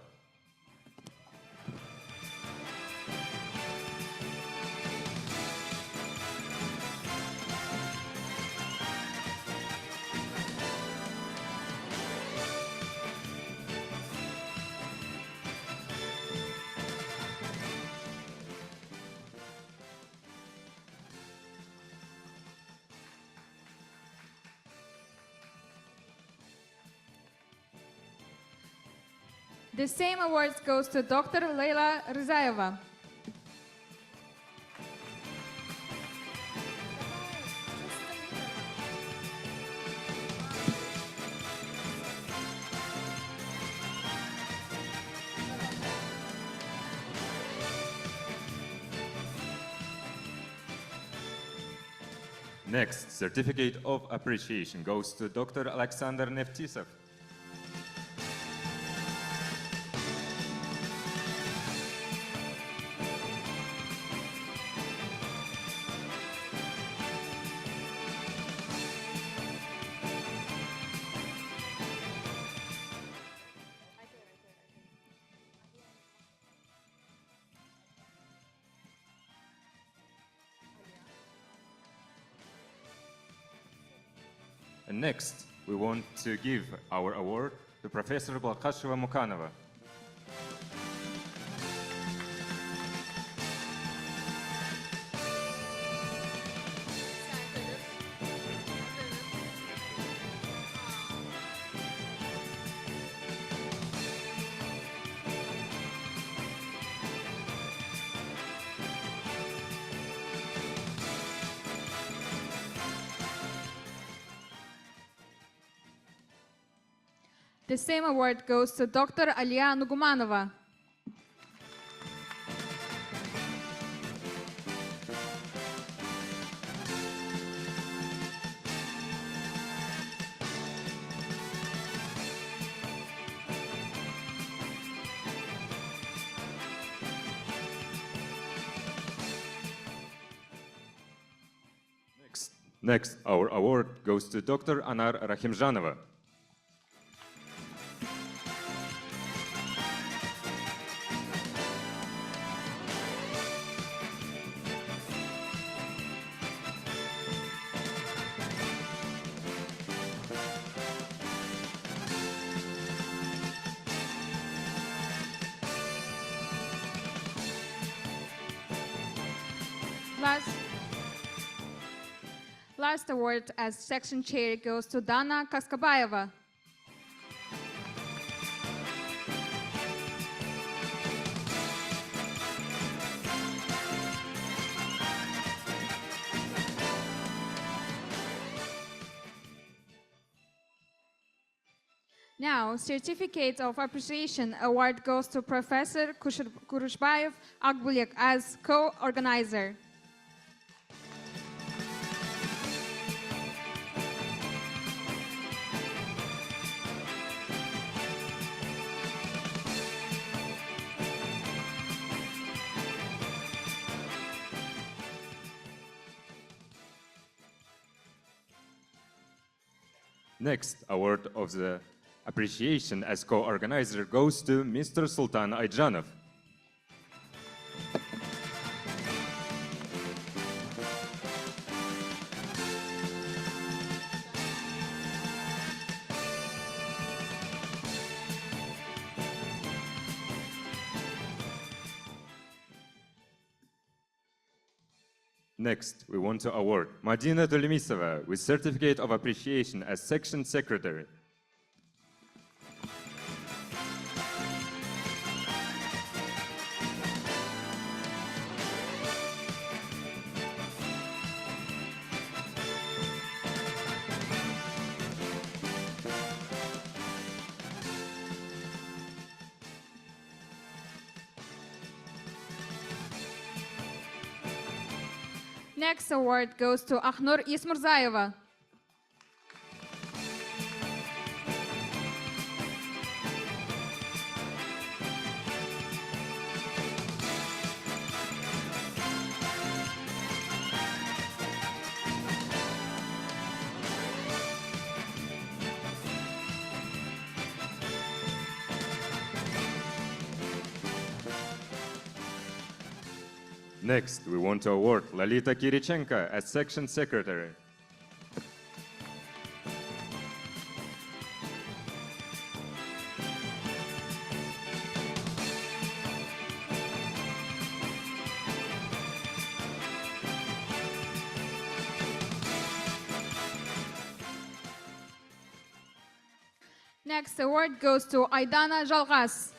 The same award goes to Dr. Leila Rizayeva. Next, certificate of appreciation goes to Dr. Alexander Neftisov. And next, we want to give our award to Professor Balkasheva Mukanova. The same award goes to Dr. Alia Nugumanova. Next, our award goes to Dr. Anar Rahimjanova. Last award as section chair goes to Dana Kaskabayeva. Now, Certificate of Appreciation Award goes to Professor Kurushbayev Akbulyak as co-organizer. Next, award of the appreciation as co-organizer goes to Mr. Sultan Ayjanov. Next, we want to award Madina Tolemisova with Certificate of Appreciation as Section Secretary. Next award goes to Akhnur Ismurzayeva. Next, we want to award Lalita Kirichenko as Section Secretary. Next award goes to Aydana Jalgas.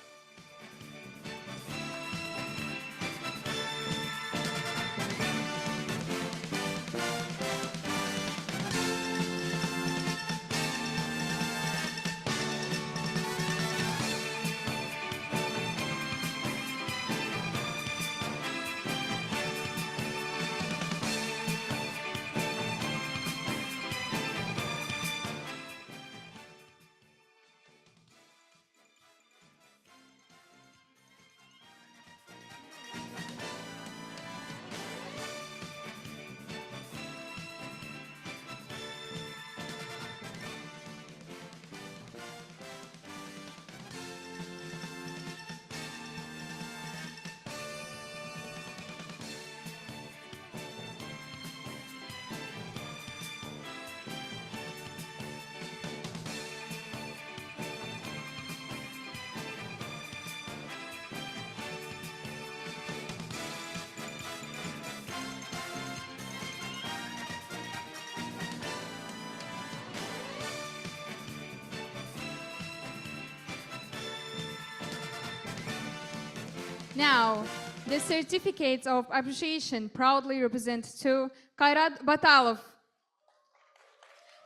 Now, the certificates of appreciation proudly represent to Kairat Batalov.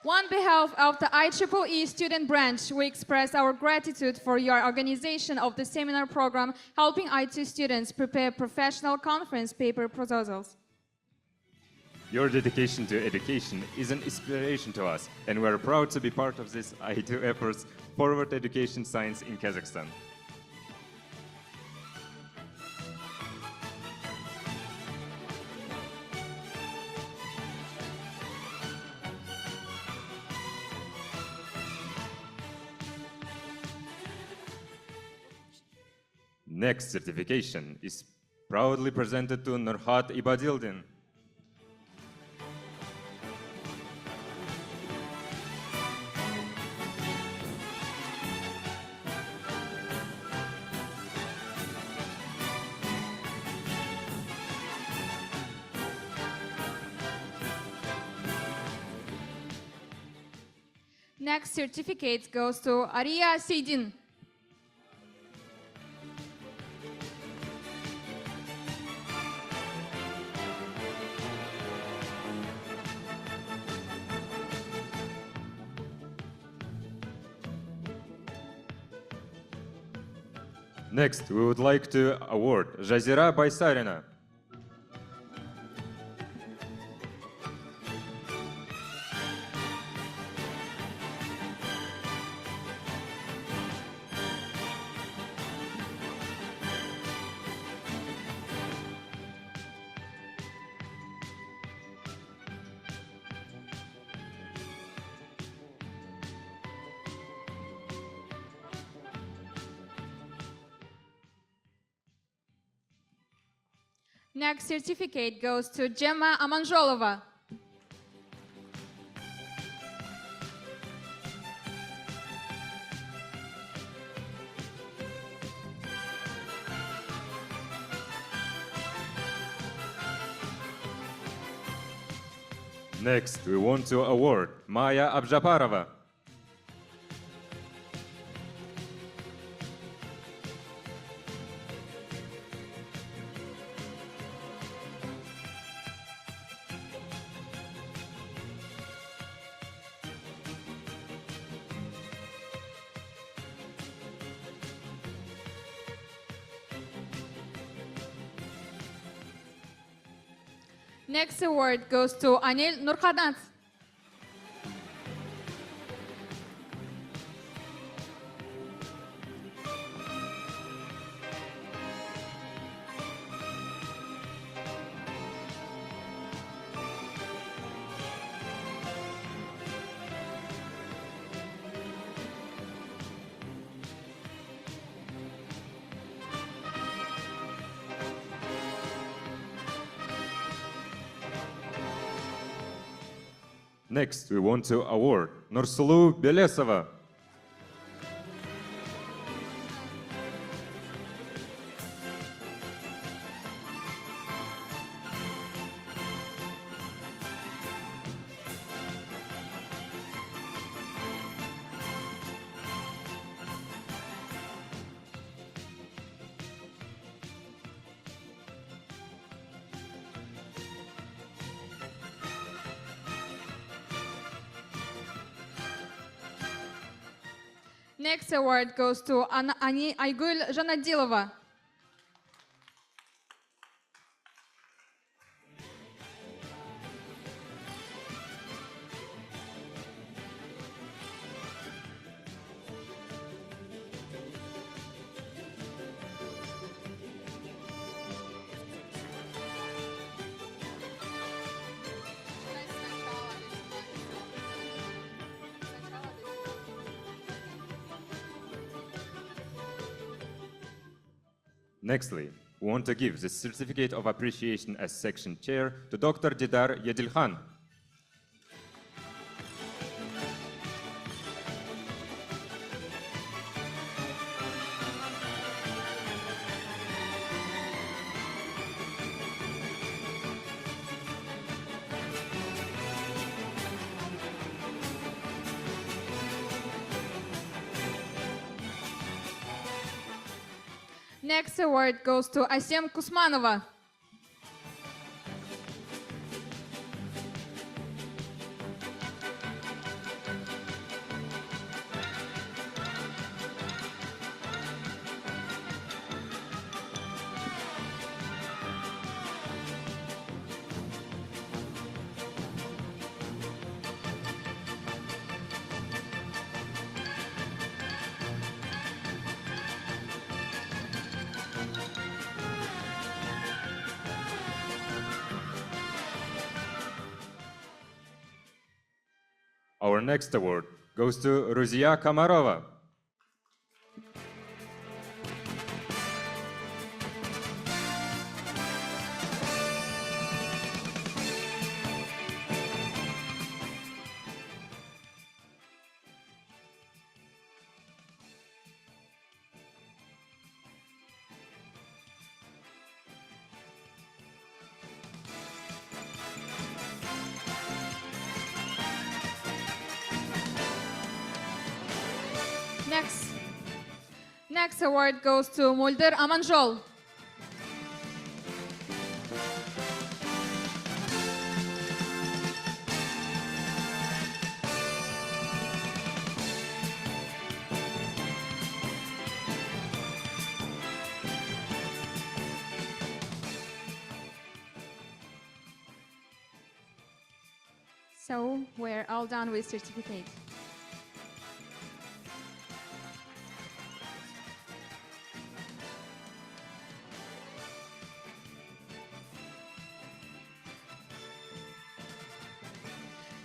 On behalf of the IEEE student branch, we express our gratitude for your organization of the seminar program helping IT students prepare professional conference paper proposals. Your dedication to education is an inspiration to us, and we are proud to be part of this IT efforts forward education science in Kazakhstan. Next certification is proudly presented to Nurhat Ibadildin. Next certificate goes to Arya Seydin. Next, we would like to award Jazira Baysarina. Next certificate goes to Gemma Amanjolova. Next, we want to award Maya Abjaparova. Next award goes to Anil Nurkhadat. Next, we want to award Nursulu Belesova. Next award goes to Ani Aygul Janadilova. Nextly, we want to give the Certificate of Appreciation as Section Chair to Dr. Didar Yedilkhan. Next award goes to Asem Kusmanova. Our next award goes to Ruzia Kamarova. Next award goes to Mulder Amanjol. So we're all done with certificate.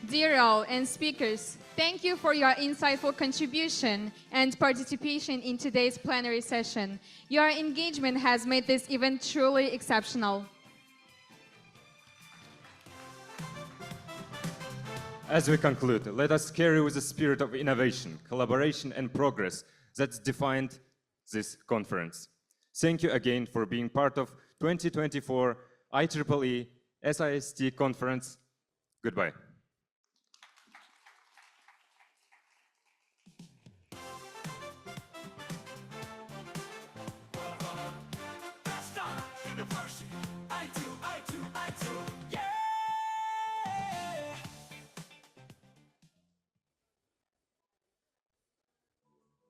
Dear all and speakers, thank you for your insightful contribution and participation in today's plenary session. Your engagement has made this event truly exceptional. As we conclude, let us carry with the spirit of innovation, collaboration, and progress that's defined this conference. Thank you again for being part of 2024 IEEE SIST conference. Goodbye.